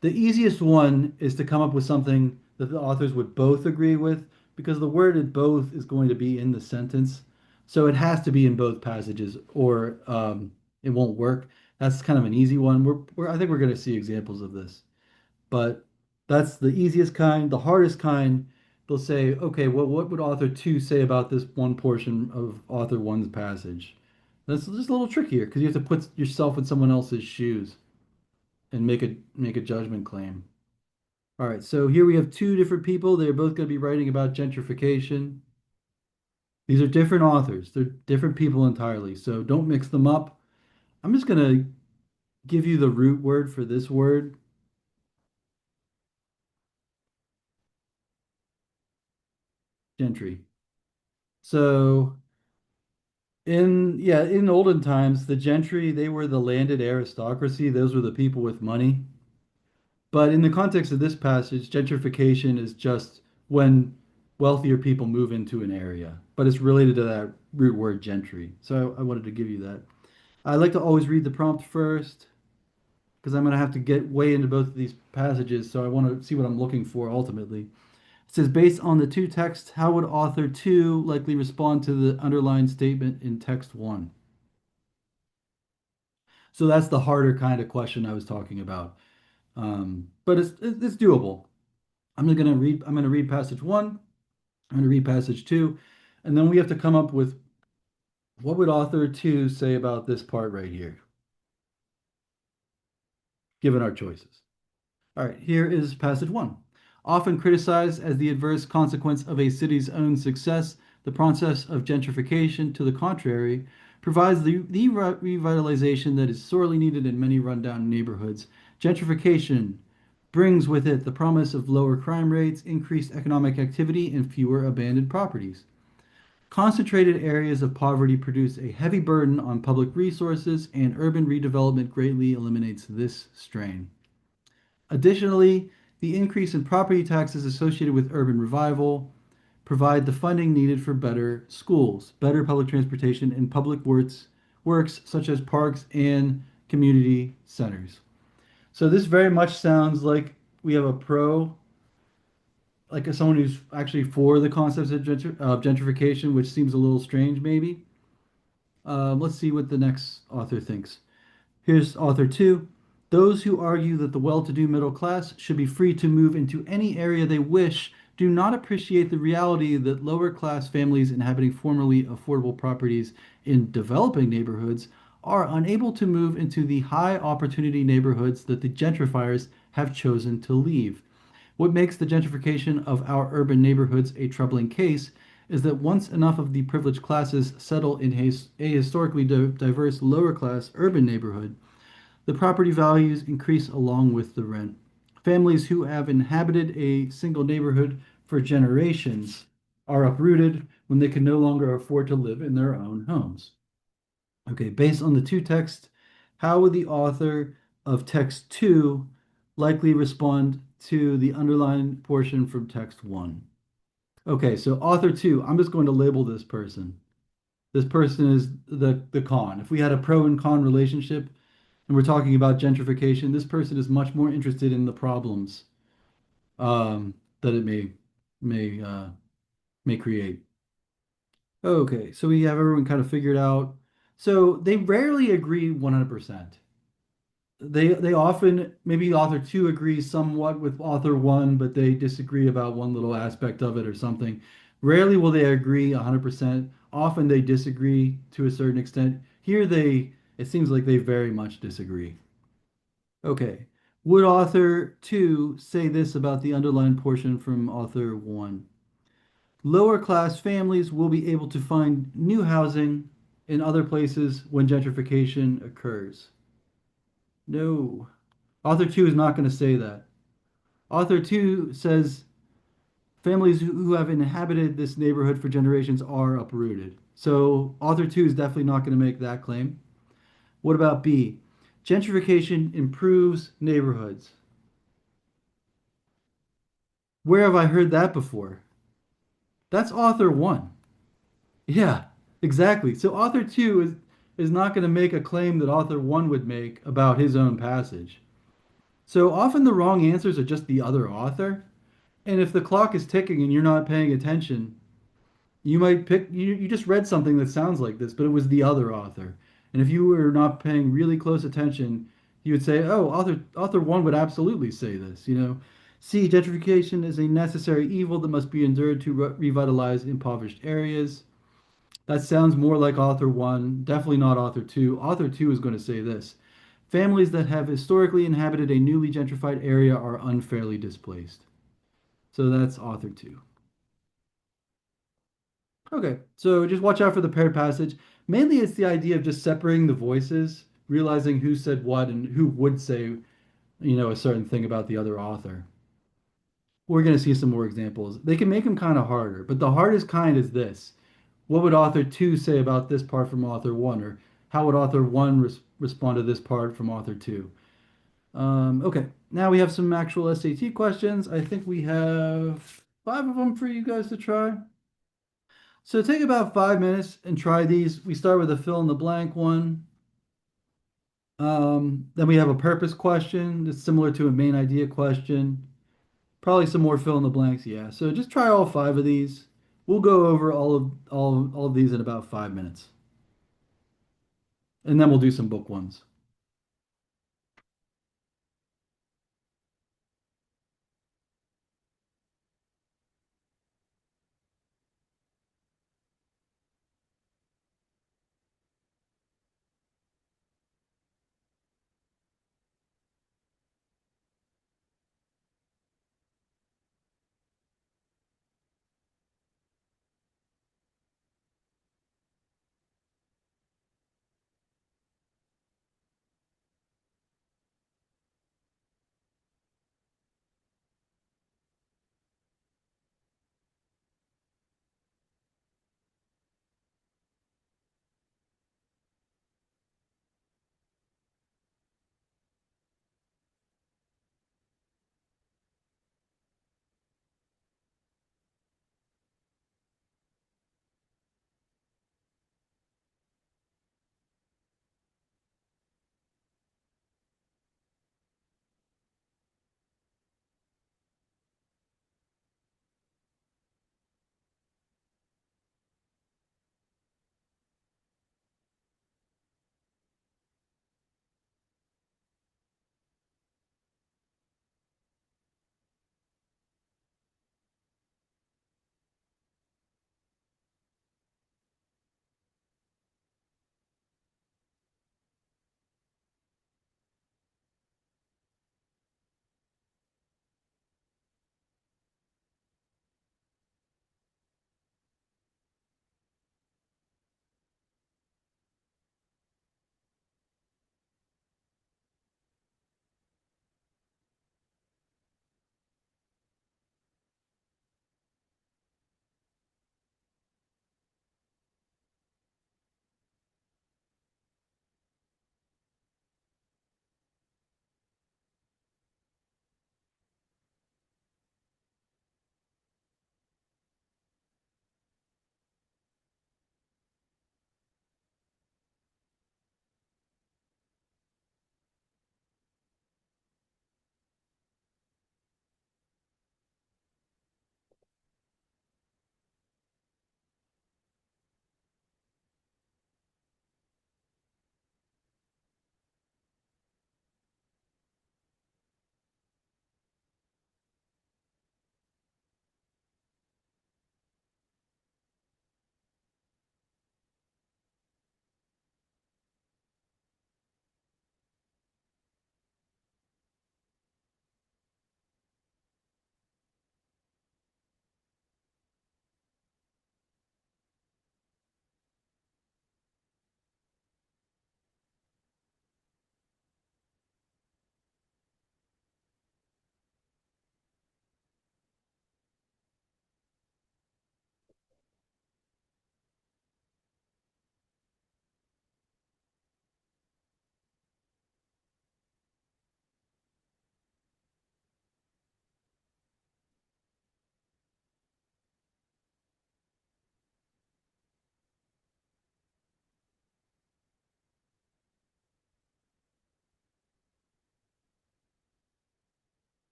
Speaker 2: The easiest one is to come up with something that the authors would both agree with because the word in both is going to be in the sentence. So it has to be in both passages or it won't work. That's kind of an easy one. I think we're going to see examples of this. But that's the easiest kind. The hardest kind, they'll say, okay, well, what would author two say about this one portion of author one's passage? That's just a little trickier because you have to put yourself in someone else's shoes and make a judgment claim. All right, so here we have two different people. They're both going to be writing about gentrification. These are different authors. They're different people entirely, so don't mix them up. I'm just going to give you the root word for this word. Gentry. So in olden times, the gentry, they were the landed aristocracy. Those were the people with money. But in the context of this passage, gentrification is just when wealthier people move into an area, but it's related to that root word gentry. So I wanted to give you that. I like to always read the prompt first because I'm going to have to get way into both of these passages. So I want to see what I'm looking for ultimately. It says, based on the two texts, how would author two likely respond to the underlined statement in text one? So that's the harder kind of question I was talking about. But it's doable. I'm going to read passage one. I'm going to read passage two, and then we have to come up with what would author two say about this part right here, given our choices. All right, here is passage one. Often criticized as the adverse consequence of a city's own success, the process of gentrification, to the contrary, provides the revitalization that is sorely needed in many rundown neighborhoods. Gentrification brings with it the promise of lower crime rates, increased economic activity, and fewer abandoned properties. Concentrated areas of poverty produce a heavy burden on public resources, and urban redevelopment greatly eliminates this strain. Additionally, the increase in property taxes associated with urban revival provide the funding needed for better schools, better public transportation, and public works such as parks and community centers. So this very much sounds like we have a pro, like as someone who's actually for the concepts of gentrification, which seems a little strange, maybe. Let's see what the next author thinks. Here's author two. Those who argue that the well-to-do middle class should be free to move into any area they wish do not appreciate the reality that lower class families inhabiting formerly affordable properties in developing neighborhoods are unable to move into the high opportunity neighborhoods that the gentrifiers have chosen to leave. What makes the gentrification of our urban neighborhoods a troubling case is that once enough of the privileged classes settle in a historically diverse lower class urban neighborhood, the property values increase along with the rent. Families who have inhabited a single neighborhood for generations are uprooted when they can no longer afford to live in their own homes. Okay, based on the two texts, how would the author of text two likely respond to the underlined portion from text one? Okay, so author two, I'm just going to label this person. This person is the con. If we had a pro and con relationship and we're talking about gentrification, this person is much more interested in the problems that it may may create. Okay, so we have everyone kind of figured out. So they rarely agree 100%. They often, maybe author two agrees somewhat with author one, but they disagree about one little aspect of it or something. Rarely will they agree 100%. Often they disagree to a certain extent. Here it seems like they very much disagree. Okay. Would author two say this about the underlined portion from author one? Lower class families will be able to find new housing in other places when gentrification occurs. No. Author 2 is not going to say that. Author 2 says families who have inhabited this neighborhood for generations are uprooted. So author 2 is definitely not going to make that claim. What about B? Gentrification improves neighborhoods. Where have I heard that before? That's author 1. Yeah, exactly. So author 2 is not going to make a claim that author 1 would make about his own passage. So often the wrong answers are just the other author. And if the clock is ticking and you're not paying attention, you might pick, you just read something that sounds like this, but it was the other author. And if you were not paying really close attention, you would say, oh, author one would absolutely say this, you know. C, gentrification is a necessary evil that must be endured to revitalize impoverished areas. That sounds more like author one, definitely not author two. Author two is going to say this. Families that have historically inhabited a newly gentrified area are unfairly displaced. So that's author two. Okay, so just watch out for the paired passage. Mainly, it's the idea of just separating the voices, realizing who said what and who would say, a certain thing about the other author. We're going to see some more examples. They can make them kind of harder, but the hardest kind is this. What would author two say about this part from author one? Or how would author one respond to this part from author two? Okay, now we have some actual SAT questions. I think we have 5 of them for you guys to try. So take about 5 minutes and try these. We start with a fill in the blank one. Then we have a purpose question that's similar to a main idea question. Probably some more fill in the blanks, yeah. So just try all 5 of these. We'll go over all of these in about 5 minutes. And then we'll do some book ones.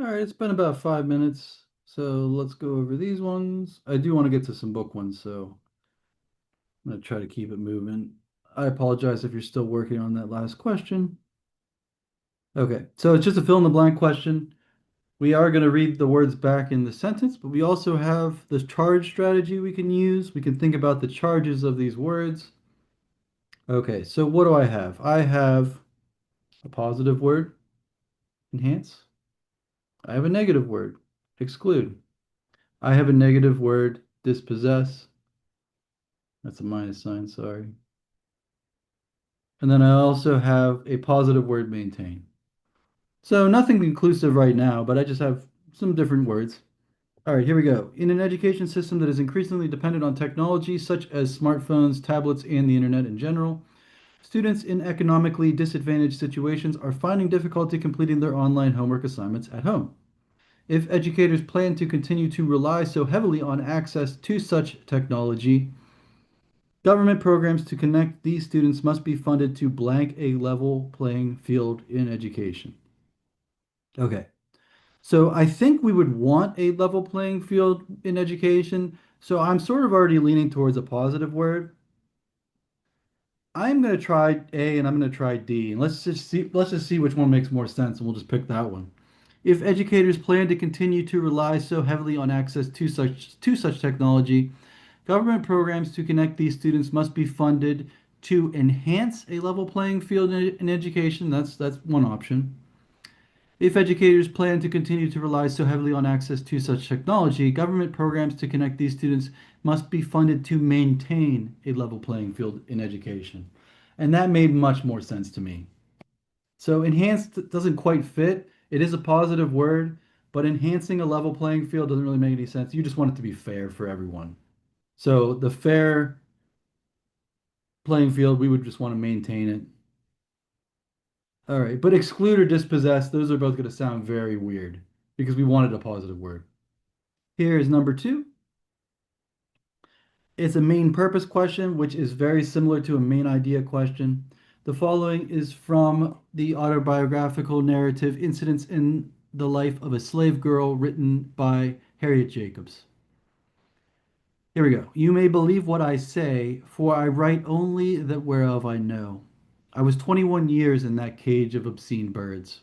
Speaker 2: All right, it's been about 5 minutes, so let's go over these ones. I do want to get to some book ones, so I'm gonna try to keep it moving. I apologize if you're still working on that last question. Okay, so it's just a fill in the blank question. We are going to read the words back in the sentence, but we also have the charge strategy we can use. We can think about the charges of these words. Okay, so what do I have? I have a positive word, enhance. I have a negative word, exclude. I have a negative word, dispossess. That's a minus sign, sorry. And then I also have a positive word, maintain. So nothing conclusive right now, but I just have some different words. All right, here we go. In an education system that is increasingly dependent on technology, such as smartphones, tablets, and the internet in general, students in economically disadvantaged situations are finding difficulty completing their online homework assignments at home. If educators plan to continue to rely so heavily on access to such technology, government programs to connect these students must be funded to blank a level playing field in education. Okay. So I think we would want a level playing field in education. So I'm sort of already leaning towards a positive word. I'm going to try A and I'm going to try D. And let's just see which one makes more sense and we'll just pick that one. If educators plan to continue to rely so heavily on access to such technology, government programs to connect these students must be funded to enhance a level playing field in education. That's one option. If educators plan to continue to rely so heavily on access to such technology, government programs to connect these students must be funded to maintain a level playing field in education. And that made much more sense to me. So enhanced doesn't quite fit. It is a positive word, but enhancing a level playing field doesn't really make any sense. You just want it to be fair for everyone. So the fair playing field, we would just want to maintain it. All right, but exclude or dispossess, those are both going to sound very weird because we wanted a positive word. Here is number two. It's a main purpose question, which is very similar to a main idea question. The following is from the autobiographical narrative Incidents in the Life of a Slave Girl, written by Harriet Jacobs. Here we go. You may believe what I say, for I write only that whereof I know. I was 21 years in that cage of obscene birds.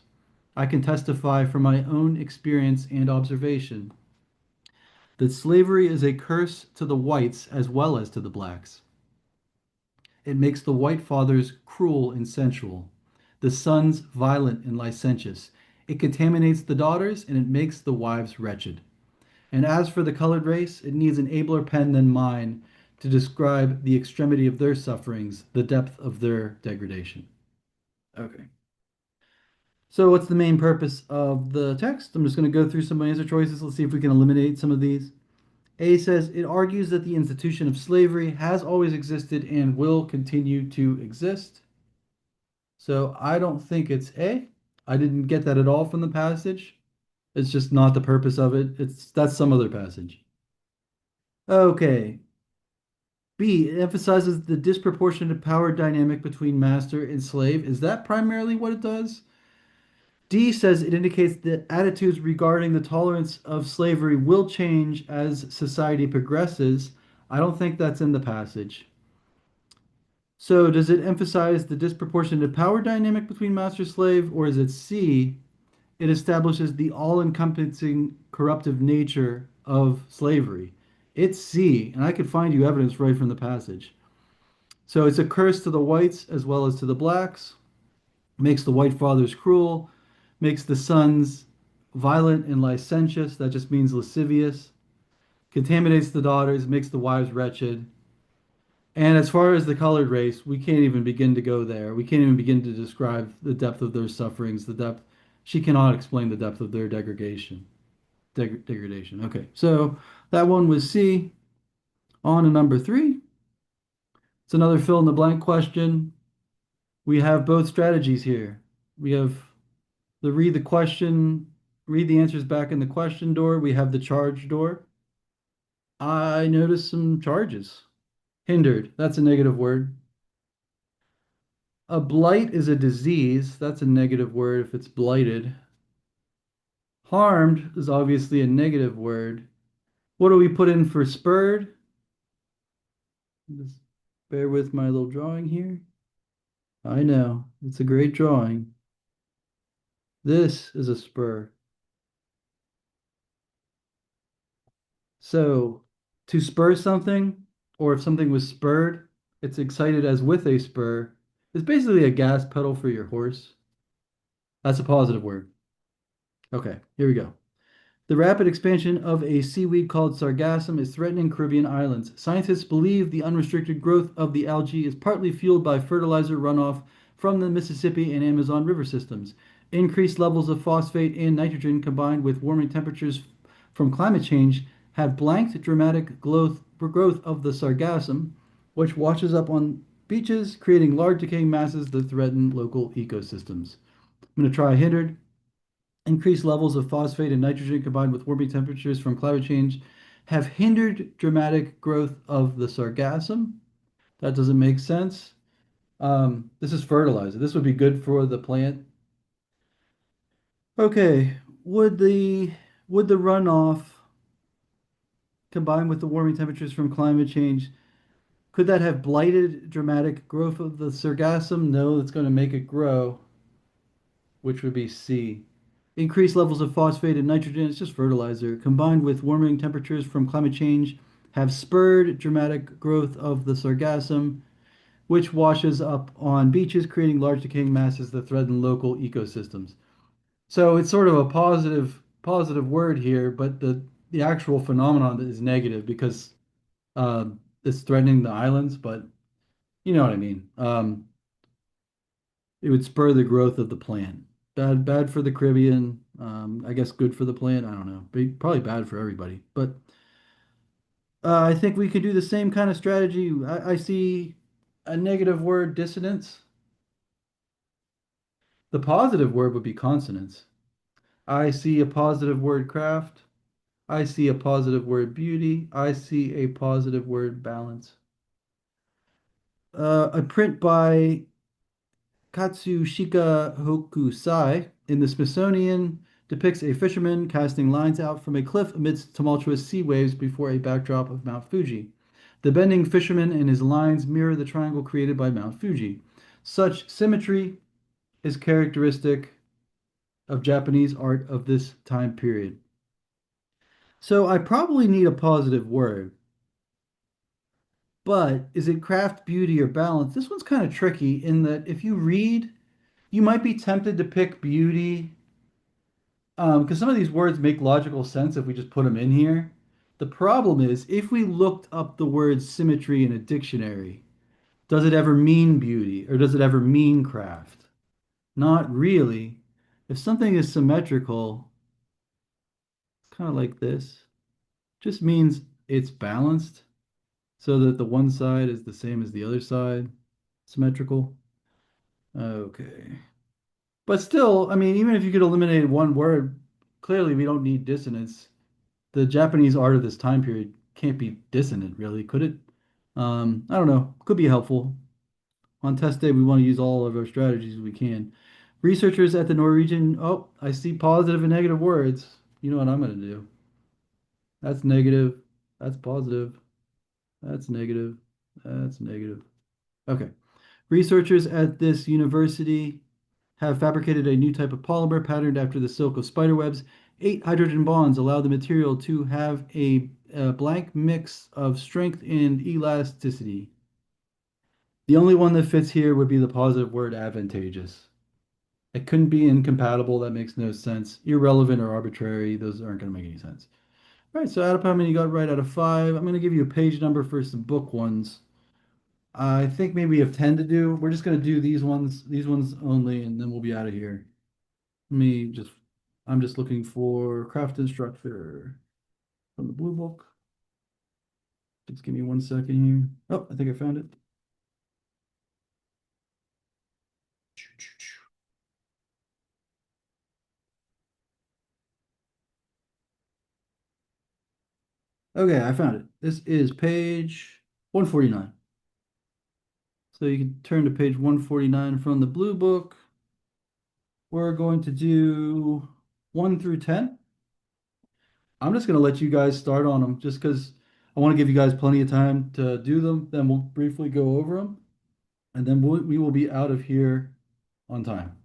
Speaker 2: I can testify from my own experience and observation that slavery is a curse to the whites as well as to the blacks. It makes the white fathers cruel and sensual, the sons violent and licentious. It contaminates the daughters, and it makes the wives wretched. And as for the colored race, it needs an abler pen than mine to describe the extremity of their sufferings, the depth of their degradation. Okay. So what's the main purpose of the text? I'm just going to go through some answer choices. Let's see if we can eliminate some of these. A says it argues that the institution of slavery has always existed and will continue to exist. So I don't think it's A. I didn't get that at all from the passage. It's just not the purpose of it. That's some other passage. Okay. B, it emphasizes the disproportionate power dynamic between master and slave. Is that primarily what it does? D says it indicates that attitudes regarding the tolerance of slavery will change as society progresses. I don't think that's in the passage. So does it emphasize the disproportionate power dynamic between master slave, or is it C? It establishes the all-encompassing corruptive nature of slavery. It's C, and I could find you evidence right from the passage. So it's a curse to the whites as well as to the blacks, makes the white fathers cruel, makes the sons violent and licentious, that just means lascivious, contaminates the daughters, makes the wives wretched. And as far as the colored race, we can't even begin to go there. We can't even begin to describe the depth of their sufferings, the depth. She cannot explain the depth of their degradation. Degradation. Okay, so that one was C. On to number three. It's another fill in the blank question. We have both strategies here. We have read the question, read the answers back in the question door. We have the charge door. I noticed some charges. Hindered, that's a negative word. A blight is a disease. That's a negative word if it's blighted. Harmed is obviously a negative word. What do we put in for spurred? Just bear with my little drawing here. I know, it's a great drawing. This is a spur. So to spur something, or if something was spurred, it's excited as with a spur. It's basically a gas pedal for your horse. That's a positive word. Okay, here we go. The rapid expansion of a seaweed called sargassum is threatening Caribbean islands. Scientists believe the unrestricted growth of the algae is partly fueled by fertilizer runoff from the Mississippi and Amazon river systems. Increased levels of phosphate and nitrogen combined with warming temperatures from climate change have blanked dramatic growth of the sargassum, which washes up on beaches, creating large decaying masses that threaten local ecosystems. I'm going to try hindered. Increased levels of phosphate and nitrogen combined with warming temperatures from climate change have hindered dramatic growth of the sargassum. That doesn't make sense. This is fertilizer. This would be good for the plant. Okay, would the runoff combined with the warming temperatures from climate change, could that have blighted dramatic growth of the sargassum? No, it's going to make it grow, which would be C. Increased levels of phosphate and nitrogen, it's just fertilizer, combined with warming temperatures from climate change, have spurred dramatic growth of the sargassum, which washes up on beaches, creating large decaying masses that threaten local ecosystems. So it's sort of a positive word here, but the actual phenomenon is negative because it's threatening the islands, but you know what I mean. It would spur the growth of the plant. Bad for the Caribbean. I guess good for the plant. I don't know. Probably bad for everybody. But I think we could do the same kind of strategy. I see a negative word, dissonance. The positive word would be consonance. I see a positive word, craft. I see a positive word, beauty. I see a positive word, balance. A print by Katsushika Hokusai in the Smithsonian depicts a fisherman casting lines out from a cliff amidst tumultuous sea waves before a backdrop of Mount Fuji. The bending fisherman and his lines mirror the triangle created by Mount Fuji. Such symmetry is characteristic of Japanese art of this time period. So I probably need a positive word, but is it craft, beauty, or balance? This one's kind of tricky in that if you read, you might be tempted to pick beauty. Because some of these words make logical sense if we just put them in here. The problem is, if we looked up the word symmetry in a dictionary, does it ever mean beauty or does it ever mean craft? Not really. If something is symmetrical, kind of like this, just means it's balanced so that the one side is the same as the other side. Symmetrical. Okay. But still, I mean, even if you could eliminate one word, clearly we don't need dissonance. The Japanese art of this time period can't be dissonant, really, could it? I don't know. Could be helpful. On test day, we want to use all of our strategies we can. Researchers at the Norwegian, oh, I see positive and negative words. You know what I'm going to do? That's negative. That's positive. That's negative. That's negative. Okay. Researchers at this university have fabricated a new type of polymer patterned after the silk of spiderwebs. 8 hydrogen bonds allow the material to have a blank mix of strength and elasticity. The only one that fits here would be the positive word advantageous. It couldn't be incompatible. That makes no sense. Irrelevant or arbitrary. Those aren't going to make any sense. All right, so out of how many you got right out of 5? I'm going to give you a page number for some book ones. I think maybe we have 10 to do. We're just going to do these ones only, and then we'll be out of here. I'm just looking for craft instructor from the blue book. Just give me 1 second here. Oh, I think I found it. Okay, I found it. This is page 149. So you can turn to page 149 from the blue book. We're going to do 1 through 10. I'm just gonna let you guys start on them just because I want to give you guys plenty of time to do them. Then we'll briefly go over them, and then we will be out of here on time.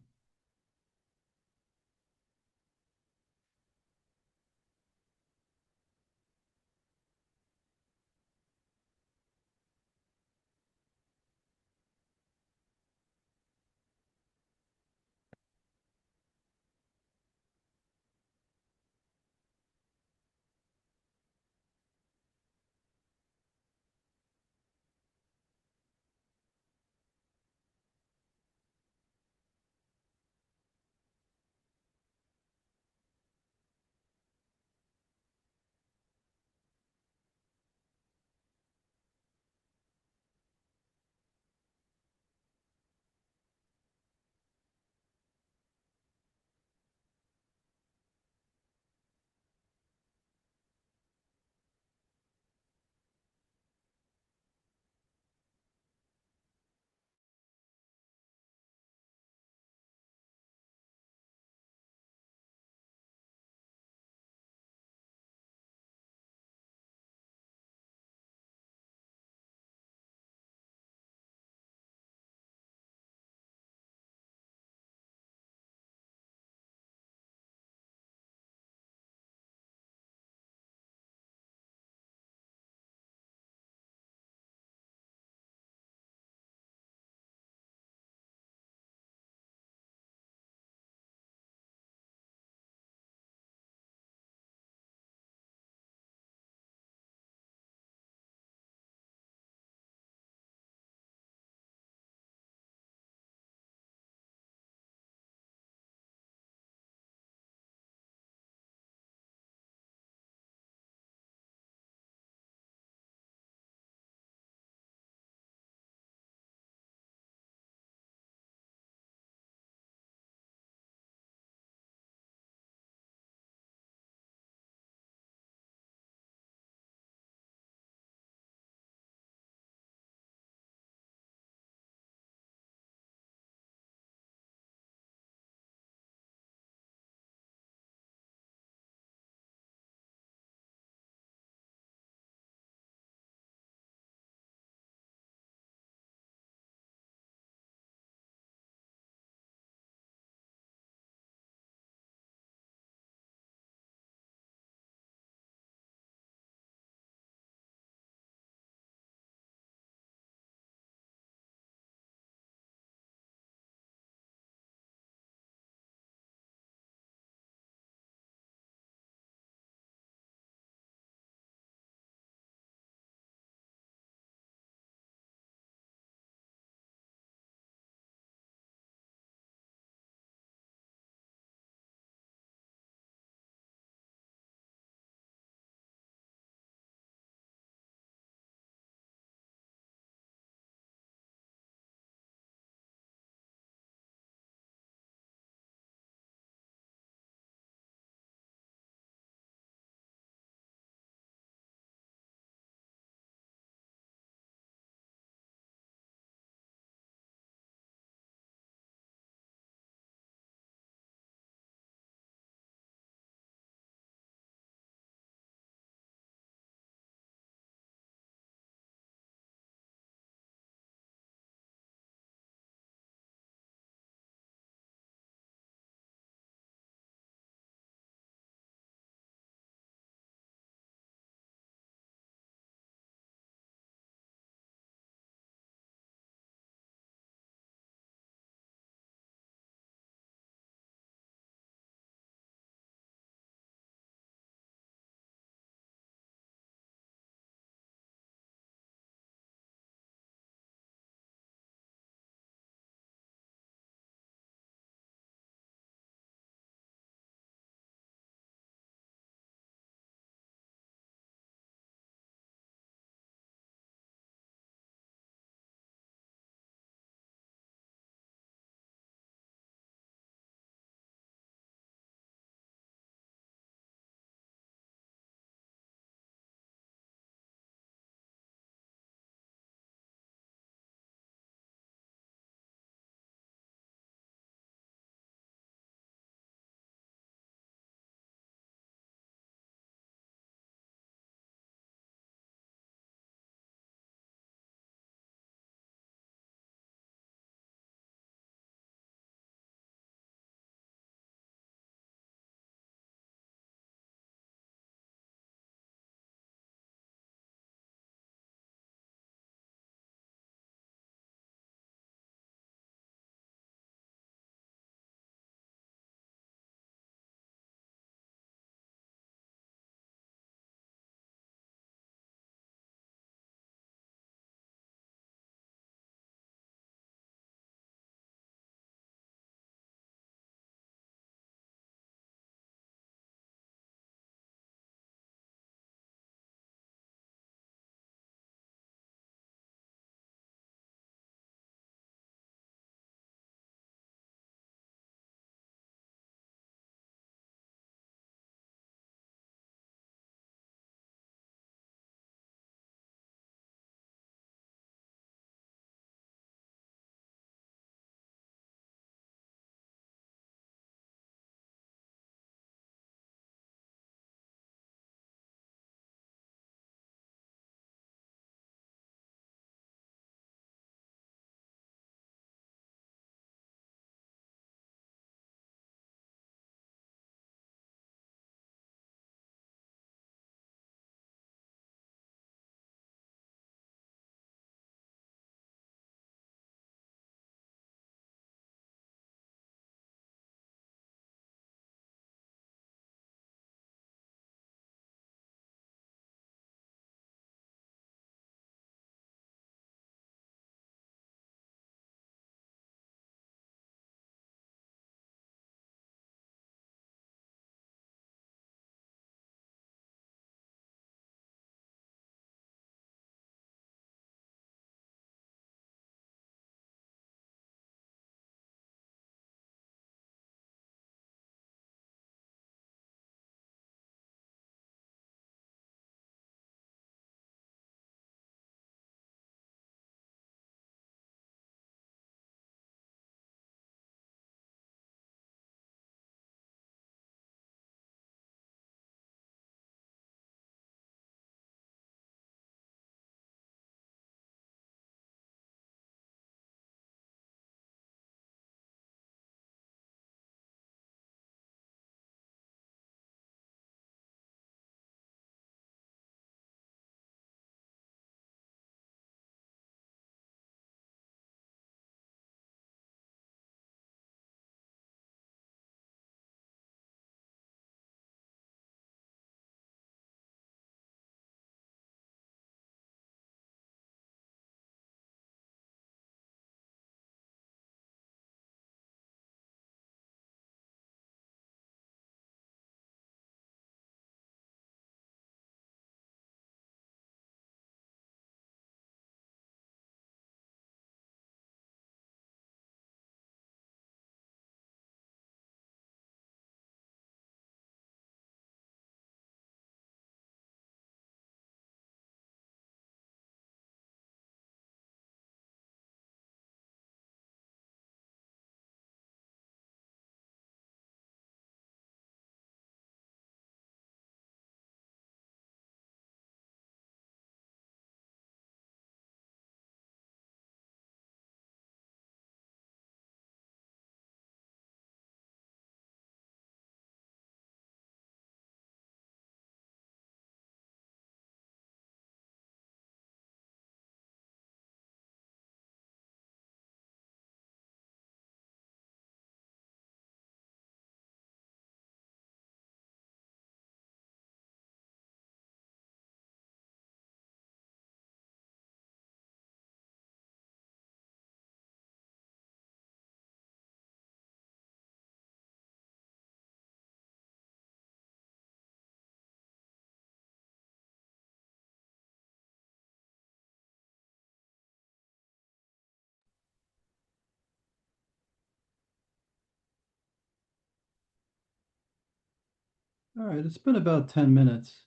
Speaker 2: All right, it's been about 10 minutes.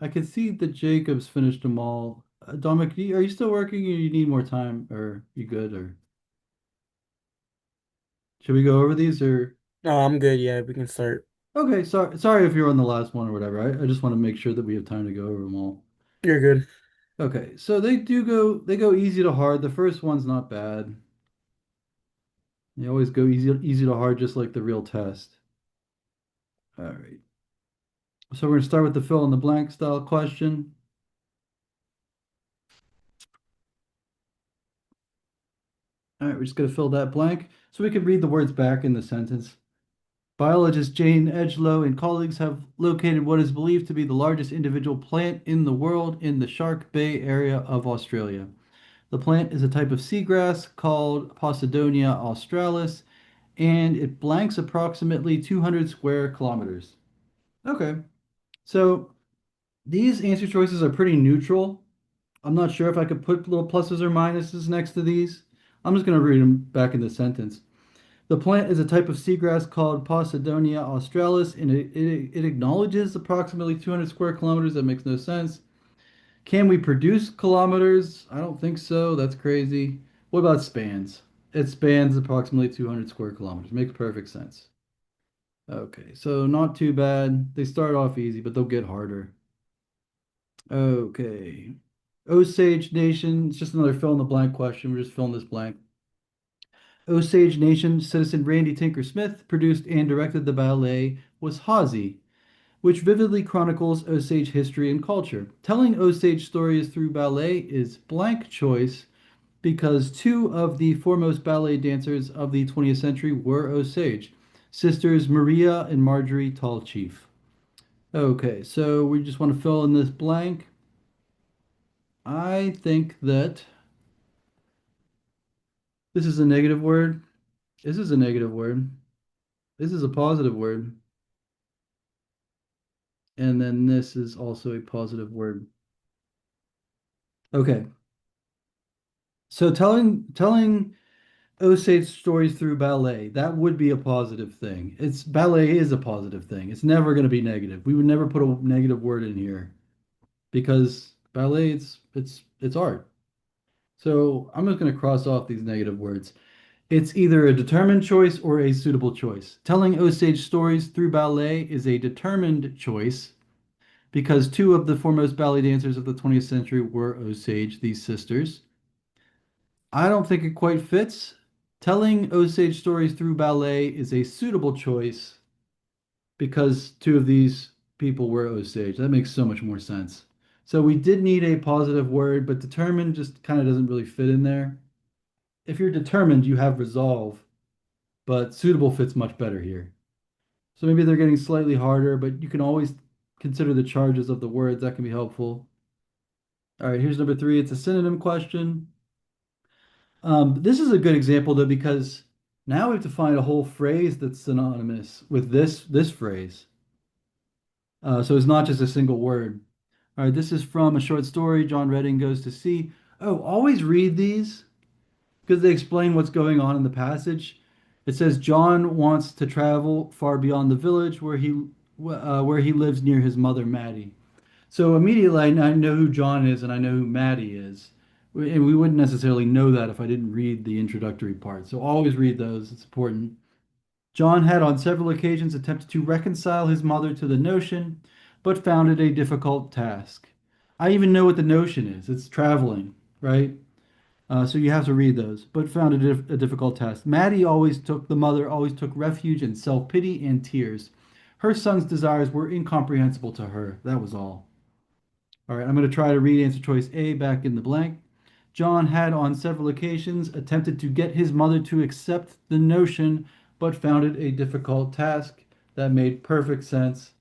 Speaker 2: I can see that Jacob's finished them all. Dominic, are you still working or you need more time or you good or should we go over these or
Speaker 3: No, I'm good. Yeah, we can start.
Speaker 2: okay, sorry if you're on the last one or whatever. I just want to make sure that we have time to go over them all.
Speaker 3: You're good.
Speaker 2: Okay, so they go easy to hard. The first one's not bad. They always go easy to hard just like the real test. All right. So we're gonna start with the fill in the blank style question. All right, we're just gonna fill that blank so we can read the words back in the sentence. Biologist Jane Edgelow and colleagues have located what is believed to be the largest individual plant in the world in the Shark Bay area of Australia. The plant is a type of seagrass called Posidonia australis, and it blanks approximately 200 square kilometers. Okay, so these answer choices are pretty neutral. I'm not sure if I could put little pluses or minuses next to these. I'm just going to read them back in the sentence. The plant is a type of seagrass called Posidonia australis, and it acknowledges approximately 200 square kilometers. That makes no sense. Can we produce kilometers? I don't think so. That's crazy. What about spans? It spans approximately 200 square kilometers. Makes perfect sense. Okay, so not too bad. They start off easy, but they'll get harder. Okay. Osage Nation, it's just another fill in the blank question. We're just filling this blank. Osage Nation citizen Randy Tinker Smith produced and directed the ballet was Hazy, which vividly chronicles Osage history and culture. Telling Osage stories through ballet is blank choice because two of the foremost ballet dancers of the 20th century were Osage, sisters Maria and Marjorie Tall Chief. Okay, so we just want to fill in this blank. I think that this is a negative word. This is a negative word. This is a positive word. And then this is also a positive word. Okay. So telling Osage stories through ballet, that would be a positive thing. It's ballet is a positive thing. It's never going to be negative. We would never put a negative word in here because ballet it's art. So I'm just going to cross off these negative words. It's either a determined choice or a suitable choice. Telling Osage stories through ballet is a determined choice because two of the foremost ballet dancers of the 20th century were Osage, these sisters. I don't think it quite fits. Telling Osage stories through ballet is a suitable choice because two of these people were Osage. That makes so much more sense. So we did need a positive word, but determined just kind of doesn't really fit in there. If you're determined, you have resolve, but suitable fits much better here. So maybe they're getting slightly harder, but you can always consider the charges of the words. That can be helpful. All right, here's number three. It's a synonym question. This is a good example though, because now we have to find a whole phrase that's synonymous with this phrase. So it's not just a single word. All right, this is from a short story, John Redding Goes to Sea. Oh, always read these because they explain what's going on in the passage. It says John wants to travel far beyond the village where he lives near his mother Maddie. So immediately I know who John is and I know who Maddie is. And we wouldn't necessarily know that if I didn't read the introductory part. So always read those. It's important. John had on several occasions attempted to reconcile his mother to the notion, but found it a difficult task. I even know what the notion is. It's traveling, right? So you have to read those, but found it a difficult task. The mother always took refuge in self-pity and tears. Her son's desires were incomprehensible to her. That was all. All right, I'm going to try to read answer choice A back in the blank. John had on several occasions attempted to get his mother to accept the notion, but found it a difficult task. That made perfect sense.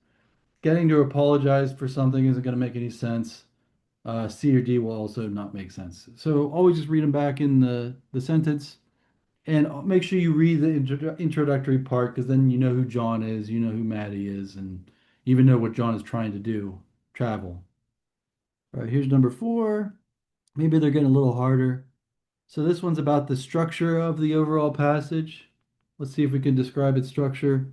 Speaker 2: Getting to apologize for something isn't going to make any sense. C or D will also not make sense. So always just read them back in the sentence and make sure you read the introductory part because then you know who John is, you know who Maddie is, and you even know what John is trying to do, travel. All right, here's number four. Maybe they're getting a little harder. So this one's about the structure of the overall passage. Let's see if we can describe its structure.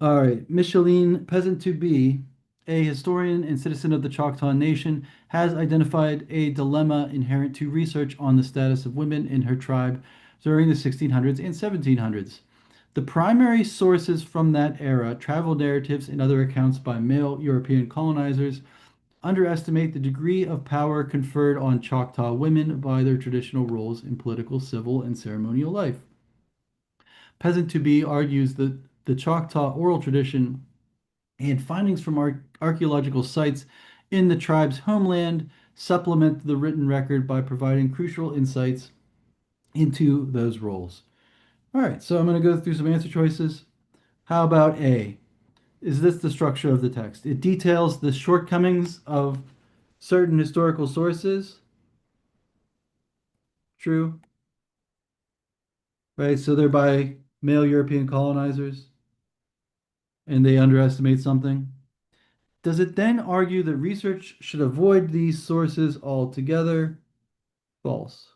Speaker 2: All right, Micheline Peasant to be, a historian and citizen of the Choctaw Nation, has identified a dilemma inherent to research on the status of women in her tribe during the 1600s and 1700s. The primary sources from that era, travel narratives and other accounts by male European colonizers, underestimate the degree of power conferred on Choctaw women by their traditional roles in political, civil, and ceremonial life. Peasant to be argues that the Choctaw oral tradition and findings from archaeological sites in the tribe's homeland supplement the written record by providing crucial insights into those roles. All right, so I'm going to go through some answer choices. How about A? Is this the structure of the text? It details the shortcomings of certain historical sources. True. Right, so they're by male European colonizers and they underestimate something. Does it then argue that research should avoid these sources altogether? False.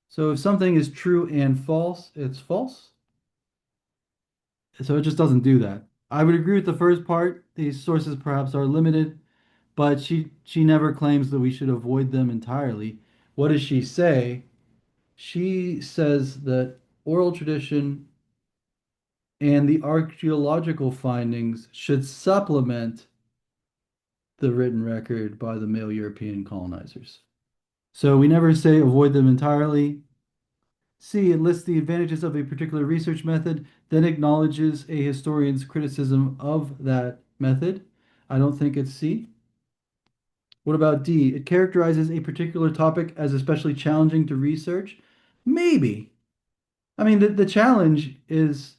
Speaker 2: So if something is true and false, it's false. So it just doesn't do that. I would agree with the first part. These sources perhaps are limited, but she never claims that we should avoid them entirely. What does she say? She says that oral tradition and the archaeological findings should supplement the written record by the male European colonizers. So we never say avoid them entirely. C, it lists the advantages of a particular research method, then acknowledges a historian's criticism of that method. I don't think it's C. What about D? It characterizes a particular topic as especially challenging to research. Maybe. I mean, the challenge is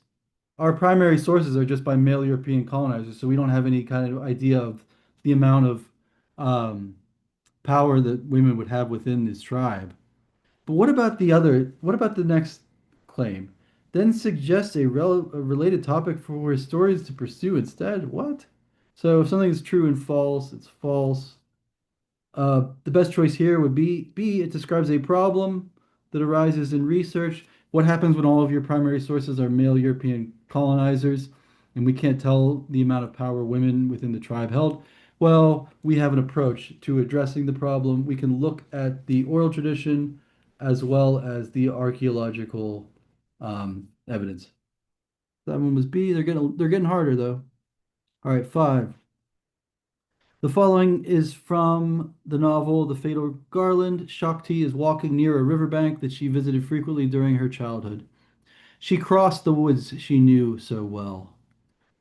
Speaker 2: our primary sources are just by male European colonizers, so we don't have any kind of idea of the amount of um, power that women would have within this tribe. But what about the next claim? Then suggests a related topic for historians to pursue instead. What? So if something is true and false, it's false. The best choice here would be B. It describes a problem that arises in research. What happens when all of your primary sources are male European colonizers and we can't tell the amount of power women within the tribe held? Well, we have an approach to addressing the problem. We can look at the oral tradition as well as the archaeological evidence. That one was B. They're getting harder though. All right, five. The following is from the novel The Fatal Garland. Shakti is walking near a riverbank that she visited frequently during her childhood. She crossed the woods she knew so well.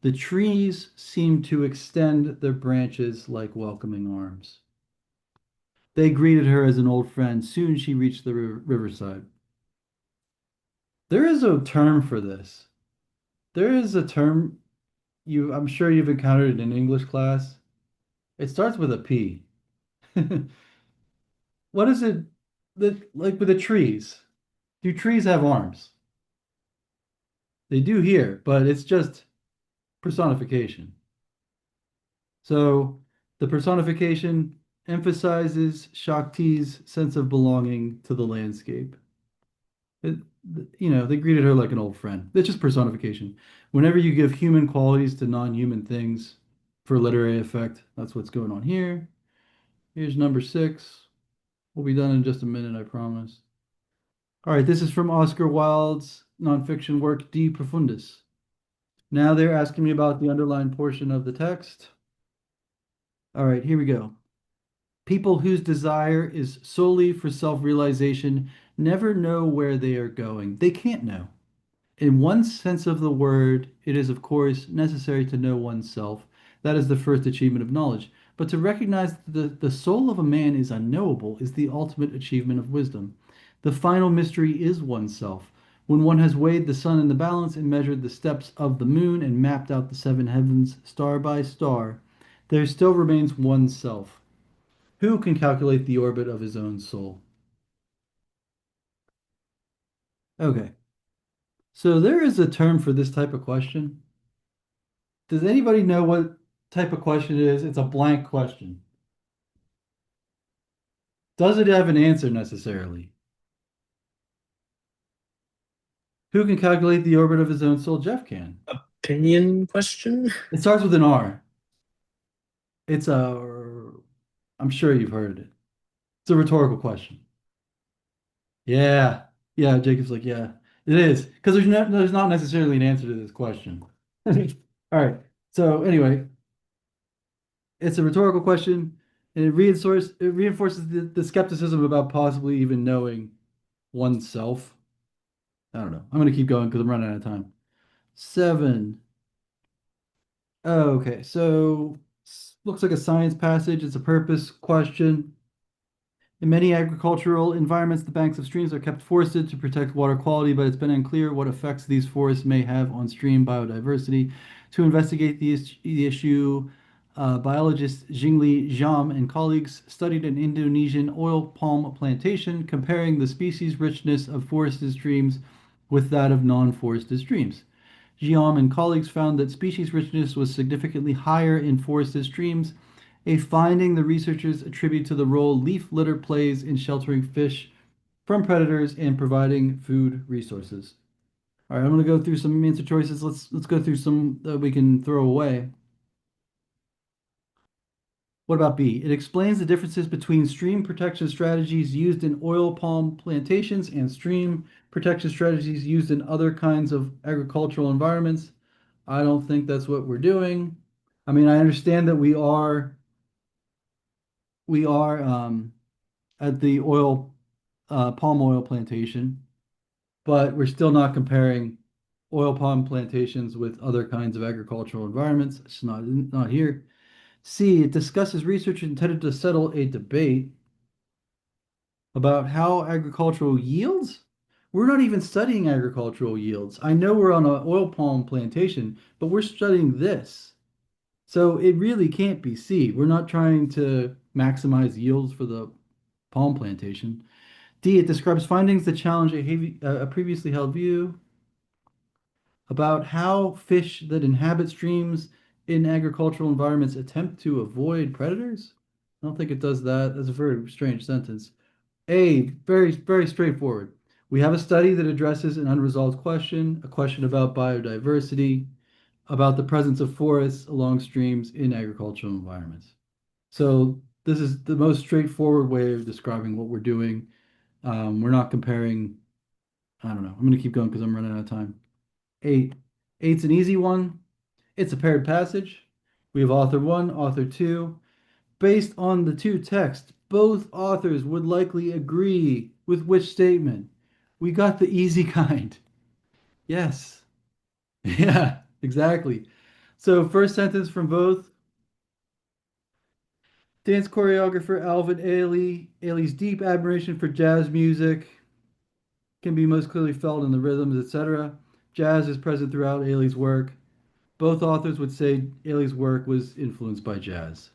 Speaker 2: The trees seemed to extend their branches like welcoming arms. They greeted her as an old friend. Soon she reached the riverside. There is a term for this. There is a term I'm sure you've encountered it in English class. It starts with a P. What is it that like with the trees? Do trees have arms? They do here, but it's just personification. So the personification emphasizes Shakti's sense of belonging to the landscape. It, they greeted her like an old friend. It's just personification. Whenever you give human qualities to non-human things for literary effect, that's what's going on here. Here's number 6. We'll be done in just a minute, I promise. All right, this is from Oscar Wilde's nonfiction work, De Profundis. Now they're asking me about the underlined portion of the text. All right, here we go. People whose desire is solely for self-realization never know where they are going. They can't know. In one sense of the word, it is, of course, necessary to know oneself. That is the first achievement of knowledge. But to recognize that the soul of a man is unknowable is the ultimate achievement of wisdom. The final mystery is oneself. When one has weighed the sun in the balance and measured the steps of the moon and mapped out the 7 heavens star by star, there still remains oneself. Who can calculate the orbit of his own soul? Okay, so there is a term for this type of question. Does anybody know what type of question it is? It's a blank question. Does it have an answer necessarily? Who can calculate the orbit of his own soul? Jeff can.
Speaker 3: opinion question?
Speaker 2: It starts with an R. It's I'm sure you've heard it. It's a rhetorical question. Yeah. Yeah, Jacob's like, yeah, it is. Because there's not necessarily an answer to this question. All right. So anyway, it's a rhetorical question, and it reinforces the skepticism about possibly even knowing oneself. I don't know. I'm gonna keep going because I'm running out of time. Seven. Okay, so looks like a science passage. It's a purpose question. In many agricultural environments, the banks of streams are kept forested to protect water quality, but it's been unclear what effects these forests may have on stream biodiversity. To investigate the issue, biologist Jingli Jam and colleagues studied an Indonesian oil palm plantation, comparing the species richness of forested streams with that of non-forested streams. Jiam and colleagues found that species richness was significantly higher in forested streams, a finding the researchers attribute to the role leaf litter plays in sheltering fish from predators and providing food resources. All right, I'm going to go through some answer choices. Let's go through some that we can throw away. What about B? It explains the differences between stream protection strategies used in oil palm plantations and stream protection strategies used in other kinds of agricultural environments. I don't think that's what we're doing. I mean, I understand that we are at the palm oil plantation, but we're still not comparing oil palm plantations with other kinds of agricultural environments. It's not here. C, it discusses research intended to settle a debate about how agricultural yields. We're not even studying agricultural yields. I know we're on an oil palm plantation, but we're studying this. So it really can't be C. We're not trying to maximize yields for the palm plantation. D, it describes findings that challenge a previously held view about how fish that inhabit streams in agricultural environments attempt to avoid predators. I don't think it does that. That's a very strange sentence. A, very, very straightforward. We have a study that addresses an unresolved question, a question about biodiversity, about the presence of forests along streams in agricultural environments. So this is the most straightforward way of describing what we're doing. We're not comparing, I don't know. I'm going to keep going because I'm running out of time. Eight. Eight's an easy one. It's a paired passage. We have author one, author two. Based on the two texts, both authors would likely agree with which statement? We got the easy kind. Yes. Yeah, exactly. So, first sentence from both. Dance choreographer Alvin Ailey. Ailey's deep admiration for jazz music can be most clearly felt in the rhythms, etc. Jazz is present throughout Ailey's work. Both authors would say Ailey's work was influenced by jazz.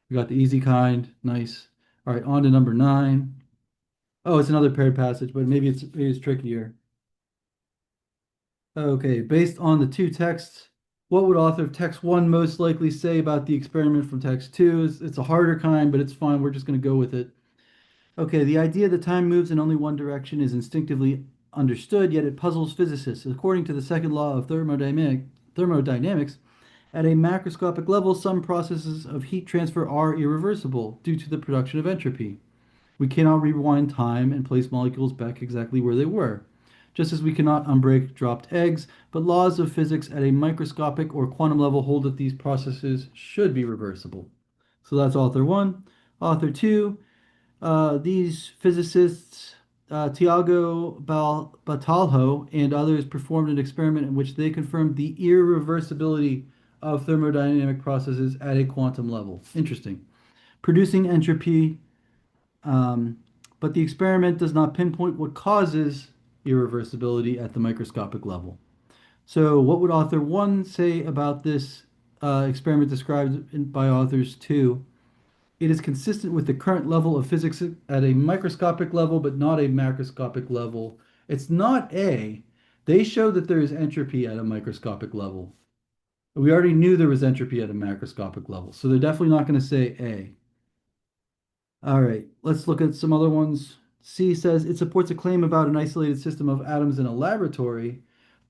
Speaker 2: We got the easy kind. Nice. All right, on to number nine. Oh, it's another paired passage, but maybe it's trickier. Okay, based on the two texts, what would author of text one most likely say about the experiment from text two? It's a harder kind, but it's fine. We're just going to go with it. Okay, the idea that time moves in only one direction is instinctively understood, yet it puzzles physicists. According to the second law of thermodynamics, at a macroscopic level, some processes of heat transfer are irreversible due to the production of entropy. We cannot rewind time and place molecules back exactly where they were, just as we cannot unbreak dropped eggs, but laws of physics at a microscopic or quantum level hold that these processes should be reversible. So that's author one. Author two, these physicists, Tiago Batalho and others, performed an experiment in which they confirmed the irreversibility of thermodynamic processes at a quantum level. Interesting. Producing entropy, um, but the experiment does not pinpoint what causes irreversibility at the microscopic level. So, what would author one say about this experiment described by authors two? It is consistent with the current level of physics at a microscopic level, but not a macroscopic level. It's not A. They show that there is entropy at a microscopic level. We already knew there was entropy at a macroscopic level, so they're definitely not going to say A. All right, let's look at some other ones. C says it supports a claim about an isolated system of atoms in a laboratory,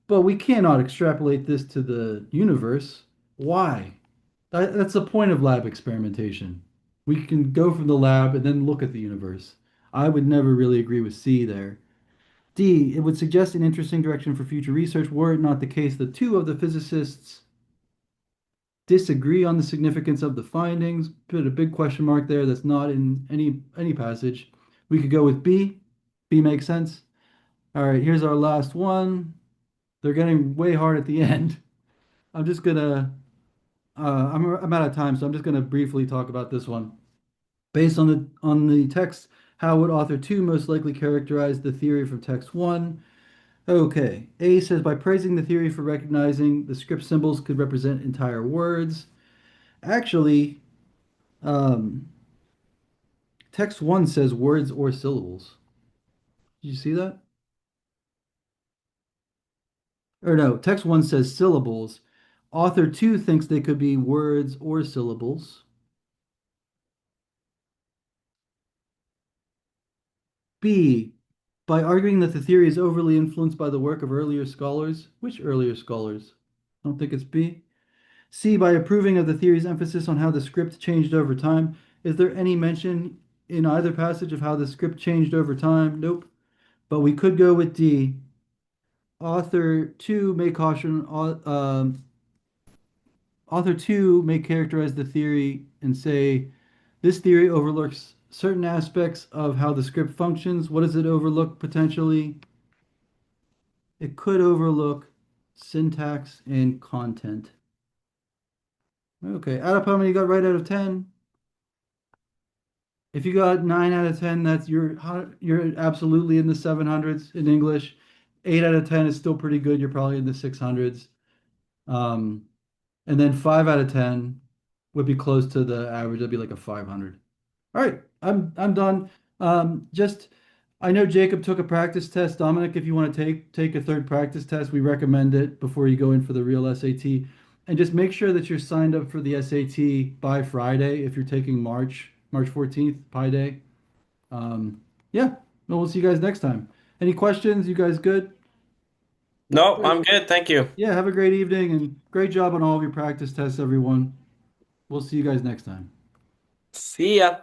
Speaker 2: But we cannot extrapolate this to the universe. Why? That's the point of lab experimentation. We can go from the lab and then look at the universe. I would never really agree with C there. D, it would suggest an interesting direction for future research were it not the case that two of the physicists disagree on the significance of the findings. Put a big question mark there that's not in any passage. We could go with B. B makes sense. All right, here's our last one. They're getting way hard at the end. I'm just gonna I'm out of time, so I'm just gonna briefly talk about this one. Based on the text, how would author two most likely characterize the theory from text one? Okay, A says by praising the theory for recognizing the script symbols could represent entire words. Actually, um, text one says words or syllables. Did you see that? Or no, text one says syllables. Author two thinks they could be words or syllables. B, by arguing that the theory is overly influenced by the work of earlier scholars. Which earlier scholars? I don't think it's B. C, by approving of the theory's emphasis on how the script changed over time. Is there any mention in either passage of how the script changed over time? Nope. But we could go with D. Author 2 may caution, author 2 may characterize the theory and say this theory overlooks certain aspects of how the script functions. What does it overlook potentially? It could overlook syntax and content. Okay, add up how many you got right out of 10. If you got 9 out of 10, that's you're absolutely in the 700s in English. 8 out of 10 is still pretty good. You're probably in the 600s. Um, and then 5 out of 10 would be close to the average. That'd be like a 500. All right, I'm done. Just I know Jacob took a practice test. Dominic, if you want to take a third practice test, we recommend it before you go in for the real SAT. And just make sure that you're signed up for the SAT by Friday if you're taking March 14th, Pi Day. Yeah, no, we'll see you guys next time. Any questions? You guys good?
Speaker 4: No,
Speaker 2: Great.
Speaker 4: I'm good. Thank you.
Speaker 2: Yeah, have a great evening and great job on all of your practice tests, everyone. We'll see you guys next time.
Speaker 4: See ya.